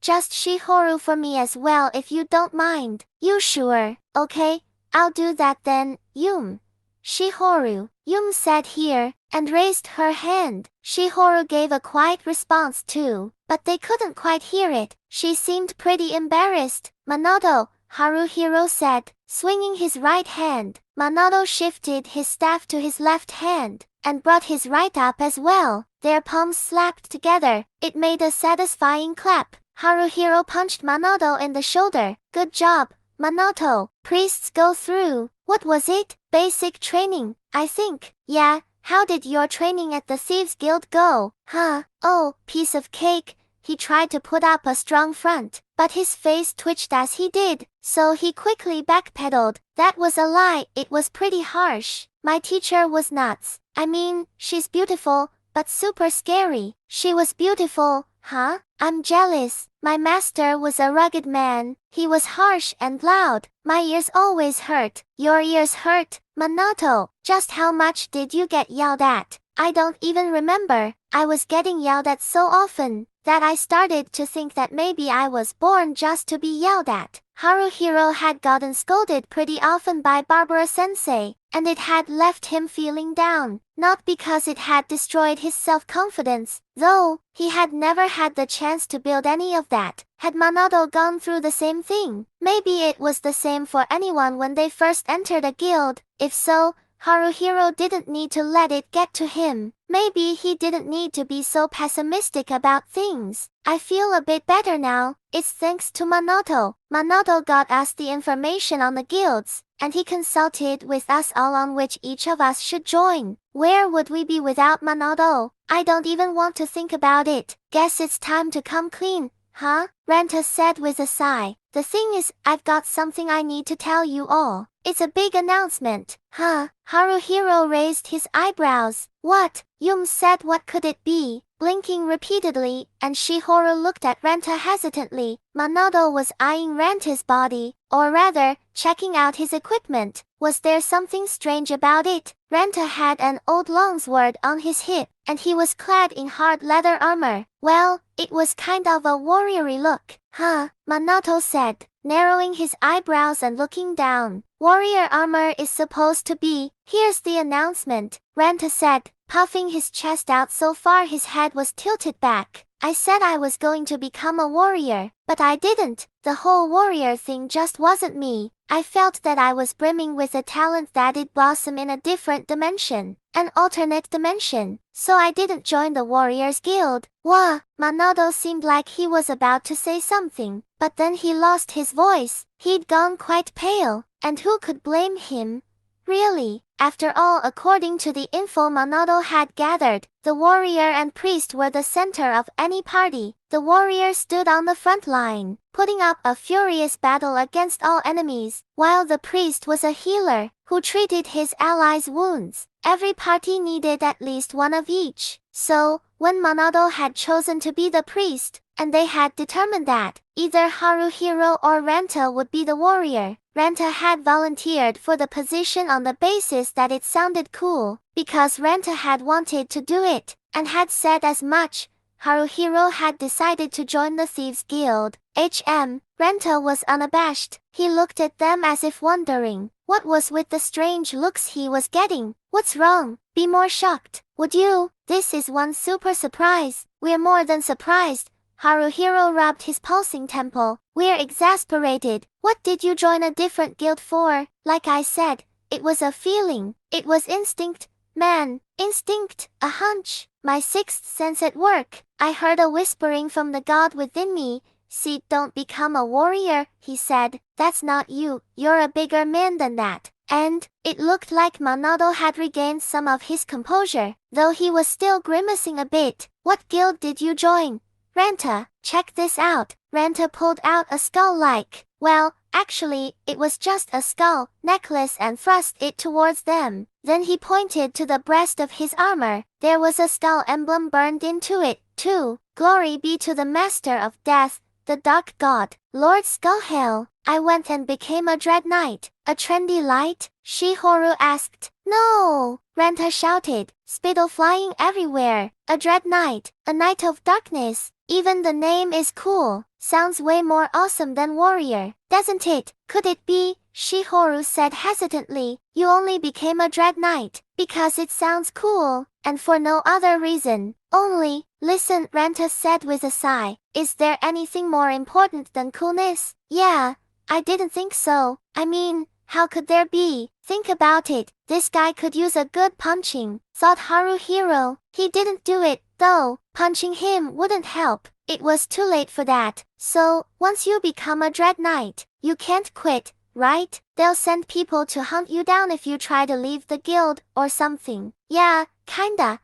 Just Shihoru for me as well if you don't mind. You sure? Okay, I'll do that then, Yum. Shihoru, Yum said here, and raised her hand. Shihoru gave a quiet response too, but they couldn't quite hear it. She seemed pretty embarrassed. Minato, Haruhiro said, swinging his right hand. Minato shifted his staff to his left hand, and brought his right up as well. Their palms slapped together. It made a satisfying clap. Haruhiro punched Minato in the shoulder. Good job, Minato. Priests go through. What was it? Basic training, I think. Yeah, how did your training at the Thieves Guild go? Huh? Oh, piece of cake. He tried to put up a strong front, but his face twitched as he did, so he quickly backpedaled. That was a lie. It was pretty harsh. My teacher was nuts. I mean, she's beautiful, but super scary. She was beautiful, huh? I'm jealous. My master was a rugged man. He was harsh and loud. My ears always hurt. Your ears hurt? Minato, just how much did you get yelled at? I don't even remember. I was getting yelled at so often. that I started to think that maybe I was born just to be yelled at. Haruhiro had gotten scolded pretty often by Barbara-sensei, and it had left him feeling down. Not because it had destroyed his self-confidence, though he had never had the chance to build any of that. Had Minato gone through the same thing? Maybe it was the same for anyone when they first entered a guild. If so, Haruhiro didn't need to let it get to him. Maybe he didn't need to be so pessimistic about things. I feel a bit better now. It's thanks to Minato. Minato got us the information on the guilds, and he consulted with us all on which each of us should join. Where would we be without Minato? I don't even want to think about it. Guess it's time to come clean, huh? Renta said with a sigh. The thing is, I've got something I need to tell you all. It's a big announcement. Huh? Haruhiro raised his eyebrows. What? Yum said, what could it be? Blinking repeatedly, and Shihoro looked at Renta hesitantly. Minato was eyeing Renta's body, or rather, checking out his equipment. Was there something strange about it? Renta had an old longsword on his hip, and he was clad in hard leather armor. Well, it was kind of a warrior-y look. Huh? Minato said, narrowing his eyebrows and looking down. Warrior armor is supposed to be. Here's the announcement, Renta said, puffing his chest out so far his head was tilted back. I said I was going to become a warrior, but I didn't. The whole warrior thing just wasn't me. I felt that I was brimming with a talent that'd blossom in a different dimension, an alternate dimension. So I didn't join the Warriors Guild. Wah! Minato seemed like he was about to say something, but then he lost his voice. He'd gone quite pale, and who could blame him? Really? After all, according to the info Minato had gathered, the warrior and priest were the center of any party. The warrior stood on the front line, putting up a furious battle against all enemies, while the priest was a healer, who treated his allies' wounds. Every party needed at least one of each. So, when Minato had chosen to be the priest, and they had determined that either Haruhiro or Renta would be the warrior, Renta had volunteered for the position on the basis that it sounded cool, because Renta had wanted to do it, and had said as much. Haruhiro had decided to join the Thieves Guild. Renta was unabashed. He looked at them as if wondering, what was with the strange looks he was getting? What's wrong? Be more shocked, would you? This is one super surprise. We're more than surprised. Haruhiro rubbed his pulsing temple. We're exasperated. What did you join a different guild for? Like I said, it was a feeling. It was instinct. Man, instinct, a hunch. My sixth sense at work. I heard a whispering from the god within me. See, don't become a warrior, he said. That's not you. You're a bigger man than that. And it looked like Minato had regained some of his composure, though he was still grimacing a bit. What guild did you join? Renta, check this out. Renta pulled out a skull-like, well, actually, it was just a skull necklace and thrust it towards them. Then he pointed to the breast of his armor. There was a skull emblem burned into it, too. Glory be to the master of death, the dark god, Lord Skullhell. I went and became a dread knight. A trendy light? Shihoro asked. No! Renta shouted, spittle flying everywhere. A dread knight, a knight of darkness. Even the name is cool. Sounds way more awesome than warrior, doesn't it? Could it be? Shihoro said hesitantly. You only became a dread knight because it sounds cool, and for no other reason. Only, listen, Renta said with a sigh. Is there anything more important than coolness? Yeah, I didn't think so. I mean, how could there be? Think about it. This guy could use a good punching, thought Haruhiro. He didn't do it, though. Punching him wouldn't help. It was too late for that. So, once you become a dread knight, you can't quit, right? They'll send people to hunt you down if you try to leave the guild, or something. Yeah, kinda.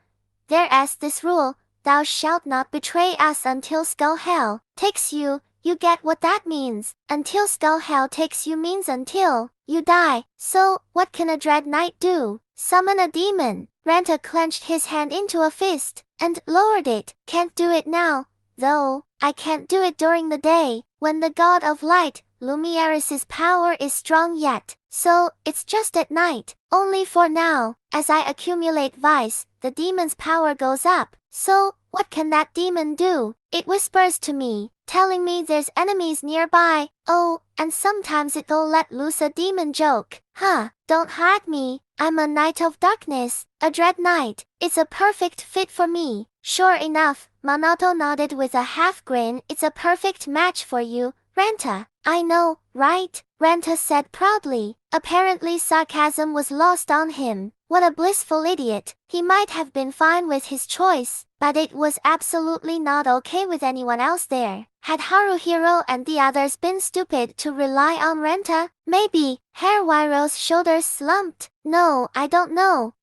There's this rule, thou shalt not betray us until Skullhell takes you. You get what that means. Until Skullhell takes you means until you die. So, what can a dread knight do? Summon a demon. Renta clenched his hand into a fist, and lowered it. Can't do it now, though. I can't do it during the day, when the god of light, Lumieris's power is strong yet. So, it's just at night, only for now. As I accumulate vice, the demon's power goes up. So, What can that demon do? It whispers to me, telling me there's enemies nearby. Oh, and sometimes it'll let loose a demon joke. Huh, don't hide me. I'm a knight of darkness, a dread knight. It's a perfect fit for me. Sure enough, Minato nodded with a half grin. It's a perfect match for you, Renta. I know, right? Renta said proudly. Apparently sarcasm was lost on him. What a blissful idiot. He might have been fine with his choice, but it was absolutely not okay with anyone else there. Had Haruhiro and the others been stupid to rely on Renta? Maybe. Haruhiro's shoulders slumped. No, I don't know.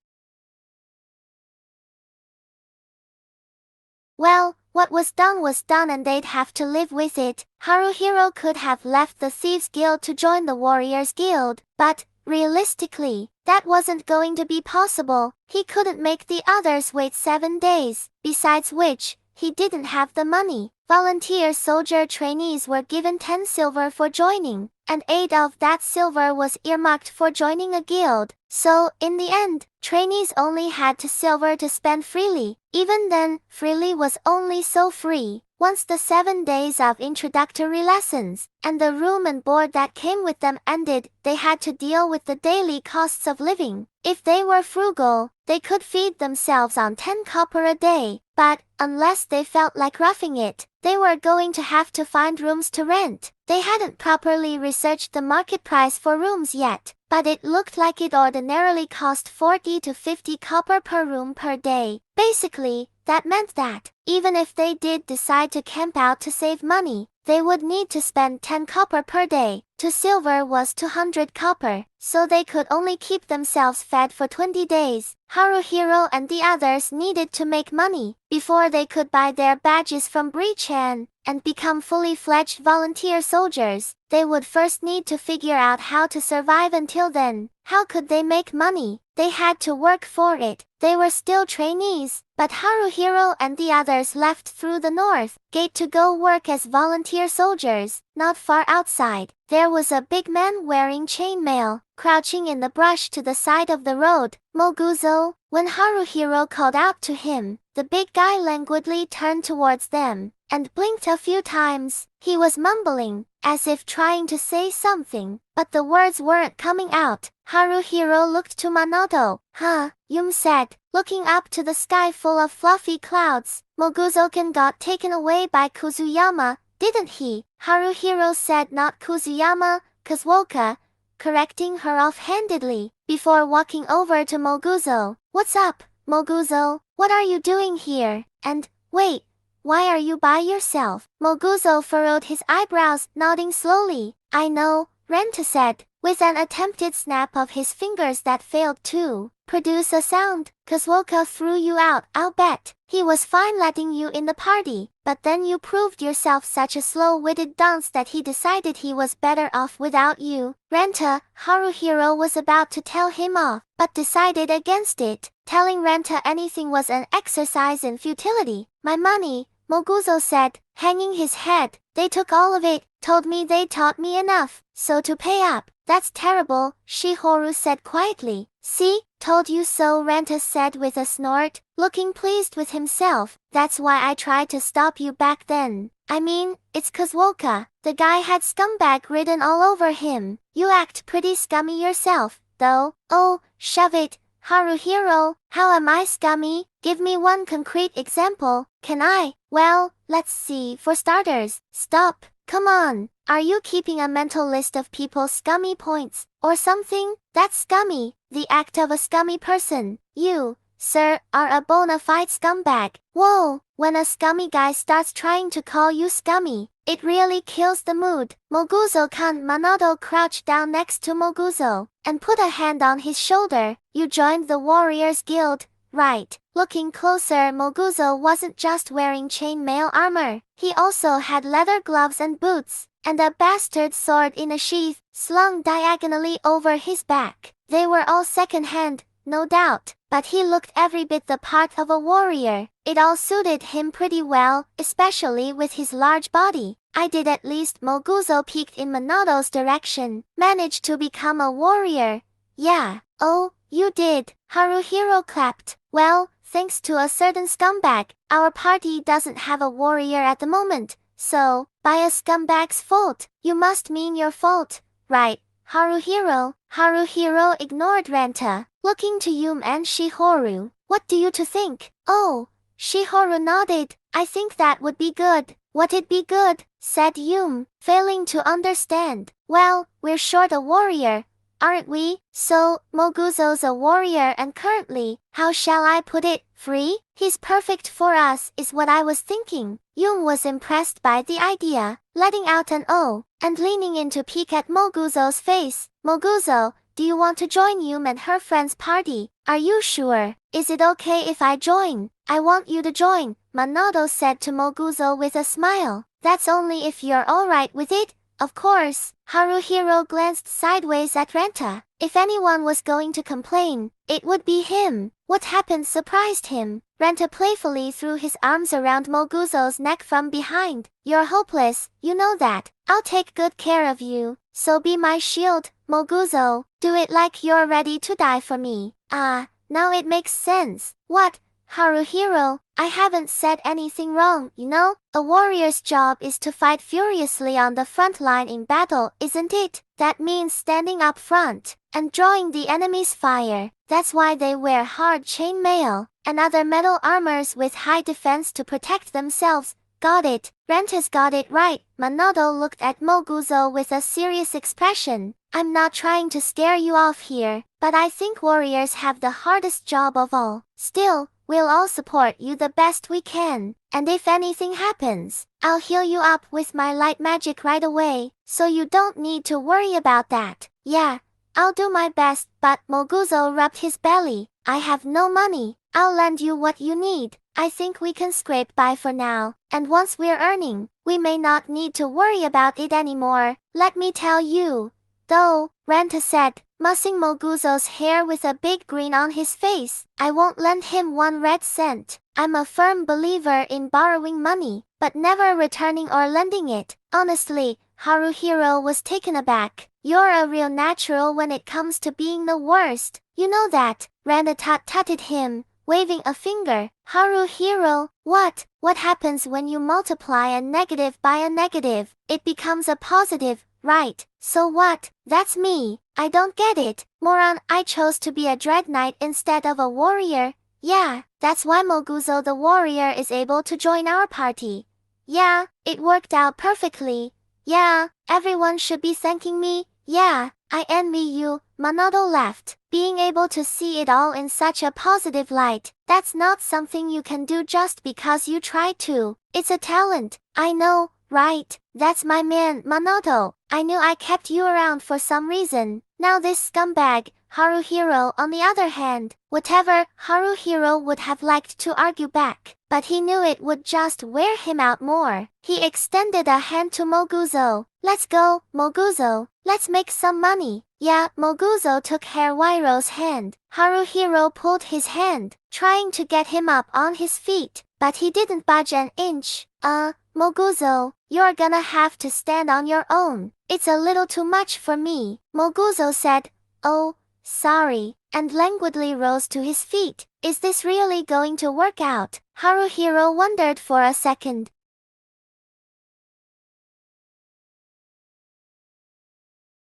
Well, what was done and they'd have to live with it. Haruhiro could have left the Thieves Guild to join the Warriors Guild, but, realistically, that wasn't going to be possible. He couldn't make the others wait 7 days, besides which, he didn't have the money. Volunteer soldier trainees were given 10 silver for joining, and 8 of that silver was earmarked for joining a guild. So, in the end, trainees only had 2 silver to spend freely. Even then, freely was only so free. Once the 7 days of introductory lessons, and the room and board that came with them ended, they had to deal with the daily costs of living. If they were frugal, they could feed themselves on 10 copper a day, but, unless they felt like roughing it, they were going to have to find rooms to rent. They hadn't properly researched the market price for rooms yet, but it looked like it ordinarily cost 40 to 50 copper per room per day. Basically, that meant that, even if they did decide to camp out to save money, they would need to spend 10 copper per day. 2 silver was 200 copper, so they could only keep themselves fed for 20 days. Haruhiro and the others needed to make money before they could buy their badges from Brichan and become fully fledged volunteer soldiers. They would first need to figure out how to survive until then. How could they make money? They had to work for it. They were still trainees, but Haruhiro and the others left through the north gate to go work as volunteer soldiers. Not far outside, there was a big man wearing chainmail, crouching in the brush to the side of the road. Moguzo. When Haruhiro called out to him, the big guy languidly turned towards them and blinked a few times. He was mumbling, as if trying to say something, but the words weren't coming out. Haruhiro looked to Minato. Huh, Yum said, looking up to the sky full of fluffy clouds. Moguzo-kun got taken away by Kuzuyama, didn't he? Haruhiro said not Kuzuyama, Kazuoka, correcting her offhandedly, before walking over to Moguzo. What's up, Moguzo? What are you doing here? And, wait, why are you by yourself? Moguzo furrowed his eyebrows, nodding slowly. I know, Renta said, with an attempted snap of his fingers that failed to produce a sound. Kazuoka threw you out, I'll bet. He was fine letting you in the party, but then you proved yourself such a slow-witted dunce that he decided he was better off without you. Renta, Haruhiro was about to tell him off, but decided against it. Telling Renta anything was an exercise in futility. My money, Moguzo said, hanging his head. They took all of it, told me they taught me enough, so to pay up. That's terrible, Shihoru said quietly. See, told you so, Renta said with a snort, looking pleased with himself. That's why I tried to stop you back then. I mean, it's Kazuoka. The guy had scumbag written all over him. You act pretty scummy yourself, though. Oh, shove it, Haruhiro. How am I scummy? Give me one concrete example, can I? Well, let's see. For starters, stop. Come on. Are you keeping a mental list of people's scummy points, or something? That's scummy, the act of a scummy person. You, sir, are a bona fide scumbag. Whoa, when a scummy guy starts trying to call you scummy, it really kills the mood. Moguzo-kun. Minato crouched down next to Moguzo, and put a hand on his shoulder. You joined the Warriors Guild, right? Looking closer, Moguzo wasn't just wearing chainmail armor. He also had leather gloves and boots, and a bastard sword in a sheath, slung diagonally over his back. They were all second-hand, no doubt, but he looked every bit the part of a warrior. It all suited him pretty well, especially with his large body. I did at least. Moguzo peeked in Minato's direction. Managed to become a warrior. Yeah. Oh, you did. Haruhiro clapped. Well, thanks to a certain scumbag, our party doesn't have a warrior at the moment, so, by a scumbag's fault, you must mean your fault, right, Haruhiro? Haruhiro ignored Renta, looking to Yume and Shihoru. What do you two think? Oh, Shihoru nodded. I think that would be good. What'd be good? Said Yume, failing to understand. Well, we're short a warrior, aren't we? So, Moguzo's a warrior and currently, how shall I put it, free? He's perfect for us, is what I was thinking. Yume was impressed by the idea, letting out an "oh," and leaning in to peek at Moguzo's face. Moguzo, do you want to join Yume and her friend's party? Are you sure? Is it okay if I join? I want you to join, Minato said to Moguzo with a smile. That's only if you're alright with it, of course. Haruhiro glanced sideways at Renta. If anyone was going to complain, it would be him. What happened surprised him. Renta playfully threw his arms around Moguzo's neck from behind. You're hopeless, you know that. I'll take good care of you, so be my shield, Moguzo. Do it like you're ready to die for me. Ah, now it makes sense. What? Haruhiro, I haven't said anything wrong, you know? A warrior's job is to fight furiously on the front line in battle, isn't it? That means standing up front and drawing the enemy's fire. That's why they wear hard chainmail and other metal armors with high defense to protect themselves. Got it. Renta's got it right. Minato looked at Moguzo with a serious expression. I'm not trying to scare you off here, but I think warriors have the hardest job of all. Still, we'll all support you the best we can, and if anything happens, I'll heal you up with my light magic right away, so you don't need to worry about that. Yeah, I'll do my best, but Moguzo rubbed his belly. I have no money. I'll lend you what you need. I think we can scrape by for now, and once we're earning, we may not need to worry about it anymore. Let me tell you, though, Renta said, mussing Moguzo's hair with a big grin on his face, I won't lend him 1 red cent. I'm a firm believer in borrowing money, but never returning or lending it. Honestly, Haruhiro was taken aback. You're a real natural when it comes to being the worst. You know that. Renta tutted him, waving a finger. Haruhiro, what? What happens when you multiply a negative by a negative? It becomes a positive, right? So what? That's me. I don't get it. Moron, I chose to be a dread knight instead of a warrior. Yeah, that's why Moguzo the warrior is able to join our party. Yeah, it worked out perfectly. Yeah, everyone should be thanking me. Yeah, I envy you, Minato laughed. Being able to see it all in such a positive light, that's not something you can do just because you try to. It's a talent. I know, right? That's my man, Minato. I knew I kept you around for some reason. Now this scumbag, Haruhiro on the other hand, whatever, Haruhiro would have liked to argue back, but he knew it would just wear him out more. He extended a hand to Moguzo. Let's go, Moguzo. Let's make some money. Yeah, Moguzo took Haruhiro's hand. Haruhiro pulled his hand, trying to get him up on his feet, but he didn't budge an inch. Moguzo, you're gonna have to stand on your own. It's a little too much for me. Moguzo said, oh, sorry, and languidly rose to his feet. Is this really going to work out? Haruhiro wondered for a second.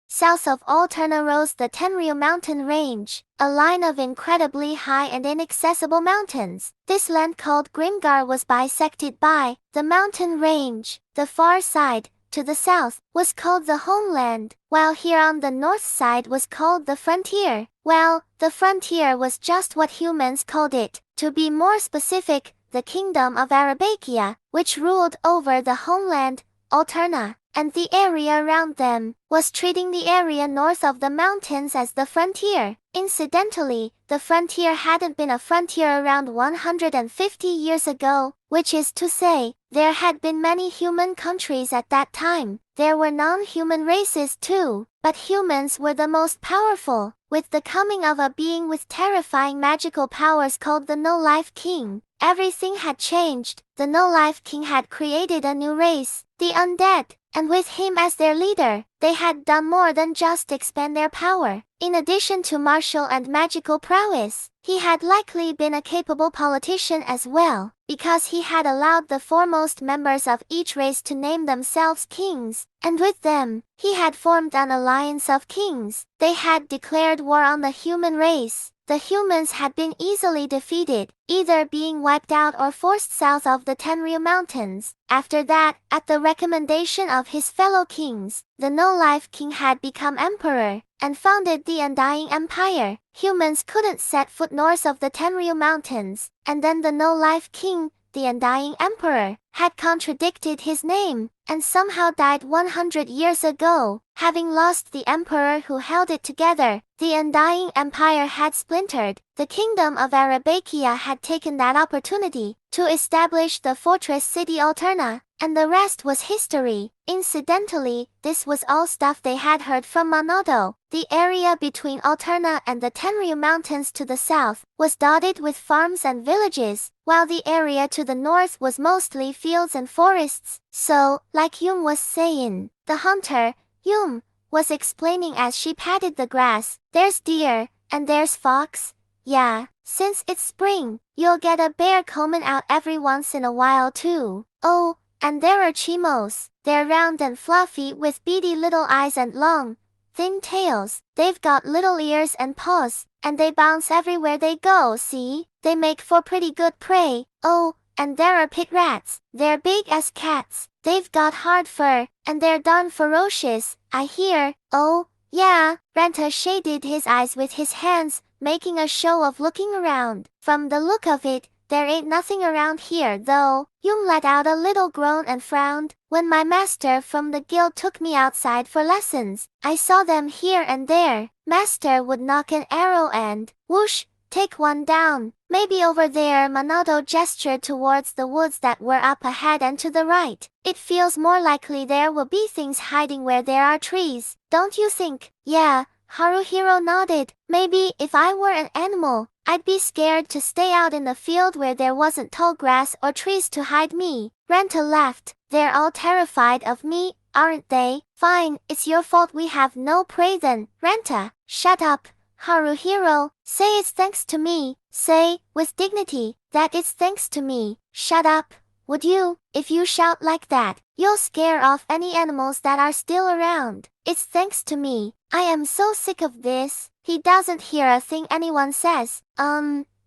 South of Alterna rose the Tenryou mountain range, a line of incredibly high and inaccessible mountains. This land called Grimgar was bisected by the mountain range. The far side, to the south, was called the homeland, while here on the north side was called the frontier. Well, the frontier was just what humans called it. To be more specific, the kingdom of Arabakia, which ruled over the homeland, Alterna, and the area around them, was treating the area north of the mountains as the frontier. Incidentally, the frontier hadn't been a frontier around 150 years ago, which is to say, there had been many human countries at that time. There were non-human races too, but humans were the most powerful. With the coming of a being with terrifying magical powers called the No-Life King, everything had changed. The No-Life King had created a new race, the undead. and with him as their leader, they had done more than just expand their power. In addition to martial and magical prowess, he had likely been a capable politician as well, because he had allowed the foremost members of each race to name themselves kings, and with them, he had formed an alliance of kings. They had declared war on the human race. The humans had been easily defeated, either being wiped out or forced south of the Tenryu Mountains. After that, at the recommendation of his fellow kings, the No-Life King had become emperor, and founded the Undying Empire. Humans couldn't set foot north of the Tenryu Mountains, and then the No-Life King, the Undying Emperor, had contradicted his name, and somehow died 100 years ago. Having lost the emperor who held it together, the Undying Empire had splintered. The kingdom of Arabakia had taken that opportunity to establish the fortress city Alterna, and the rest was history. Incidentally, this was all stuff they had heard from Manoto. The area between Alterna and the Tenryu Mountains to the south was dotted with farms and villages, while the area to the north was mostly fields and forests. So, like Yum was saying, the hunter, Yum, was explaining as she patted the grass, there's deer, and there's fox. Yeah, since it's spring, you'll get a bear combing out every once in a while too. Oh, and there are chimos. They're round and fluffy with beady little eyes and long, thin tails. They've got little ears and paws, and they bounce everywhere they go, see? They make for pretty good prey. Oh, and there are pit rats. They're big as cats. They've got hard fur, and they're darn ferocious, I hear. Oh, yeah. Renta shaded his eyes with his hands, making a show of looking around. From the look of it, there ain't nothing around here though. Yum let out a little groan and frowned. When my master from the guild took me outside for lessons, I saw them here and there. Master would knock an arrow and, whoosh, take one down. Maybe over there. Manoto gestured towards the woods that were up ahead and to the right. It feels more likely there will be things hiding where there are trees, don't you think? Yeah, Haruhiro nodded. Maybe if I were an animal, I'd be scared to stay out in the field where there wasn't tall grass or trees to hide me. Renta laughed. They're all terrified of me, aren't they? Fine, it's your fault we have no prey then. Renta, shut up. Haruhiro, say it's thanks to me. Say, with dignity, that it's thanks to me. Shut up. Would you? If you shout like that, you'll scare off any animals that are still around. It's thanks to me. I am so sick of this. He doesn't hear a thing anyone says.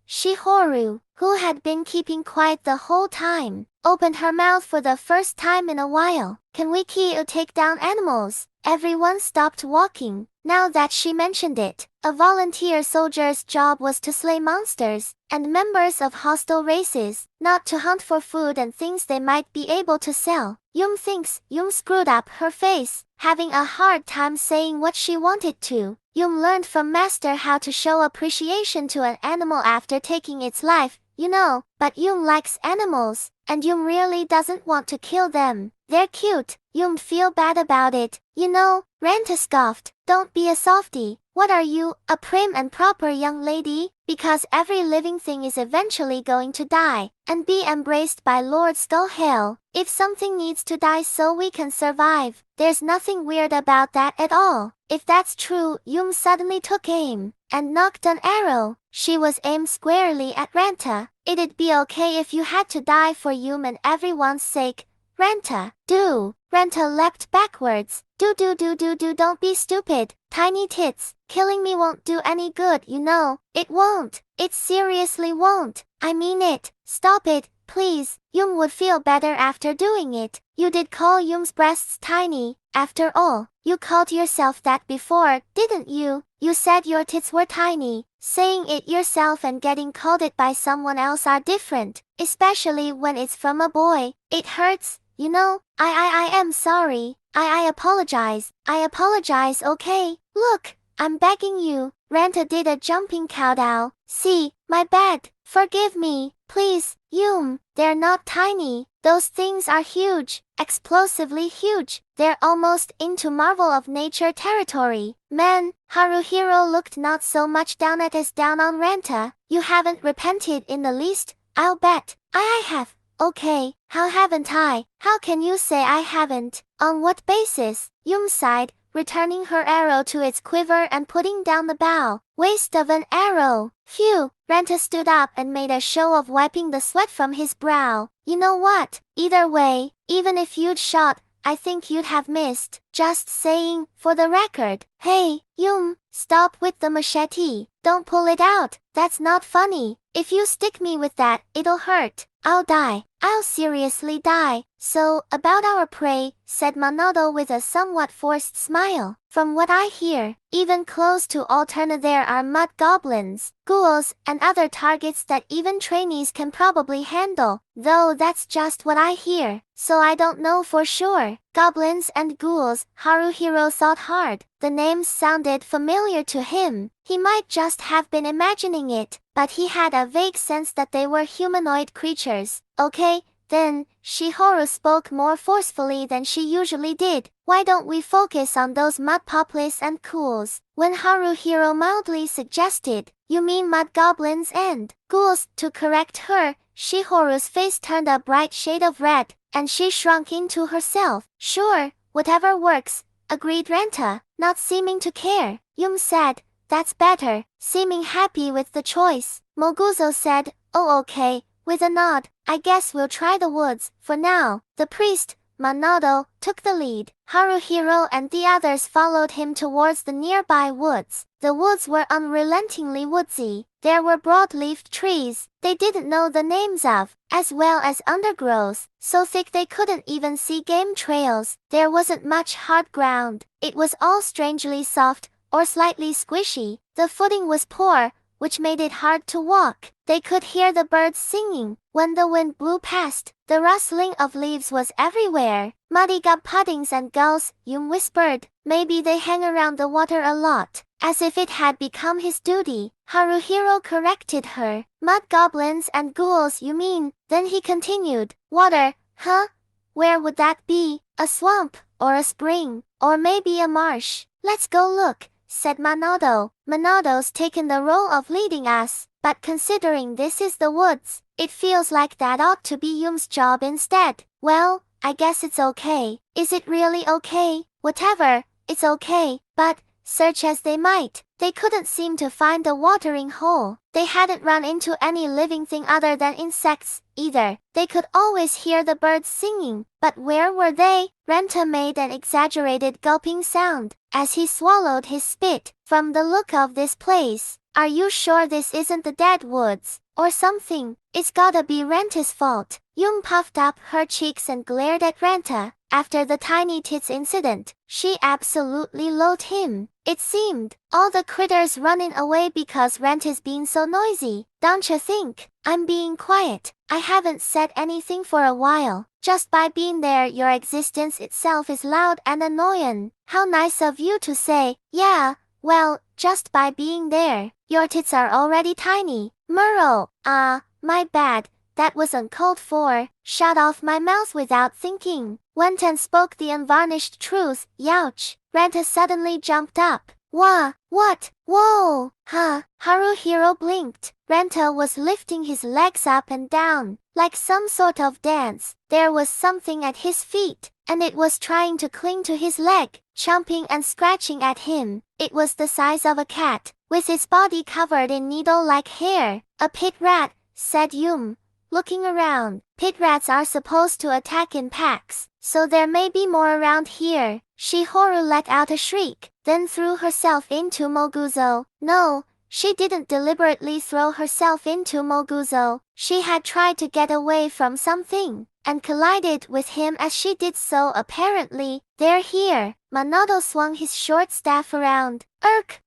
Shihoru, who had been keeping quiet the whole time, opened her mouth for the first time in a while. Can we take down animals? Everyone stopped walking. Now that she mentioned it, a volunteer soldier's job was to slay monsters and members of hostile races, not to hunt for food and things they might be able to sell. Yum thinks. Yum screwed up her face, having a hard time saying what she wanted to. Yum learned from Master how to show appreciation to an animal after taking its life, you know, but Yum likes animals, and Yum really doesn't want to kill them. They're cute. Yum'd feel bad about it. You know, Renta scoffed. Don't be a softie. What are you, a prim and proper young lady? Because every living thing is eventually going to die, and be embraced by Lord Skullhale. If something needs to die so we can survive, there's nothing weird about that at all. If that's true, Yum suddenly took aim, and knocked an arrow. She was aimed squarely at Renta. It'd be okay if you had to die for Yum and everyone's sake. Renta, do. Renta leapt backwards. Do, don't be stupid. Tiny tits. Killing me won't do any good, you know. It won't. It seriously won't. I mean it. Stop it, please. Yum would feel better after doing it. You did call Yum's breasts tiny. After all, you called yourself that before, didn't you? You said your tits were tiny. Saying it yourself and getting called it by someone else are different, especially when it's from a boy. It hurts. You know, I am sorry. I apologize. I apologize, okay? Look, I'm begging you. Renta did a jumping kowtow. See, my bad. Forgive me, please. Yum, they're not tiny. Those things are huge, explosively huge. They're almost into Marvel of Nature territory. Man, Haruhiro looked not so much down at as down on Renta. You haven't repented in the least, I'll bet. I have. Okay, how haven't I? How can you say I haven't? On what basis? Yum sighed, returning her arrow to its quiver and putting down the bow. Waste of an arrow. Phew. Renta stood up and made a show of wiping the sweat from his brow. You know what? Either way, even if you'd shot, I think you'd have missed. Just saying, for the record. Hey, Yum, stop with the machete. Don't pull it out. That's not funny. If you stick me with that, it'll hurt. I'll die. I'll seriously die. So, about our prey, said Monado with a somewhat forced smile. From what I hear, even close to Alterna there are mud goblins, ghouls, and other targets that even trainees can probably handle. Though that's just what I hear, so I don't know for sure. Goblins and ghouls, Haruhiro thought hard. The names sounded familiar to him. He might just have been imagining it, but he had a vague sense that they were humanoid creatures. Okay, then, Shihoru spoke more forcefully than she usually did. Why don't we focus on those mud populace and ghouls? When Haruhiro mildly suggested, you mean mud goblins and ghouls, to correct her, Shihoru's face turned a bright shade of red, and she shrunk into herself. Sure, whatever works, agreed Renta, not seeming to care. Yum said, that's better, seeming happy with the choice. Moguzo said, oh okay, with a nod. I guess we'll try the woods, for now. The priest, Monado, took the lead. Haruhiro and the others followed him towards the nearby woods. The woods were unrelentingly woodsy. There were broad-leafed trees they didn't know the names of, as well as undergrowth, so thick they couldn't even see game trails. There wasn't much hard ground. It was all strangely soft, or slightly squishy. The footing was poor, which made it hard to walk. They could hear the birds singing. When the wind blew past, the rustling of leaves was everywhere. Muddy gob puddings and gulls, Yum whispered. Maybe they hang around the water a lot, as if it had become his duty. Haruhiro corrected her. Mud goblins and ghouls, you mean? Then he continued. Water, huh? Where would that be? A swamp, or a spring, or maybe a marsh? Let's go look, said Monado. Monado's taken the role of leading us, but considering this is the woods, it feels like that ought to be Yum's job instead. Well, I guess it's okay. Is it really okay? Whatever, it's okay, but, search as they might, they couldn't seem to find a watering hole. They hadn't run into any living thing other than insects, either. They could always hear the birds singing, but where were they? Renta made an exaggerated gulping sound, as he swallowed his spit. From the look of this place, are you sure this isn't the dead woods, or something? It's gotta be Renta's fault. Yum puffed up her cheeks and glared at Renta. After the tiny tits incident, she absolutely loathed him. It seemed, all the critters running away because Renta's being so noisy. Don't you think? I'm being quiet. I haven't said anything for a while. Just by being there your existence itself is loud and annoying. How nice of you to say. Yeah, well, just by being there. Your tits are already tiny. Murrow. My bad. That was uncalled for. Shut off my mouth without thinking. Wenten spoke the unvarnished truth. Youch. Renta suddenly jumped up. What? Whoa! Huh? Haruhiro blinked. Renta was lifting his legs up and down, like some sort of dance. There was something at his feet, and it was trying to cling to his leg, chomping and scratching at him. It was the size of a cat, with its body covered in needle-like hair. A pit rat, said Yum, looking around. Pit rats are supposed to attack in packs, so there may be more around here. Shihoru let out a shriek, then threw herself into Moguzo. No, she didn't deliberately throw herself into Moguzo. She had tried to get away from something, and collided with him as she did so apparently. They're here. Monado swung his short staff around.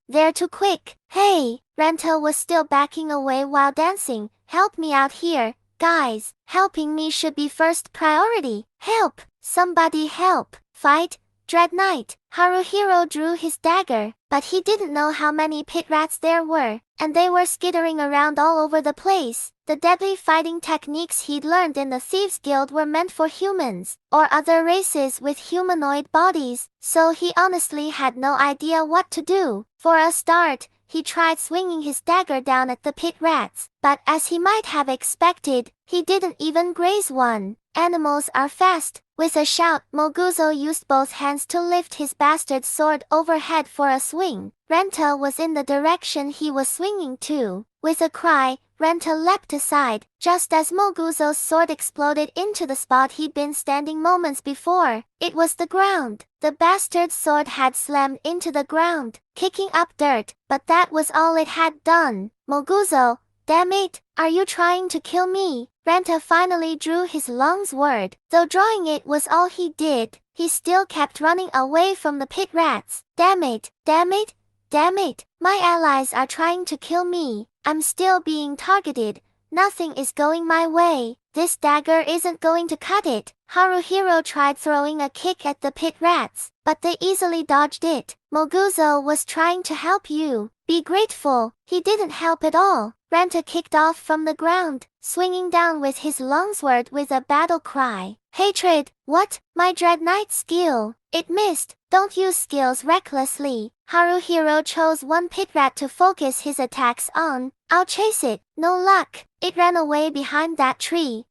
They're too quick. Hey, Renta was still backing away while dancing. Help me out here, guys. Helping me should be first priority. Help! Somebody help! Fight! Dread Knight. Haruhiro drew his dagger, but he didn't know how many pit rats there were, and they were skittering around all over the place. The deadly fighting techniques he'd learned in the Thieves Guild were meant for humans, or other races with humanoid bodies, so he honestly had no idea what to do. For a start, he tried swinging his dagger down at the pit rats, but as he might have expected, he didn't even graze one. Animals are fast. With a shout, Moguzo used both hands to lift his bastard sword overhead for a swing. Renta was in the direction he was swinging to. With a cry, Renta leapt aside, just as Moguzo's sword exploded into the spot he'd been standing moments before. It was the ground. The bastard's sword had slammed into the ground, kicking up dirt, but that was all it had done. Moguzo, damn it, are you trying to kill me? Renta finally drew his long sword. Though drawing it was all he did, he still kept running away from the pit rats. Damn it, damn it, damn it, my allies are trying to kill me. I'm still being targeted. Nothing is going my way. This dagger isn't going to cut it. Haruhiro tried throwing a kick at the pit rats, but they easily dodged it. Moguzo was trying to help you. Be grateful. He didn't help at all. Renta kicked off from the ground, swinging down with his longsword with a battle cry. Hatred, what? My Dread Knight skill. It missed. Don't use skills recklessly. Haruhiro chose one pit rat to focus his attacks on. I'll chase it. No luck. It ran away behind that tree.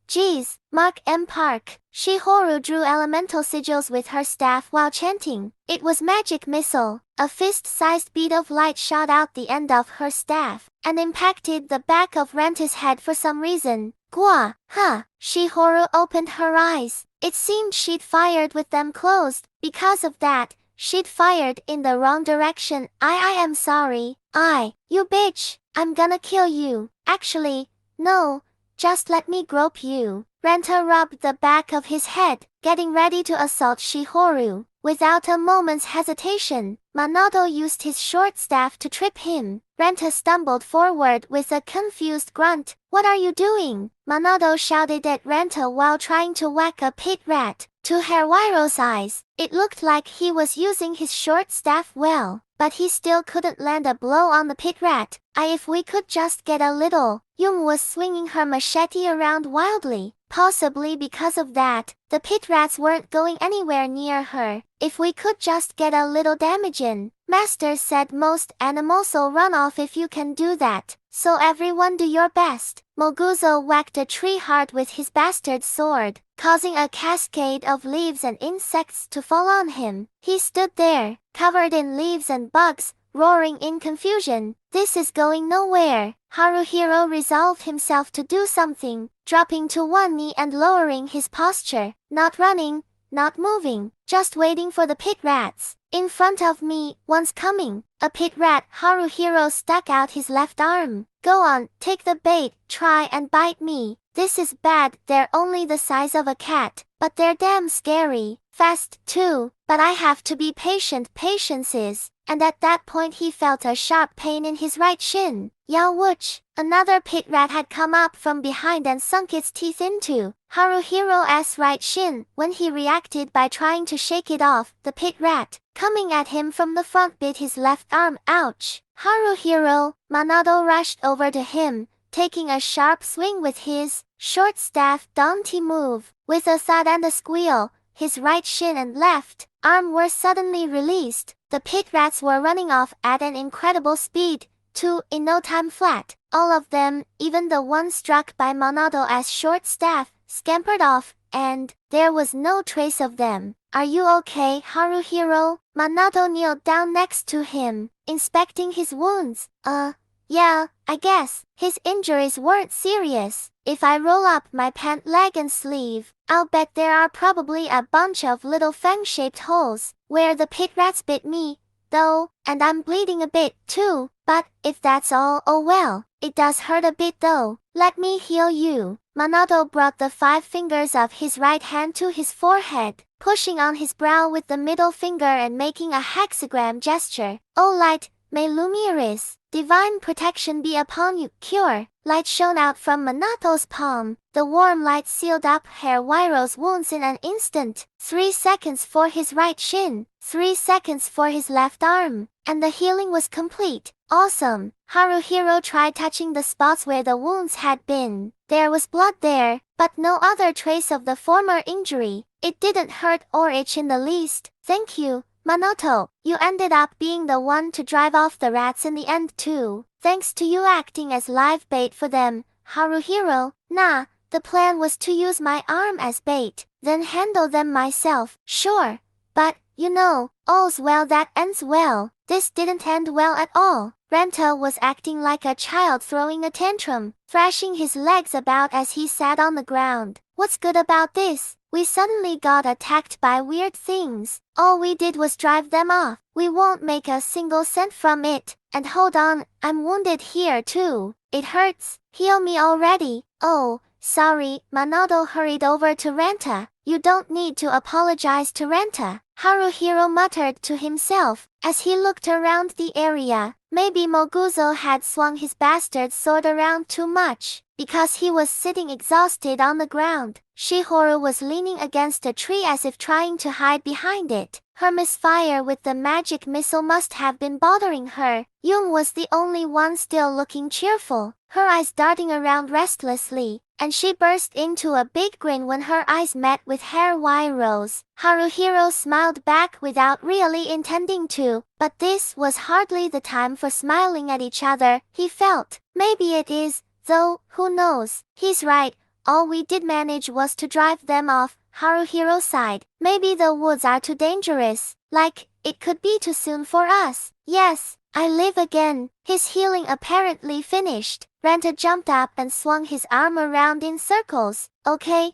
Geez. Mark M. Park. Shihoru drew elemental sigils with her staff while chanting. It was magic missile. A fist-sized bead of light shot out the end of her staff, and impacted the back of Renta's head for some reason. Gua, huh? Shihoru opened her eyes. It seemed she'd fired with them closed. Because of that, she'd fired in the wrong direction. I am sorry. You bitch. I'm gonna kill you. Actually, no. Just let me grope you. Renta rubbed the back of his head, getting ready to assault Shihoru. Without a moment's hesitation, Minato used his short staff to trip him. Renta stumbled forward with a confused grunt. What are you doing? Minato shouted at Renta while trying to whack a pit rat. To Haruhiro's eyes, it looked like he was using his short staff well, but he still couldn't land a blow on the pit rat. If we could just get a little. Yum was swinging her machete around wildly. Possibly because of that, the pit rats weren't going anywhere near her. If we could just get a little damage in. Master said most animals'll run off if you can do that. So everyone do your best. Moguzo whacked a tree hard with his bastard sword, causing a cascade of leaves and insects to fall on him. He stood there, covered in leaves and bugs, roaring in confusion. This is going nowhere. Haruhiro resolved himself to do something, dropping to one knee and lowering his posture. Not running, not moving, just waiting for the pit rats. In front of me, one's coming. A pit rat. Haruhiro stuck out his left arm. Go on, take the bait, try and bite me. This is bad. They're only the size of a cat, but they're damn scary. Fast, too, but I have to be patient. Patience is. And at that point he felt a sharp pain in his right shin. Yowwooch! Another pit rat had come up from behind and sunk its teeth into Haruhiro's right shin. When he reacted by trying to shake it off, the pit rat, coming at him from the front, bit his left arm. Ouch! Haruhiro! Minato rushed over to him, taking a sharp swing with his short staff. Daunty move. With a thud and a squeal, his right shin and left arm were suddenly released. The pit rats were running off at an incredible speed, too, in no time flat. All of them, even the one struck by Minato's short staff, scampered off, and there was no trace of them. Are you okay, Haruhiro? Minato kneeled down next to him, inspecting his wounds. Yeah, I guess. His injuries weren't serious. If I roll up my pant leg and sleeve, I'll bet there are probably a bunch of little fang-shaped holes where the pit rats bit me, though, and I'm bleeding a bit too. But if that's all, oh well. It does hurt a bit though. Let me heal you. Minato brought the 5 fingers of his right hand to his forehead, pushing on his brow with the middle finger and making a hexagram gesture. Oh light, may Lumiris, divine protection be upon you. Cure. Light shone out from Minato's palm. The warm light sealed up Haruhiro's wounds in an instant. 3 seconds for his right shin, 3 seconds for his left arm, and the healing was complete. Awesome. Haruhiro tried touching the spots where the wounds had been. There was blood there, but no other trace of the former injury. It didn't hurt or itch in the least. Thank you, Manoto, you ended up being the one to drive off the rats in the end too, thanks to you acting as live bait for them. Haruhiro, nah, the plan was to use my arm as bait, then handle them myself. Sure. But, you know, all's well that ends well. This didn't end well at all. Renta was acting like a child throwing a tantrum, thrashing his legs about as he sat on the ground. What's good about this? We suddenly got attacked by weird things. All we did was drive them off. We won't make a single cent from it. And hold on, I'm wounded here too. It hurts. Heal me already. Oh, sorry. Manoto hurried over to Renta. You don't need to apologize to Renta, Haruhiro muttered to himself as he looked around the area. Maybe Moguzo had swung his bastard sword around too much, because he was sitting exhausted on the ground. Shihoru was leaning against a tree as if trying to hide behind it. Her misfire with the magic missile must have been bothering her. Yum was the only one still looking cheerful, her eyes darting around restlessly, and she burst into a big grin when her eyes met with Hair Wairo's. Haruhiro smiled back without really intending to, but this was hardly the time for smiling at each other, he felt. Maybe it is, though, who knows? He's right, all we did manage was to drive them off. Haruhiro sighed. Maybe the woods are too dangerous, like, it could be too soon for us. Yes, I live again. His healing apparently finished. Renta jumped up and swung his arm around in circles. Okay,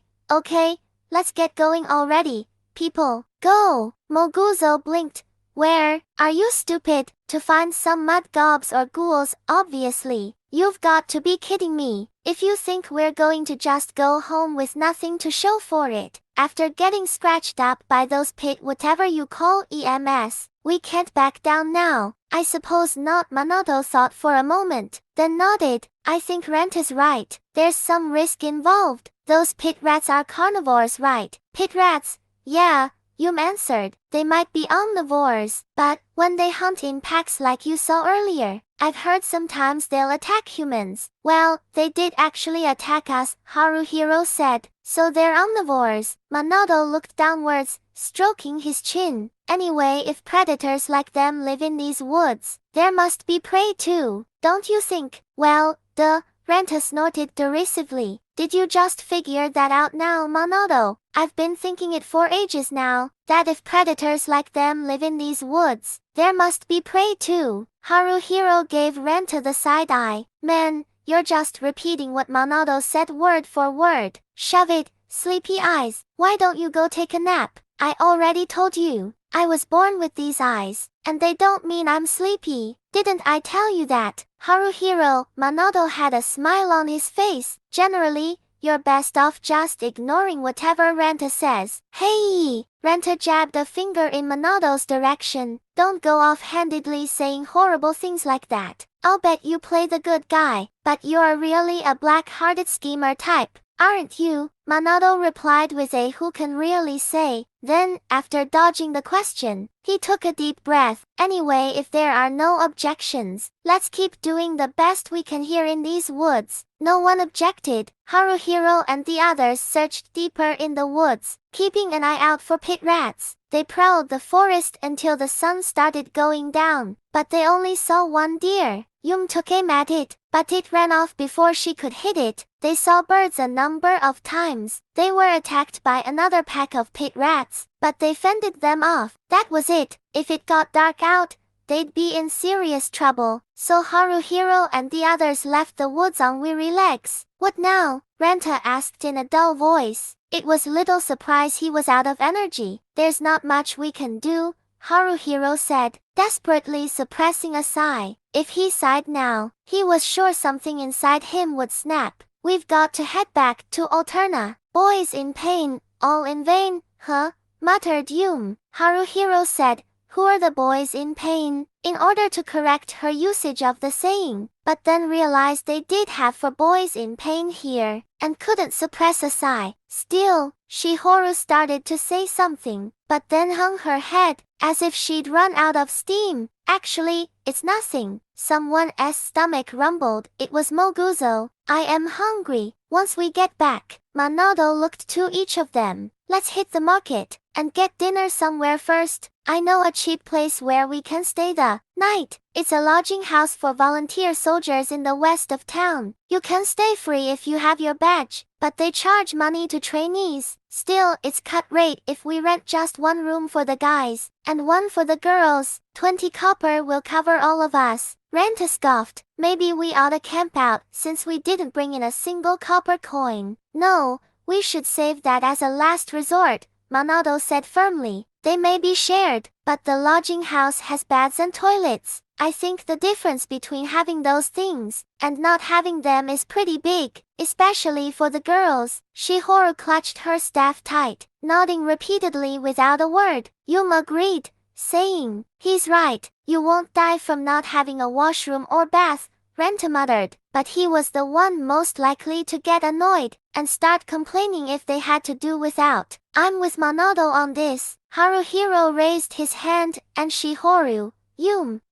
let's get going already. People, go! Moguzo blinked. Where? Are you stupid? To find some mud gobs or ghouls, obviously. You've got to be kidding me. If you think we're going to just go home with nothing to show for it, after getting scratched up by those pit whatever you call EMS, we can't back down now. I suppose not. Manoto thought for a moment, then nodded. I think Renta's right. There's some risk involved. Those pit rats are carnivores, right? Pit rats? Yeah, Yum answered. They might be omnivores, but when they hunt in packs like you saw earlier, I've heard sometimes they'll attack humans. Well, they did actually attack us, Haruhiro said. So they're omnivores. Manoto looked downwards, stroking his chin. Anyway, if predators like them live in these woods, there must be prey too, don't you think? Well, duh, Renta snorted derisively. Did you just figure that out now, Manoto? I've been thinking it for ages now, that if predators like them live in these woods, there must be prey too. Haruhiro gave Renta the side eye. Man, you're just repeating what Manoto said word for word. Shove it, sleepy eyes. Why don't you go take a nap? I already told you, I was born with these eyes, and they don't mean I'm sleepy. Didn't I tell you that? Haruhiro, Manoto had a smile on his face. Generally, you're best off just ignoring whatever Renta says. Hey! Renta jabbed a finger in Manoto's direction. Don't go off-handedly saying horrible things like that. I'll bet you play the good guy, but you're really a black-hearted schemer type, aren't you? Manoto replied with a who can really say. Then, after dodging the question, he took a deep breath. Anyway, if there are no objections, let's keep doing the best we can here in these woods. No one objected. Haruhiro and the others searched deeper in the woods, keeping an eye out for pit rats. They prowled the forest until the sun started going down, but they only saw one deer. Yum took aim at it, but it ran off before she could hit it. They saw birds a number of times. They were attacked by another pack of pit rats, but they fended them off. That was it. If it got dark out, they'd be in serious trouble. So Haruhiro and the others left the woods on weary legs. What now? Renta asked in a dull voice. It was little surprise he was out of energy. There's not much we can do, Haruhiro said, desperately suppressing a sigh. If he sighed now, he was sure something inside him would snap. We've got to head back to Alterna. Boys in pain, all in vain, huh? Muttered Yum. Haruhiro said, who are the boys in pain? In order to correct her usage of the saying, but then realized they did have for boys in pain here, and couldn't suppress a sigh. Still, Shihoru started to say something, but then hung her head, as if she'd run out of steam. Actually, it's nothing. Someone's stomach rumbled. It was Moguzo. I am hungry. Once we get back, Manoto looked to each of them. let's hit the market and get dinner somewhere first. I know a cheap place where we can stay the night. It's a lodging house for volunteer soldiers in the west of town. You can stay free if you have your badge, but they charge money to trainees. Still, it's cut rate if we rent just one room for the guys and one for the girls. 20 copper will cover all of us. Renta scoffed. Maybe we ought to camp out since we didn't bring in a single copper coin. No, we should save that as a last resort, Monado said firmly. They may be shared, but the lodging house has baths and toilets. I think the difference between having those things and not having them is pretty big, especially for the girls. Shihoru clutched her staff tight, nodding repeatedly without a word. Yuma agreed, saying, he's right, you won't die from not having a washroom or bath, Renta muttered, but he was the one most likely to get annoyed and start complaining if they had to do without. I'm with Monado on this. Haruhiro raised his hand and Shihoru,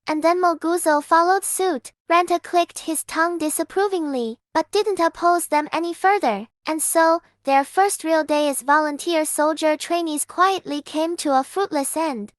and then Moguzo followed suit. Renta clicked his tongue disapprovingly, but didn't oppose them any further, and so, their first real day as volunteer soldier trainees quietly came to a fruitless end.